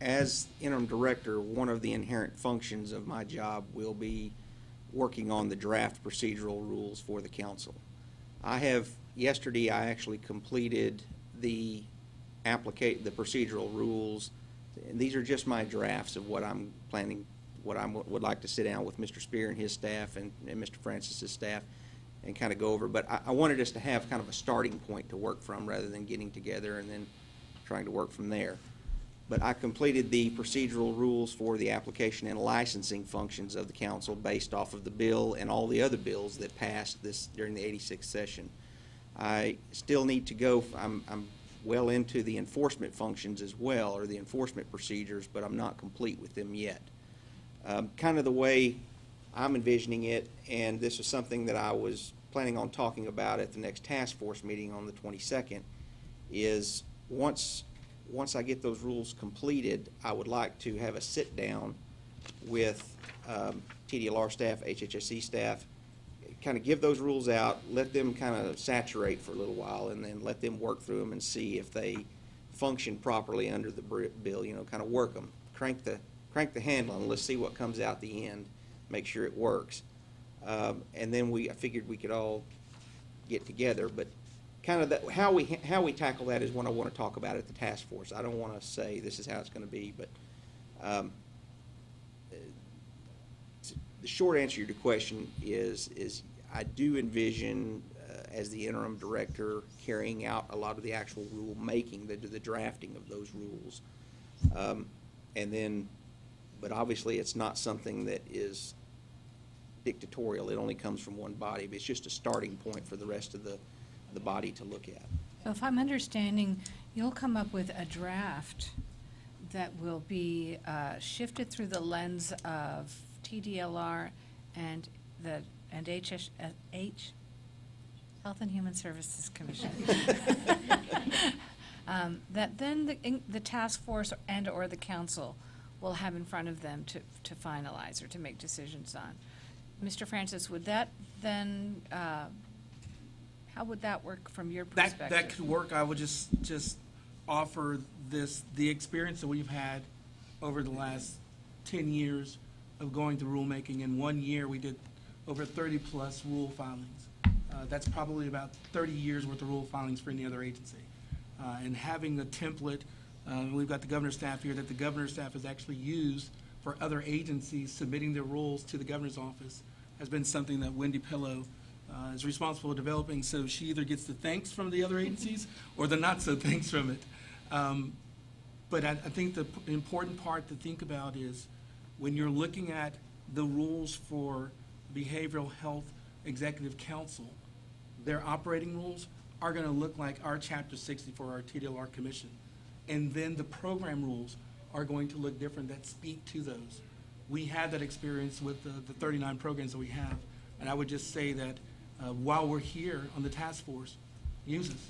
As interim director, one of the inherent functions of my job will be working on the draft procedural rules for the council. Yesterday I actually completed the procedural rules. And these are just my drafts of what I'm planning, what I would like to sit down with Mr. Spear and his staff and Mr. Francis's staff and kind of go over. But I wanted us to have kind of a starting point to work from rather than getting together and then trying to work from there. But I completed the procedural rules for the application and licensing functions of the council based off of the bill and all the other bills that passed during the 86th session. I still need to go, I'm well into the enforcement functions as well, or the enforcement procedures, but I'm not complete with them yet. Kind of the way I'm envisioning it, and this is something that I was planning on talking about at the next task force meeting on the 22nd, is once I get those rules completed, I would like to have a sit down with TDLR staff, HHSC staff, kind of give those rules out, let them kind of saturate for a little while, and then let them work through them and see if they function properly under the bill, kind of work them. Crank the handle and let's see what comes out at the end, make sure it works. And then I figured we could all get together, but kind of how we tackle that is what I want to talk about at the task force. I don't want to say this is how it's going to be, but the short answer to your question is I do envision as the interim director carrying out a lot of the actual rule making, the drafting of those rules, but obviously it's not something that is dictatorial. It only comes from one body, but it's just a starting point for the rest of the body to look at. So if I'm understanding, you'll come up with a draft that will be shifted through the lens of TDLR and Health and Human Services Commission. That then the task force and/or the council will have in front of them to finalize or to make decisions on. Mr. Francis, would that then, how would that work from your perspective? That could work. I would just offer the experience that we've had over the last 10 years of going through rulemaking. In 1 year, we did over 30-plus rule filings. That's probably about 30 years worth of rule filings for any other agency. And having the template, we've got the governor's staff here, that the governor's staff has actually used for other agencies submitting their rules to the governor's office, has been something that Wendy Pillow is responsible for developing. So she either gets the thanks from the other agencies or the not so thanks from it. But I think the important part to think about is when you're looking at the rules for Behavioral Health Executive Council, their operating rules are going to look like our Chapter 60 for our TDLR Commission. And then the program rules are going to look different that speak to those. We had that experience with the 39 programs that we have. And I would just say that while we're here on the task force, use us.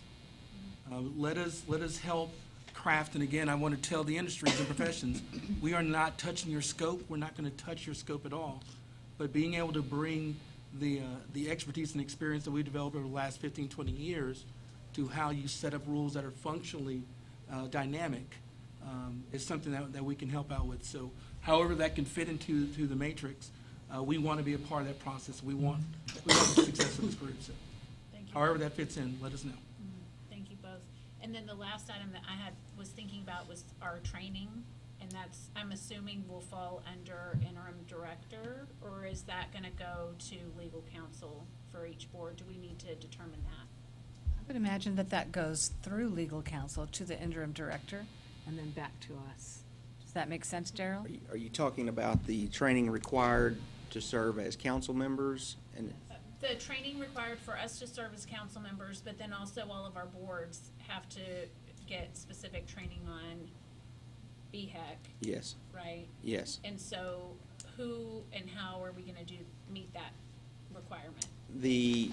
Let us help craft. And again, I want to tell the industries and professions, we are not touching your scope. We're not going to touch your scope at all. But being able to bring the expertise and experience that we developed over the last 15, 20 years to how you set up rules that are functionally dynamic is something that we can help out with. So however that can fit into the matrix, we want to be a part of that process. We want the success of this group. So Thank you. however that fits in, let us know. Thank you both. And then the last item that I was thinking about was our training, and that's, I'm assuming will fall under interim director, or is that gonna go to legal counsel for each board? Do we need to determine that? I would imagine that that goes through legal counsel to the interim director and then back to us. Does that make sense, Darryl? Are you talking about the training required to serve as council members? And The training required for us to serve as council members, but then also all of our boards have to get specific training on BHEC, yes, right? yes. And so who and how are we gonna meet that requirement? The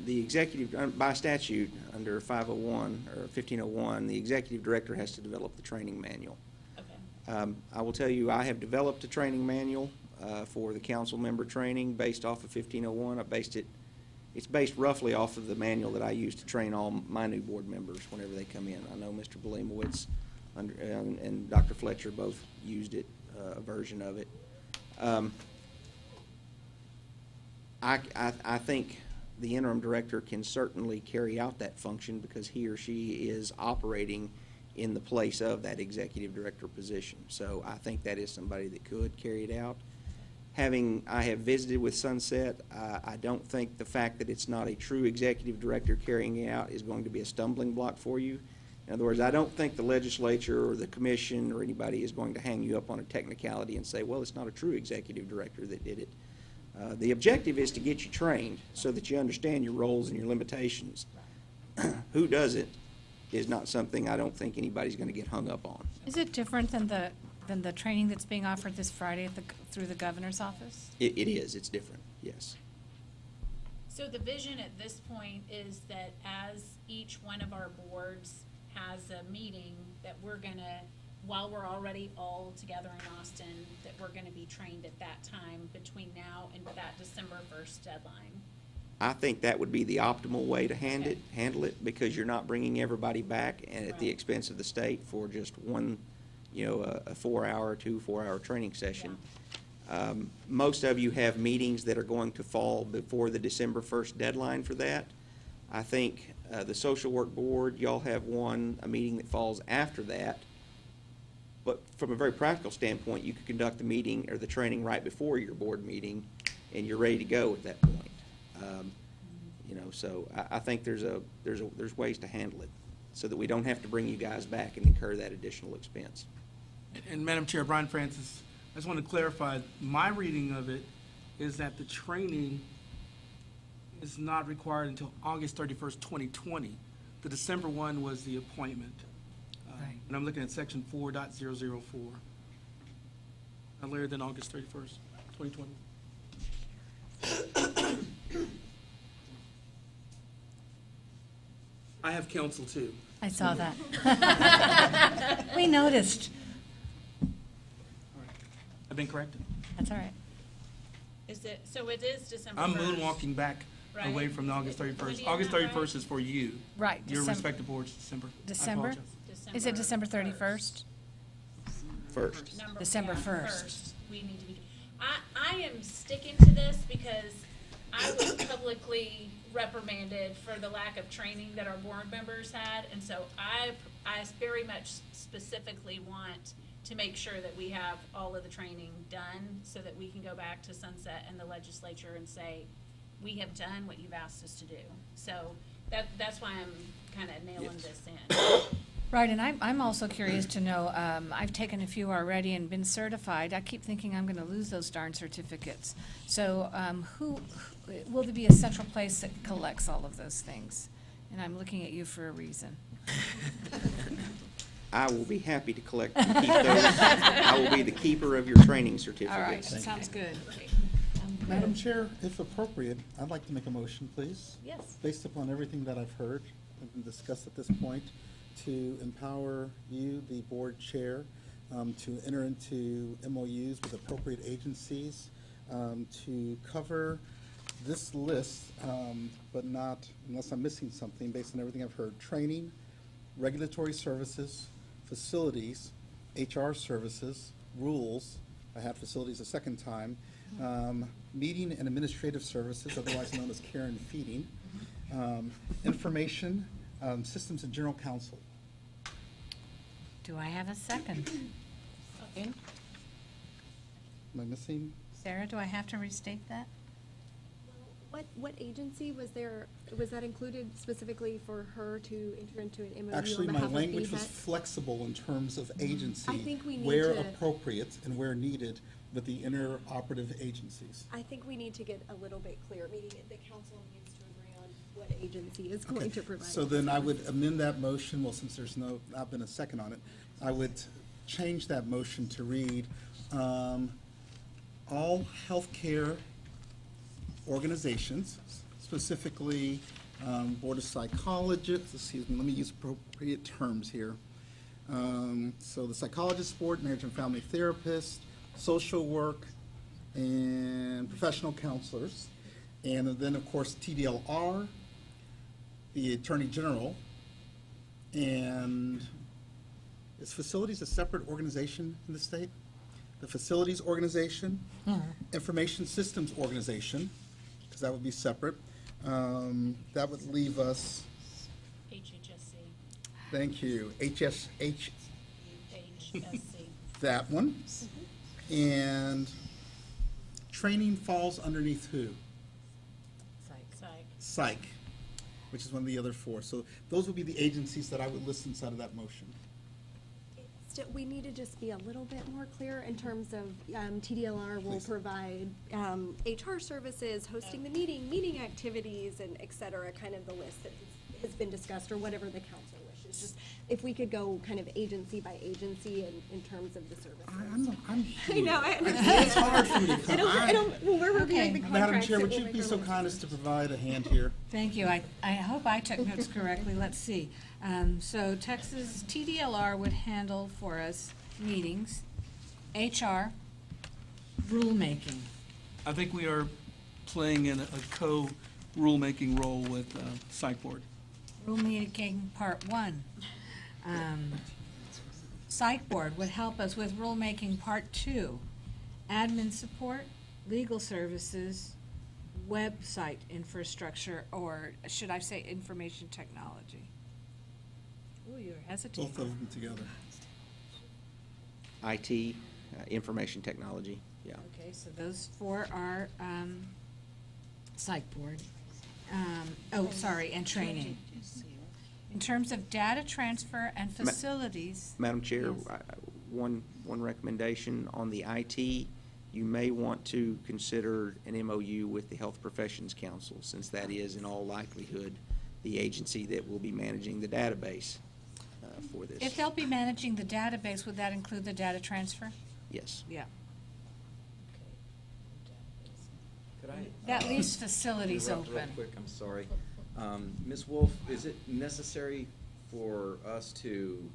executive, by statute, under 501 or 1501, the executive director has to develop the training manual. Okay. I will tell you, I have developed a training manual for the council member training based off of 1501. It's based roughly off of the manual that I use to train all my new board members whenever they come in. I know Mr. Belemowitz and Dr. Fletcher both used it, a version of it. I think the interim director can certainly carry out that function because he or she is operating in the place of that executive director position. So I think that is somebody that could carry it out. I have visited with Sunset. I don't think the fact that it's not a true executive director carrying it out is going to be a stumbling block for you. In other words, I don't think the legislature or the commission or anybody is going to hang you up on a technicality and say, well, it's not a true executive director that did it. The objective is to get you trained so that you understand your roles and your limitations. Who does it is not something I don't think anybody's going to get hung up on. Is it different than the training that's being offered this Friday through the governor's office? It is. It's different, yes. So the vision at this point is that as each one of our boards has a meeting, that we're gonna, while we're already all together in Austin, that we're gonna be trained at that time between now and that December 1st deadline. I think that would be the optimal way to handle it because you're not bringing everybody back and at the expense of the state for just one, a 4-hour, 4-hour training session. Most of you have meetings that are going to fall before the December 1st deadline for that. I think the social work board, y'all have a meeting that falls after that. But from a very practical standpoint, you could conduct the meeting or the training right before your board meeting and you're ready to go at that point. So I think there's ways to handle it so that we don't have to bring you guys back and incur that additional expense. And Madam Chair, Brian Francis, I just want to clarify, my reading of it is that the training is not required until August 31st, 2020. The December one was the appointment. Right. And I'm looking at section 4.004. Not later than August 31st, 2020. I have counsel too. I saw that. We noticed. I've been corrected. That's all right. So it is December 1st? I'm moonwalking back away right? from the August 31st. Lydia, August am I right? 31st is for you. Right, Your December- respective boards, December. I December? apologize. Is it December 31st? First. December 1st. We need to be, I am sticking to this because I was publicly reprimanded for the lack of training that our board members had, and so I very much specifically want to make sure that we have all of the training done so that we can go back to Sunset and the legislature and say, we have done what you've asked us to do. So that's why I'm kind of nailing this in. Right, and I'm also curious to know, I've taken a few already and been certified. I keep thinking I'm gonna lose those darn certificates. So, will there be a central place that collects all of those things? And I'm looking at you for a reason. I will be happy to collect and keep those. I will be the keeper of your training certificates. All right, sounds good. Madam Chair, if appropriate, I'd like to make a motion, please. Yes. Based upon everything that I've heard and discussed at this point, to empower you, the board chair, to enter into MOUs with appropriate agencies, to cover this list, but not, unless I'm missing something, based on everything I've heard, training, regulatory services, facilities, HR services, rules, I had facilities a second time. Meeting and administrative services, otherwise known as care and feeding. Information, systems and general counsel. Do I have a second? Am I missing? Sarah, do I have to restate that? What agency was there, was that included specifically for her to enter into an MOU Actually, on my behalf of language was BHAC? flexible in terms of agency. I think we need where to- appropriate and where needed with the interoperative agencies. I think we need to get a little bit clearer, meaning the council needs to agree on what agency is going to provide. So then I would amend that motion, well, since there's not been a second on it, I would change that motion to read, all healthcare organizations, specifically Board of Psychologists, excuse me, let me use appropriate terms here. So the Psychologist Board, Marriage and Family Therapist, Social Work, and Professional Counselors. And then, of course, TDLR, the Attorney General, and is facilities a separate organization in the state? The Facilities Organization, Information Systems Organization, because that would be separate. That would leave us, HHSC. thank you, HSC. that one. And training falls underneath who? Psych. Psych, which is one of the other four. So those would be the agencies that I would list inside of that motion. Still, we need to just be a little bit more clear in terms of TDLR will Please. provide HR services, hosting the meeting activities, and et cetera, kind of the list that has been discussed, or whatever the council wishes. Just if we could go kind of agency by agency in terms of the services. I'm I know, I It's understand. hard for me to come. When we're reviewing the Madam contracts, Chair, it would will you make be our so lives kind as to provide a hand here? Thank you. I hope I took notes correctly. Let's see. So Texas TDLR would handle for us meetings, HR, rulemaking. I think we are playing in a co-rulemaking role with Psych Board. Rulemaking Part 1. Psych Board would help us with rulemaking Part 2. Admin support, legal services, website infrastructure, or should I say information technology? Oh, you're hesitating. Both of them together. IT, information technology, yeah. Okay, so those four are Psych Board. And training. In terms of data transfer and facilities. Madam Chair, Yes. one recommendation on the IT, you may want to consider an MOU with the Health Professions Council, since that is in all likelihood the agency that will be managing the database for this. If they'll be managing the database, would that include the data transfer? Yes. Yeah. Could I? That leaves facilities interrupt real open. quick, I'm sorry. Ms. Wolf, is it necessary for us to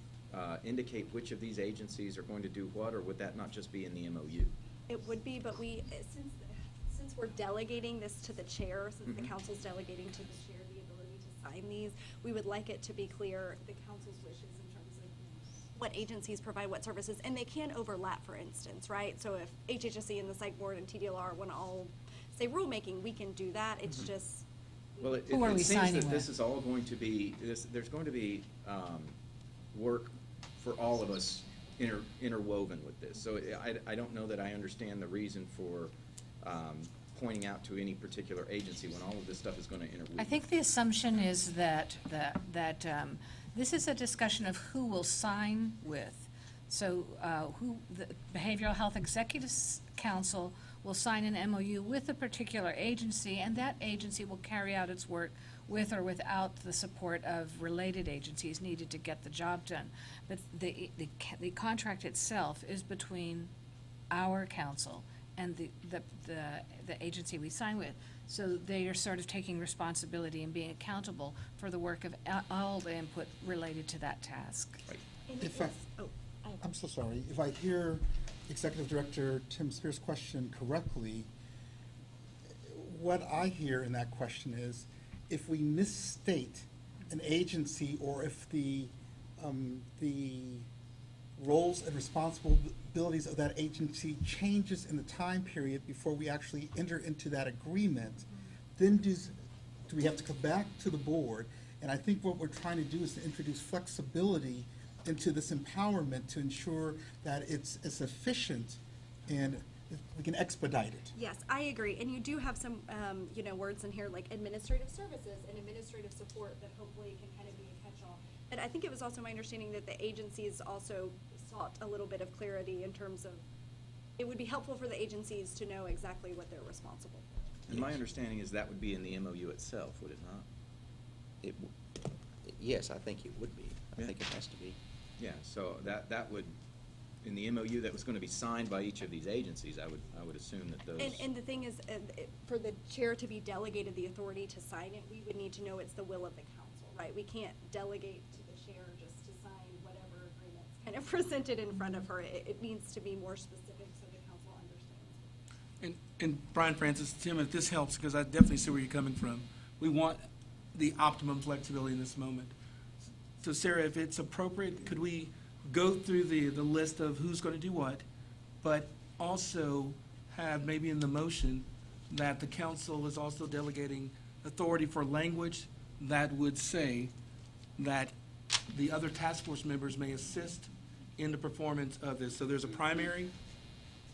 indicate which of these agencies are going to do what, or would that not just be in the MOU? It would be, but since we're delegating this to the chair, since the Mhm. council's delegating to the chair the ability to sign these, we would like it to be clear the council's wishes in terms of what agencies provide what services, and they can overlap, for instance, right? So if HHSC and the Psych Board and TDLR want to all say rulemaking, we can do that. It's just. Well, it Who are we seems signing that this with? is all going to be, there's going to be work for all of us interwoven with this. So I don't know that I understand the reason for pointing out to any particular agency when all of this stuff is going to interweave. I think the assumption is that this is a discussion of who will sign with. So the Behavioral Health Executive Council will sign an MOU with a particular agency, and that agency will carry out its work with or without the support of related agencies needed to get the job done. But the contract itself is between our council and the agency we sign with. So they are sort of taking responsibility and being accountable for the work of all the input related to that task. If I'm so sorry, if I hear Executive Director Tim Spears' question correctly, what I hear in that question is, if we misstate an agency, or if the roles and responsibilities of that agency changes in the time period before we actually enter into that agreement, then do we have to come back to the board? And I think what we're trying to do is to introduce flexibility into this empowerment to ensure that it's efficient and we can expedite it. Yes, I agree. And you do have some, words in here like administrative services and administrative support that hopefully can kind of be a catch-all. But I think it was also my understanding that the agencies also sought a little bit of clarity in terms of, it would be helpful for the agencies to know exactly what they're responsible for. And my understanding is that would be in the MOU itself, would it not? Yes, I think it would be. I Yeah. think it has to be. Yeah, so that would, in the MOU that was going to be signed by each of these agencies, I would assume that those. And the thing is, for the chair to be delegated the authority to sign it, we would need to know it's the will of the council, right? We can't delegate to the chair just to sign whatever agreement's kind of presented in front of her. It needs to be more specific so the council understands. And Brian, Francis, Tim, if this helps, because I definitely see where you're coming from, we want the optimum flexibility in this moment. So Sarah, if it's appropriate, could we go through the list of who's going to do what, but also have maybe in the motion that the council is also delegating authority for language that would say that the other task force members may assist in the performance of this. So there's a primary,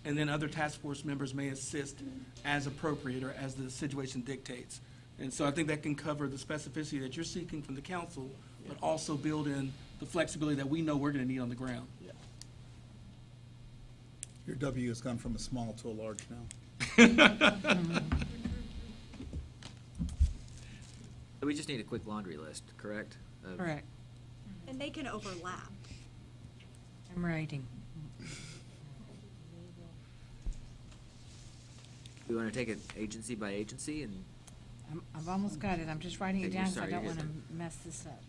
and then other task force members may assist as appropriate or as the situation dictates. And so I think that can cover the specificity that you're seeking from the council, but also build in the flexibility that we know we're going to need on the ground. Yeah. Your W has gone from a small to a large now. So we just need a quick laundry list, correct? Correct. And they can overlap. I'm writing. We want to take it agency by agency and. I've almost got it. I'm just writing it Okay, down because I sorry, don't you're want to good. mess this up.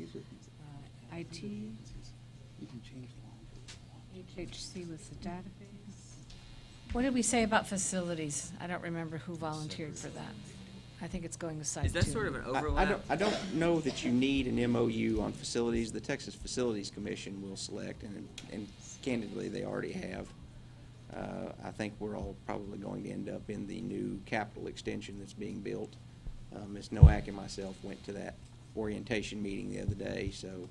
IT, You can change the language. HHC was the database. What did we say about facilities? I don't remember who volunteered for that. I think it's going to site 2. Is that sort of an I overlap? I don't know that you need an MOU on facilities. The Texas Facilities Commission will select, and candidly, they already have. I think we're all probably going to end up in the new Capitol extension that's being built. Ms. Nowak and myself went to that orientation meeting the other day, so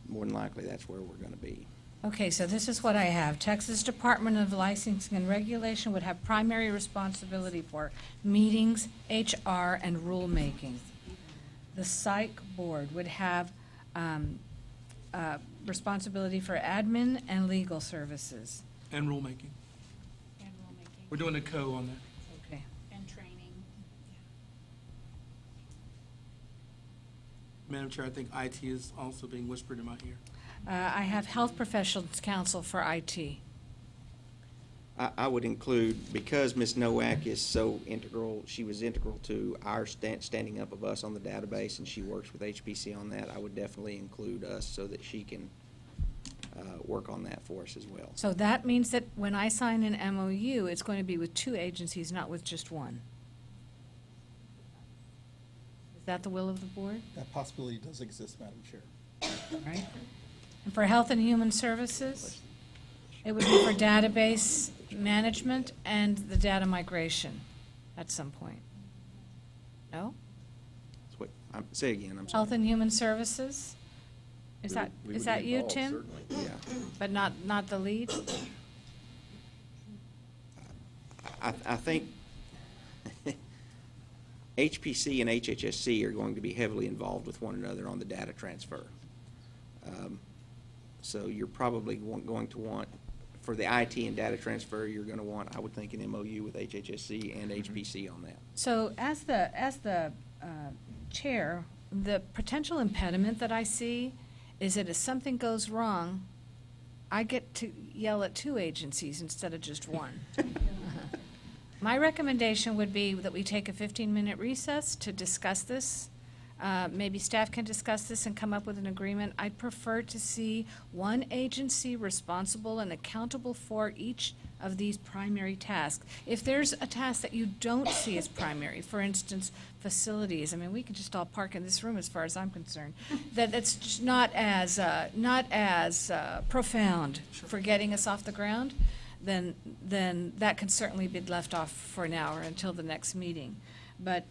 more than likely, that's where we're going to be. Okay, so this is what I have. Texas Department of Licensing and Regulation would have primary responsibility for meetings, HR, and rulemaking. The Psych Board would have responsibility for admin and legal services. And rulemaking. And rulemaking. We're doing a co on that. Okay. And training. Madam Chair, I think IT is also being whispered in my ear. I have Health Professionals Council for IT. I would include, because Ms. Nowak is so integral, she was integral to our standing up of us on the database, and she works with HPC on that, I would definitely include us so that she can work on that for us as well. So that means that when I sign an MOU, it's going to be with 2 agencies, not with just one. Is that the will of the board? That possibility does exist, Madam Chair. Right? And for Health and Human Services, it would be for database management and the data migration at some point. No? That's what, say again, I'm sorry. Health and Human Services? Is We would is be that you, involved, Tim? certainly. Yeah. But not the lead? I think HPC and HHSC are going to be heavily involved with one another on the data transfer. So you're probably going to want, for the IT and data transfer, you're going to want, I would think, an MOU with HHSC and HPC on that. So as the chair, the potential impediment that I see is that if something goes wrong, I get to yell at 2 agencies instead of just one. My recommendation would be that we take a 15-minute recess to discuss this Maybe staff can discuss this and come up with an agreement. I'd prefer to see one agency responsible and accountable for each of these primary tasks. If there's a task that you don't see as primary, for instance, facilities, I mean, we could just all park in this room as far as I'm concerned, that's just not as profound for getting us off the ground, then that can certainly be left off for now or until the next meeting. But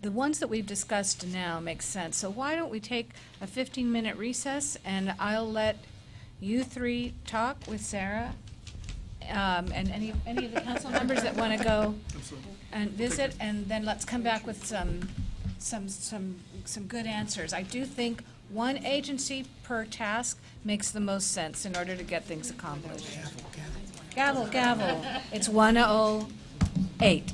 the ones that we've discussed now make sense. So why don't we take a 15-minute recess, and I'll let you three talk with Sarah, and any of the council members that want to go and visit, and then let's come back with some good answers. I do think one agency per task makes the most sense in order to get things accomplished. Gavel, gavel. It's 1:08.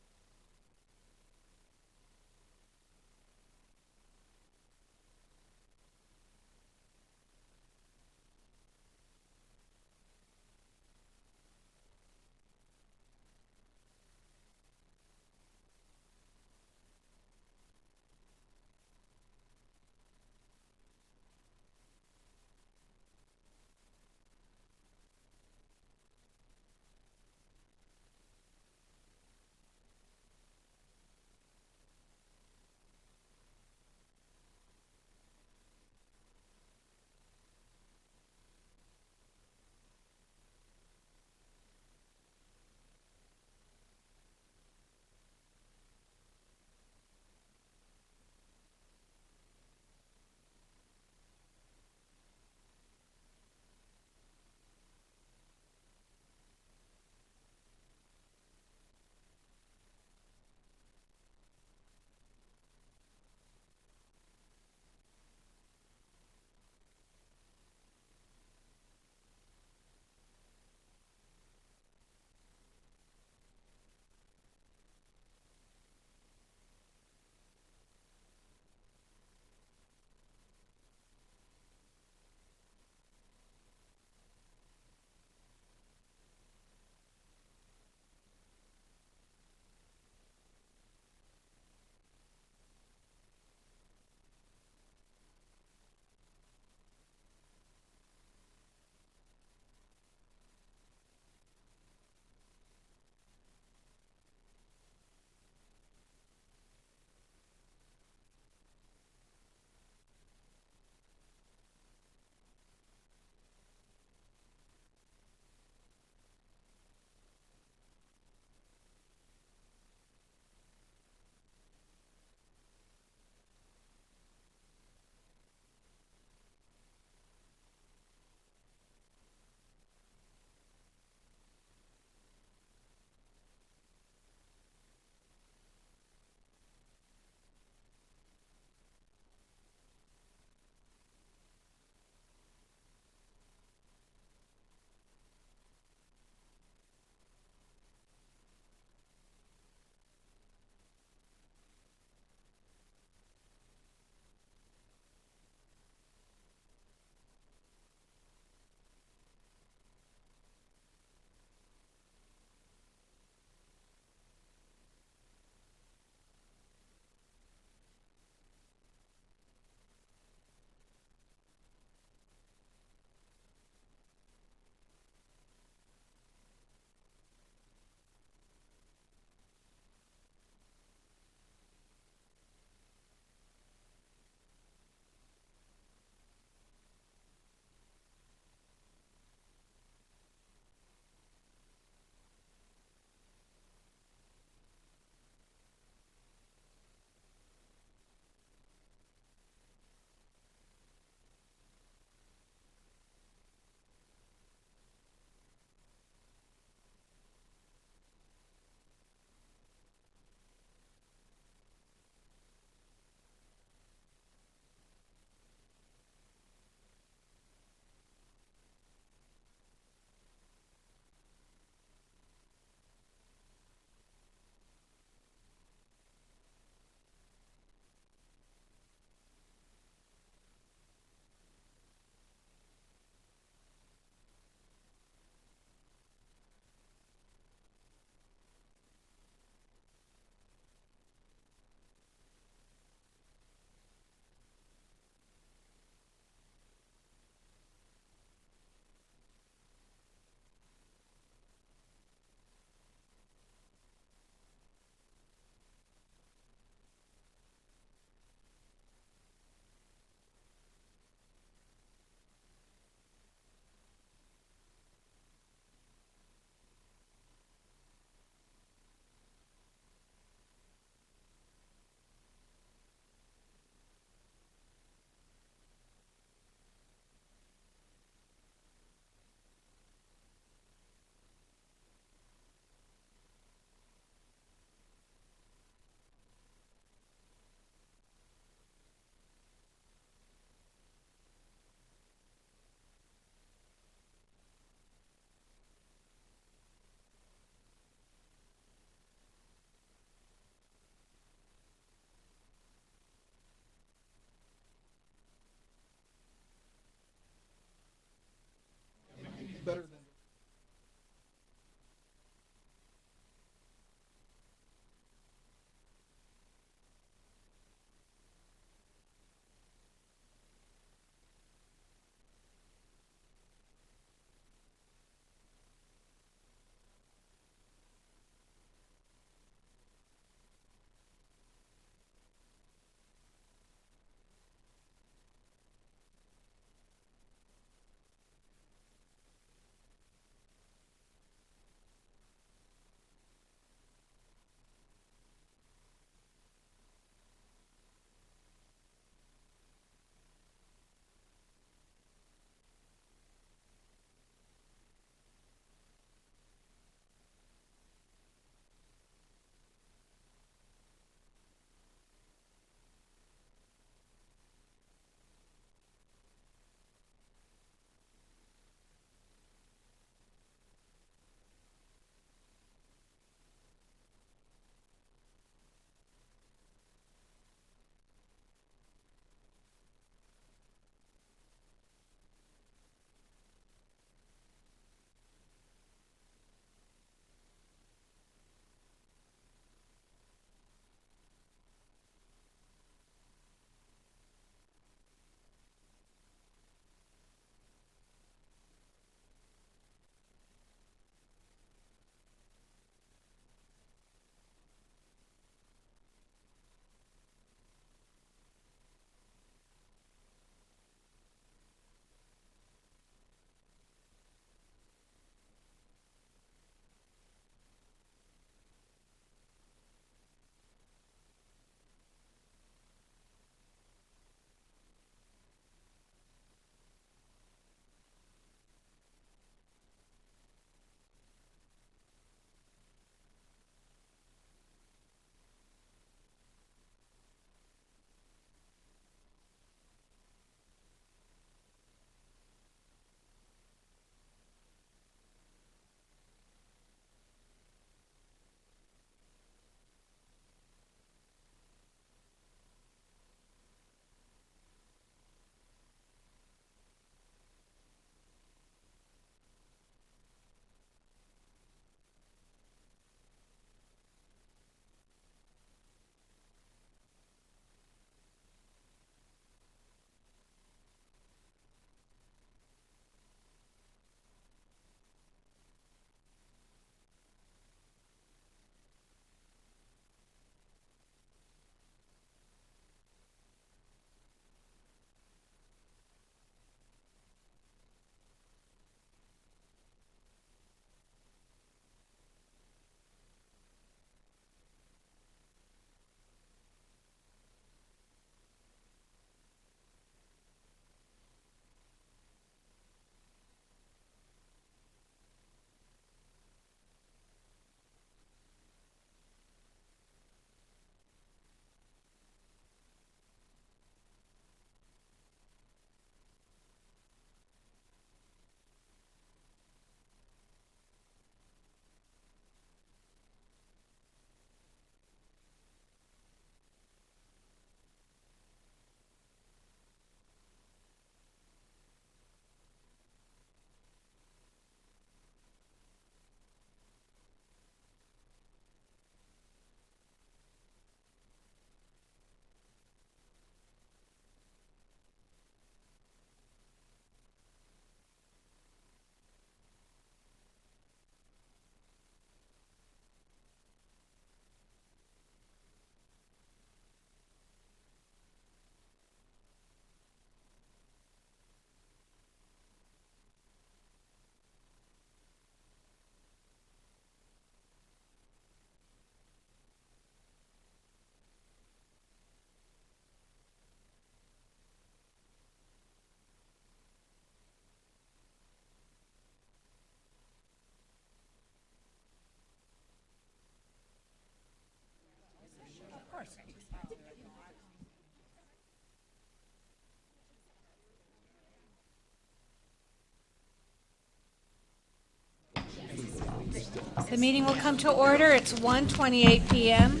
The meeting will come to order. It's 1:28 p.m.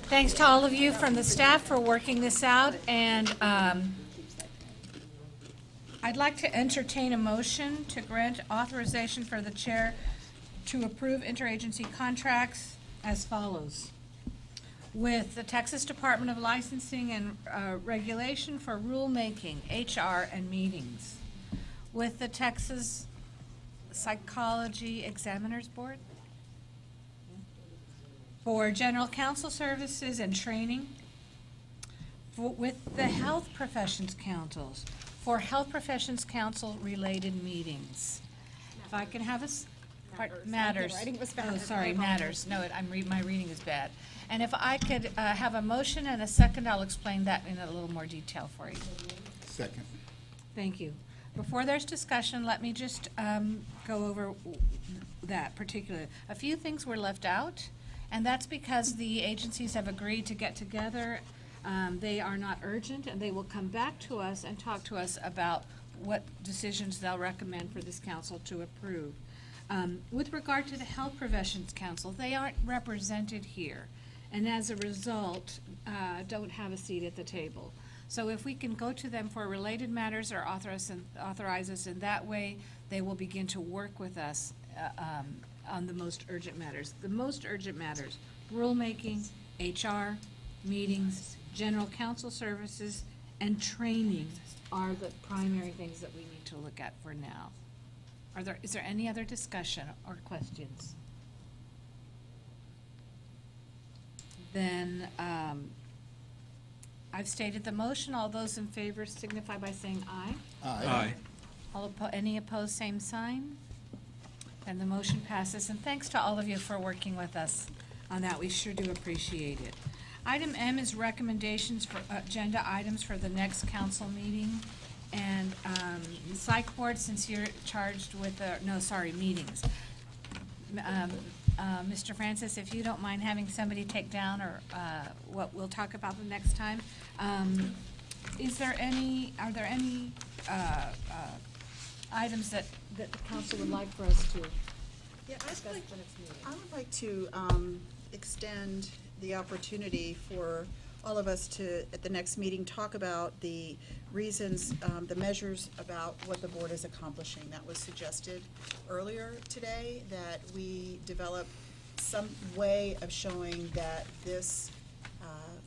Thanks to all of you from the staff for working this out, and I'd like to entertain a motion to grant authorization for the chair to approve interagency contracts as follows. With the Texas Department of Licensing and Regulation for rulemaking, HR, and meetings. With the Texas Psychology Examiners Board for general counsel services and training. With the Health Professions Councils for Health Professions Council related meetings. If I can have matters. Writing was Oh, bad. sorry, I matters. No, my reading is bad. And if I could have a motion and a second, I'll explain that in a little more detail for you. Second. Thank you. Before there's discussion, let me just go over that particular. A few things were left out, and that's because the agencies have agreed to get together. They are not urgent, and they will come back to us and talk to us about what decisions they'll recommend for this council to approve. With regard to the Health Professions Council, they aren't represented here, and as a result, don't have a seat at the table. So if we can go to them for related matters or authorize us in that way, they will begin to work with us on the most urgent matters. The most urgent matters, rulemaking, HR, meetings, general counsel services, and training are the primary things that we need to look at for now. Is there any other discussion or questions? Then, I've stated the motion. All those in favor signify by saying aye. Aye. Any opposed, same sign. And the motion passes. And thanks to all of you for working with us on that. We sure do appreciate it. Item M is recommendations for agenda items for the next council meeting. And Psych Board, since you're charged with, meetings. Mr. Francis, if you don't mind having somebody take down or what we'll talk about the next time. Are there any items that the council would like for us to Yeah, discuss at the next meeting? I would like to extend the opportunity for all of us to, at the next meeting, talk about the reasons, the measures about what the board is accomplishing. That was suggested earlier today, that we develop some way of showing that this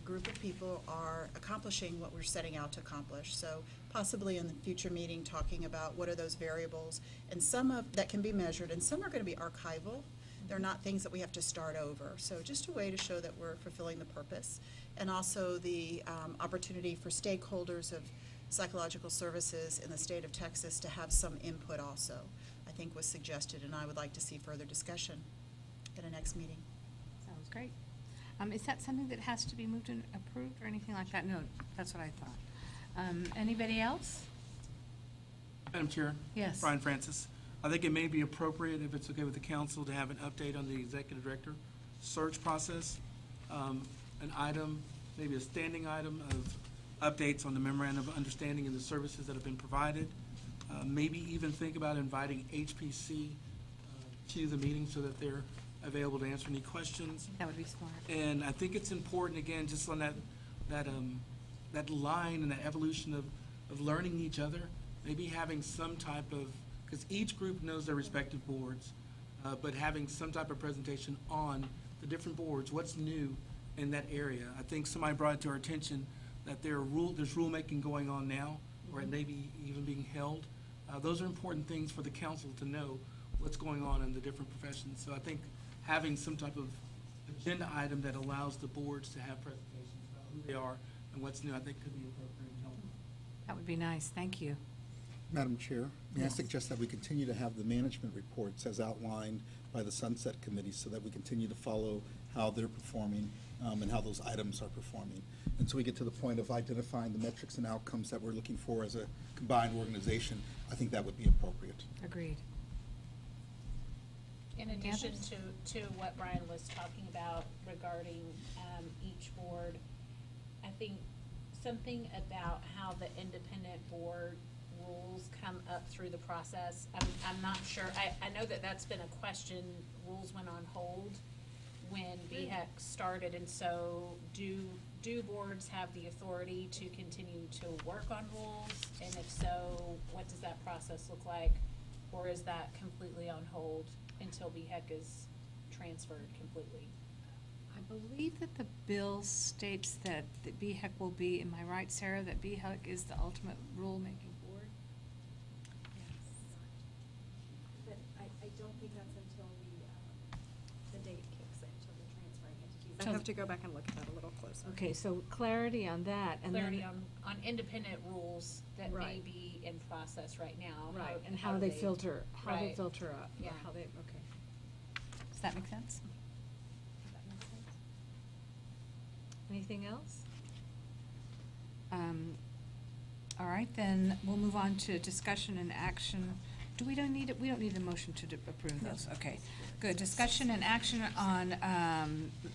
group of people are accomplishing what we're setting out to accomplish. So possibly in the future meeting, talking about what are those variables, and some of that can be measured, and some are going to be archival. They're not things that we have to start over. So just a way to show that we're fulfilling the purpose. And also the opportunity for stakeholders of psychological services in the state of Texas to have some input also, I think was suggested, and I would like to see further discussion at a next meeting. Sounds great. Is that something that has to be moved and approved or anything like that? No, that's what I thought. Anybody else? Madam Chair? Yes. Brian Francis. I think it may be appropriate, if it's okay with the council, to have an update on the executive director search process. An item, maybe a standing item of updates on the memorandum of understanding and the services that have been provided. Maybe even think about inviting HPC to the meeting so that they're available to answer any questions. That would be smart. And I think it's important, again, just on that line and that evolution of learning each other, maybe having some type of, because each group knows their respective boards, but having some type of presentation on the different boards, what's new in that area. I think somebody brought it to our attention that there's rulemaking going on now, or it may be even being held. Those are important things for the council to know what's going on in the different professions. So I think having some type of agenda item that allows the boards to have presentations about who they are and what's new, I think could be appropriate and helpful. That would be nice. Thank you. Madam Chair, may I Yes. suggest that we continue to have the management reports as outlined by the Sunset Committee so that we continue to follow how they're performing and how those items are performing. Until we get to the point of identifying the metrics and outcomes that we're looking for as a combined organization, I think that would be appropriate. Agreed. In addition to what Brian was talking about regarding each board, I think something about how the independent board rules come up through the process. I'm not sure, I know that that's been a question, rules went on hold when BHEC started, and so do boards have the authority to continue to work on rules? And if so, what does that process look like? Or is that completely on hold until BHEC is transferred completely? I believe that the bill states that the BHEC will be, am I right, Sarah, that BHEC is the ultimate rulemaking board? But I don't think that's until the date kicks in, until the transferring entities. So- I have to go back and look at that a little closer. Okay, so clarity on that, and then. Clarity on independent rules that may Right. be in process right now. Right, and how they filter, how they Right. filter up, or Yeah. how they, okay. Does that make sense? Does that make sense? Anything else? All right, then we'll move on to discussion and action. We don't need a motion to approve those, okay. Good, discussion and action on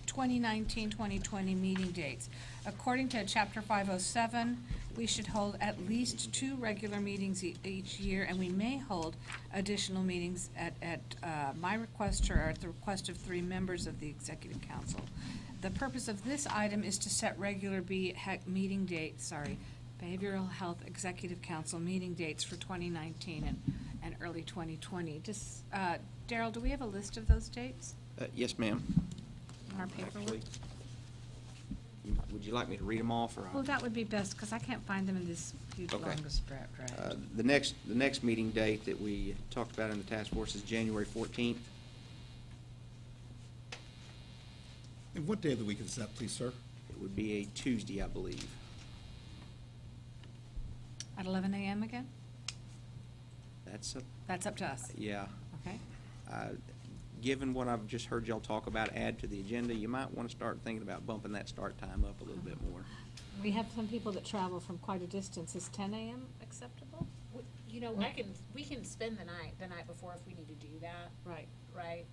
2019-2020 meeting dates. According to Chapter 507, we should hold at least 2 regular meetings each year, and we may hold additional meetings at my request or at the request of 3 members of the Executive Council. The purpose of this item is to set regular meeting dates, Behavioral Health Executive Council meeting dates for 2019 and early 2020. Just, Darryl, do we have a list of those dates Yes, ma'am. in our paperwork? Actually, would you like me to read them off, or? Well, that would be best, because I can't find them in this huge Okay. longest draft. The next meeting date that we talked about in the task force is January 14th. And what day of the week is that, please, sir? It would be a Tuesday, I believe. At 11 a.m. again? That's That's up to us, yeah. okay? Given what I've just heard y'all talk about, add to the agenda, you might want to start thinking about bumping that start time up a little bit more. We have some people that travel from quite a distance. Is 10 a.m. acceptable? You know, we can spend the night before if we need to do that. Right. Right?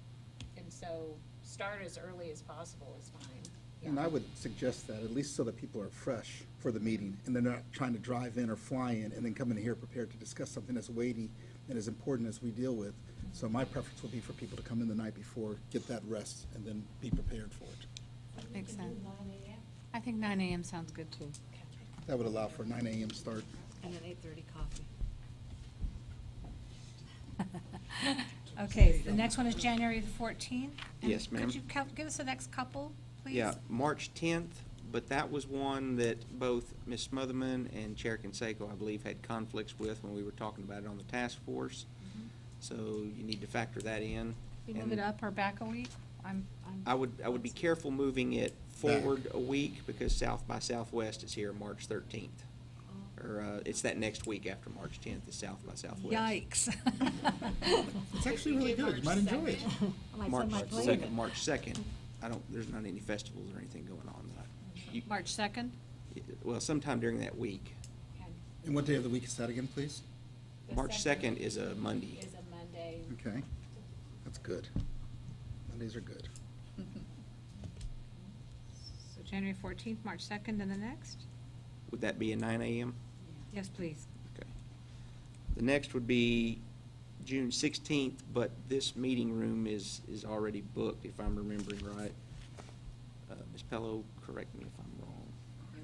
And so start as early as possible is fine. And I would suggest that, at least so that people are fresh for the meeting, and they're not trying to drive in or fly in and then come in here prepared to discuss something as weighty and as important as we deal with. So my preference would be for people to come in the night before, get that rest, and then be prepared for it. Makes sense. I think 9 a.m. sounds good, too. That would allow for a 9 a.m. start. And an 8:30 coffee. Okay, the next one is January the 14th? And Yes, ma'am. Could you give us the next couple, please? Yeah, March 10th, but that was one that both Ms. Smotherman and Chair Conseco, I believe, had conflicts with when we were talking about it on the task force. So you need to factor that in. We move And it up or back a week? I would be careful moving it forward a week, because South by Southwest is here March 13th. Or, it's that next week after March 10th is South by Southwest. Yikes. It's actually really good. You might enjoy it. March 2nd. There's not any festivals or anything going on that March 2nd? well, sometime during that week. And what day of the week is that again, please? March 2nd is a Monday. Is a Monday. Okay, that's good. Mondays are good. So January 14th, March 2nd, and the next? Would that be a 9 a.m.? Yes, please. Okay. The next would be June 16th, but this meeting room is already booked, if I'm remembering right. Ms. Pello, correct me if I'm wrong.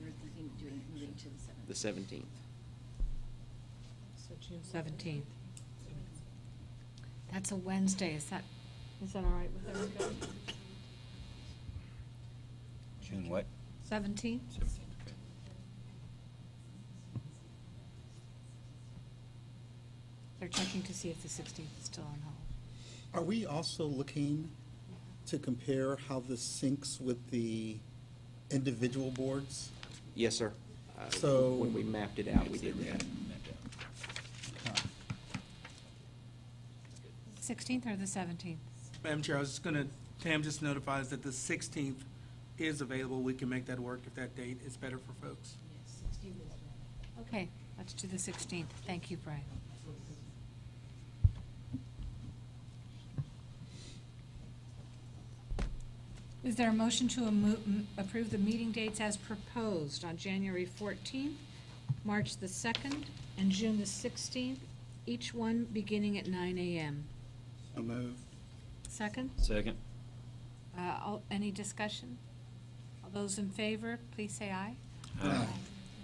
We're thinking of moving to the 7th. The 17th. So June 17th. That's a Wednesday. Is that all right with everybody? June what? 17th? They're checking to see if the 16th is still on hold. Are we also looking to compare how this syncs with the individual boards? Yes, sir. So- When we mapped it out, we did that. 16th or the 17th? Madam Chair, I was just gonna, Tam just notifies that the 16th is available. We can make that work if that date is better for folks. Okay, let's do the 16th. Thank you, Brian. Is there a motion to approve the meeting dates as proposed on January 14th, March the 2nd, and June the 16th, each one beginning at 9 a.m. So moved. Second? Second. Any discussion? All those in favor, please say aye. Aye.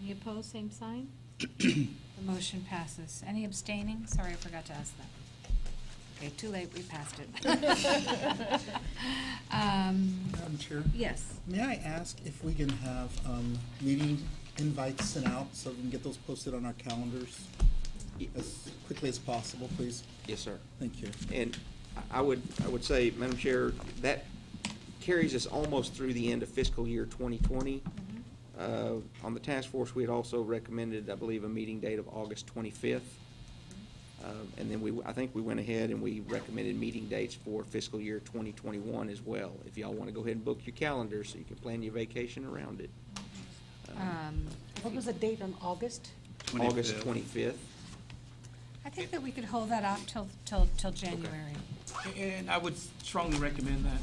Any opposed, same sign? The motion passes. Any abstaining? Sorry, I forgot to ask that. Okay, too late, we passed it. Madam Chair? Yes. May I ask if we can have meeting invites sent out so we can get those posted on our calendars as quickly as possible, please? Yes, sir. Thank you. And I would say, Madam Chair, that carries us almost through the end of fiscal year 2020. On the task force, we had also recommended, I believe, a meeting date of August 25th. And then I think we went ahead and we recommended meeting dates for fiscal year 2021 as well. If y'all want to go ahead and book your calendar so you can plan your vacation around it. What was the date on August? August 25th. I think that we could hold that off till January. And I would strongly recommend that.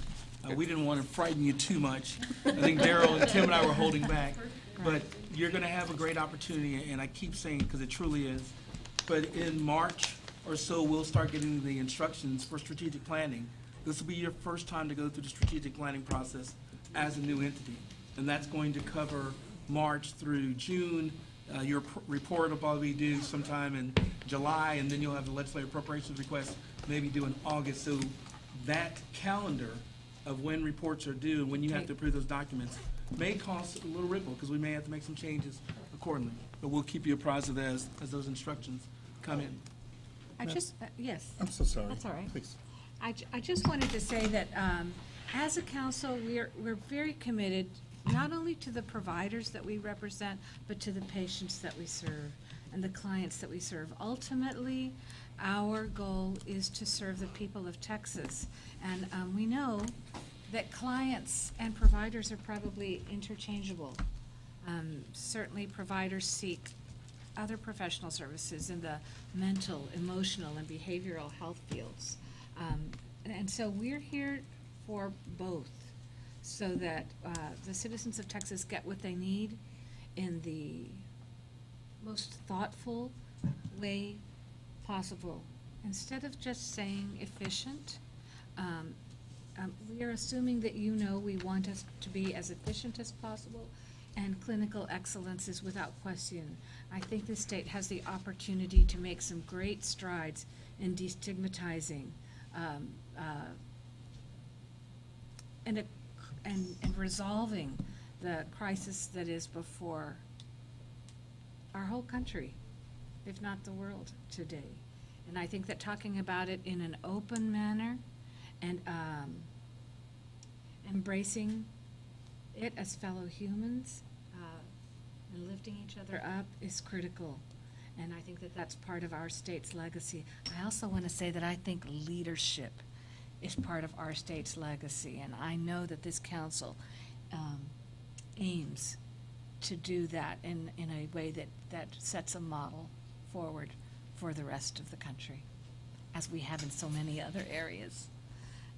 We didn't want to frighten you too much. I think Darryl and Tim and I were holding back. But you're going to have a great opportunity, and I keep saying, because it truly is. But in March or so, we'll start getting the instructions for strategic planning. This will be your first time to go through the strategic planning process as a new entity. And that's going to cover March through June. Your report will probably be due sometime in July, and then you'll have the legislative appropriations request maybe due in August. So that calendar of when reports are due and when you have to approve those documents may cause a little ripple, because we may have to make some changes accordingly. But we'll keep you apprised of that as those instructions come in. Yes. I'm so sorry. That's all right. Please. I just wanted to say that as a council, we're very committed not only to the providers that we represent, but to the patients that we serve and the clients that we serve. Ultimately, our goal is to serve the people of Texas. And we know that clients and providers are probably interchangeable. Certainly, providers seek other professional services in the mental, emotional, and behavioral health fields. And so we're here for both, so that the citizens of Texas get what they need in the most thoughtful way possible. Instead of just saying efficient, we are assuming that you know we want us to be as efficient as possible, and clinical excellence is without question. I think the state has the opportunity to make some great strides in destigmatizing and resolving the crisis that is before our whole country, if not the world, today. And I think that talking about it in an open manner and embracing it as fellow humans and lifting each other up is critical. And I think that that's part of our state's legacy. I also want to say that I think leadership is part of our state's legacy. And I know that this council aims to do that in a way that sets a model forward for the rest of the country, as we have in so many other areas.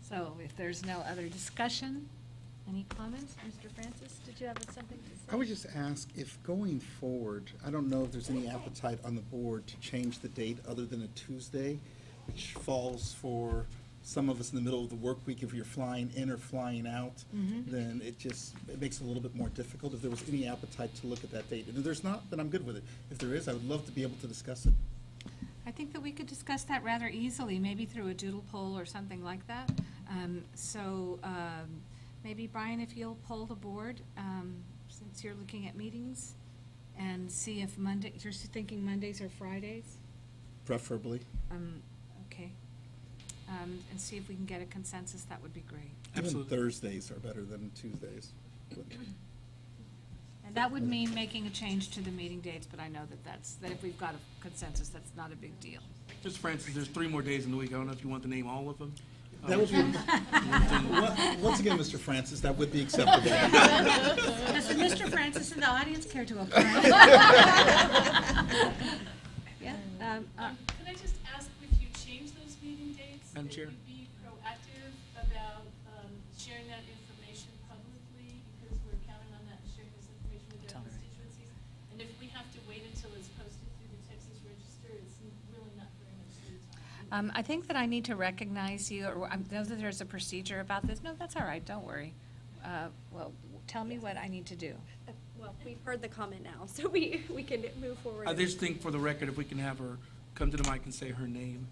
So if there's no other discussion, any comments? Mr. Francis, did you have something to say? I would just ask if going forward, I don't know if there's any appetite on the board to change the date other than a Tuesday, which falls for some of us in the middle of the work week. If you're flying in or flying out, then it makes it a little bit more difficult. If there was any appetite to look at that date. And if there's not, then I'm good with it. If there is, I would love to be able to discuss it. I think that we could discuss that rather easily, maybe through a doodle poll or something like that. Maybe, Brian, if you'll poll the board, since you're looking at meetings, and see if you're thinking Mondays or Fridays? Preferably. Okay. And see if we can get a consensus, that would be great. Even Thursdays are better than Tuesdays. And that would mean making a change to the meeting dates, but I know that if we've got a consensus, that's not a big deal. Mr. Francis, there's 3 more days in the week. I don't know if you want to name all of them. That would be, once again, Mr. Francis, that would be acceptable. Does Mr. Francis in the audience care to apply? Yeah. Could I just ask if you change those meeting dates? Madam Chair. If you'd be proactive about sharing that information publicly, because we're counting on that, and sharing this information with our constituencies. And if we have to wait until I think that I need to recognize you, or I know that there's a procedure about this. No, that's all right, don't worry. Well, tell me what I need to do. Well, we've heard the comment now, so we can move forward. I just think for the record, if we can have her come to the mic and say her name.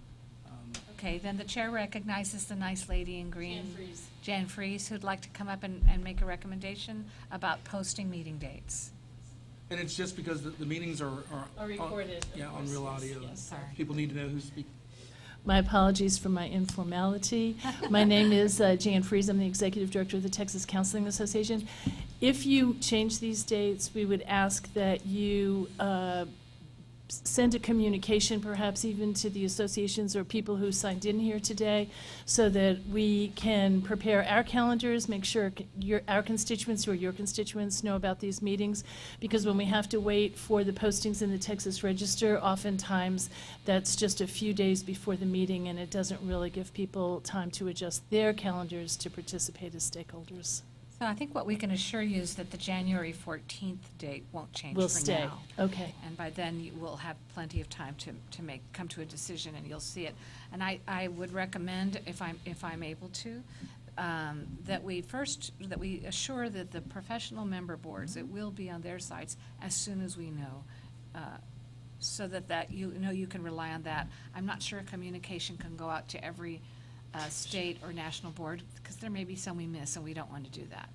Okay, then the chair recognizes the nice lady in green. Jan Fries. Jan Fries, who'd like to come up and make a recommendation about posting meeting dates. And it's just because the meetings are. Are recorded, of Yeah, on course, real yes, audio. yes. Sorry. People need to know who's speaking. My apologies for my informality. My name is Jan Fries. I'm the Executive Director of the Texas Counseling Association. If you change these dates, we would ask that you send a communication, perhaps even to the associations or people who signed in here today, so that we can prepare our calendars, make sure our constituents or your constituents know about these meetings, because when we have to wait for the postings in the Texas Register, oftentimes that's just a few days before the meeting, and it doesn't really give people time to adjust their calendars to participate as stakeholders. So I think what we can assure you is that the January 14th date won't change Will for stay. now. Okay. And by then, you will have plenty of time to come to a decision, and you'll see it. And I would recommend, if I'm able to, that we assure that the professional member boards, it will be on their sites as soon as we know, so that you can rely on that. I'm not sure communication can go out to every state or national board, because there may be some we miss, and we don't want to do that.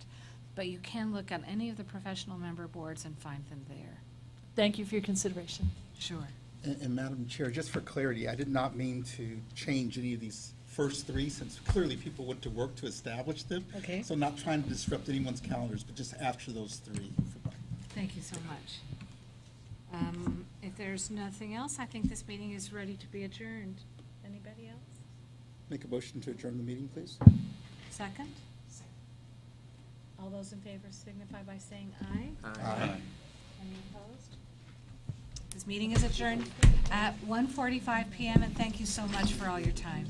But you can look at any of the professional member boards and find them there. Thank you for your consideration. Sure. And Madam Chair, just for clarity, I did not mean to change any of these first three, since clearly people went to work to establish them. Okay. So not trying to disrupt anyone's calendars, but just after those three. Thank you so much. If there's nothing else, I think this meeting is ready to be adjourned. Anybody else? Make a motion to adjourn the meeting, please. Second? All those in favor signify by saying aye. Aye. Any opposed? This meeting is adjourned at 1:45 PM, and thank you so much for all your time.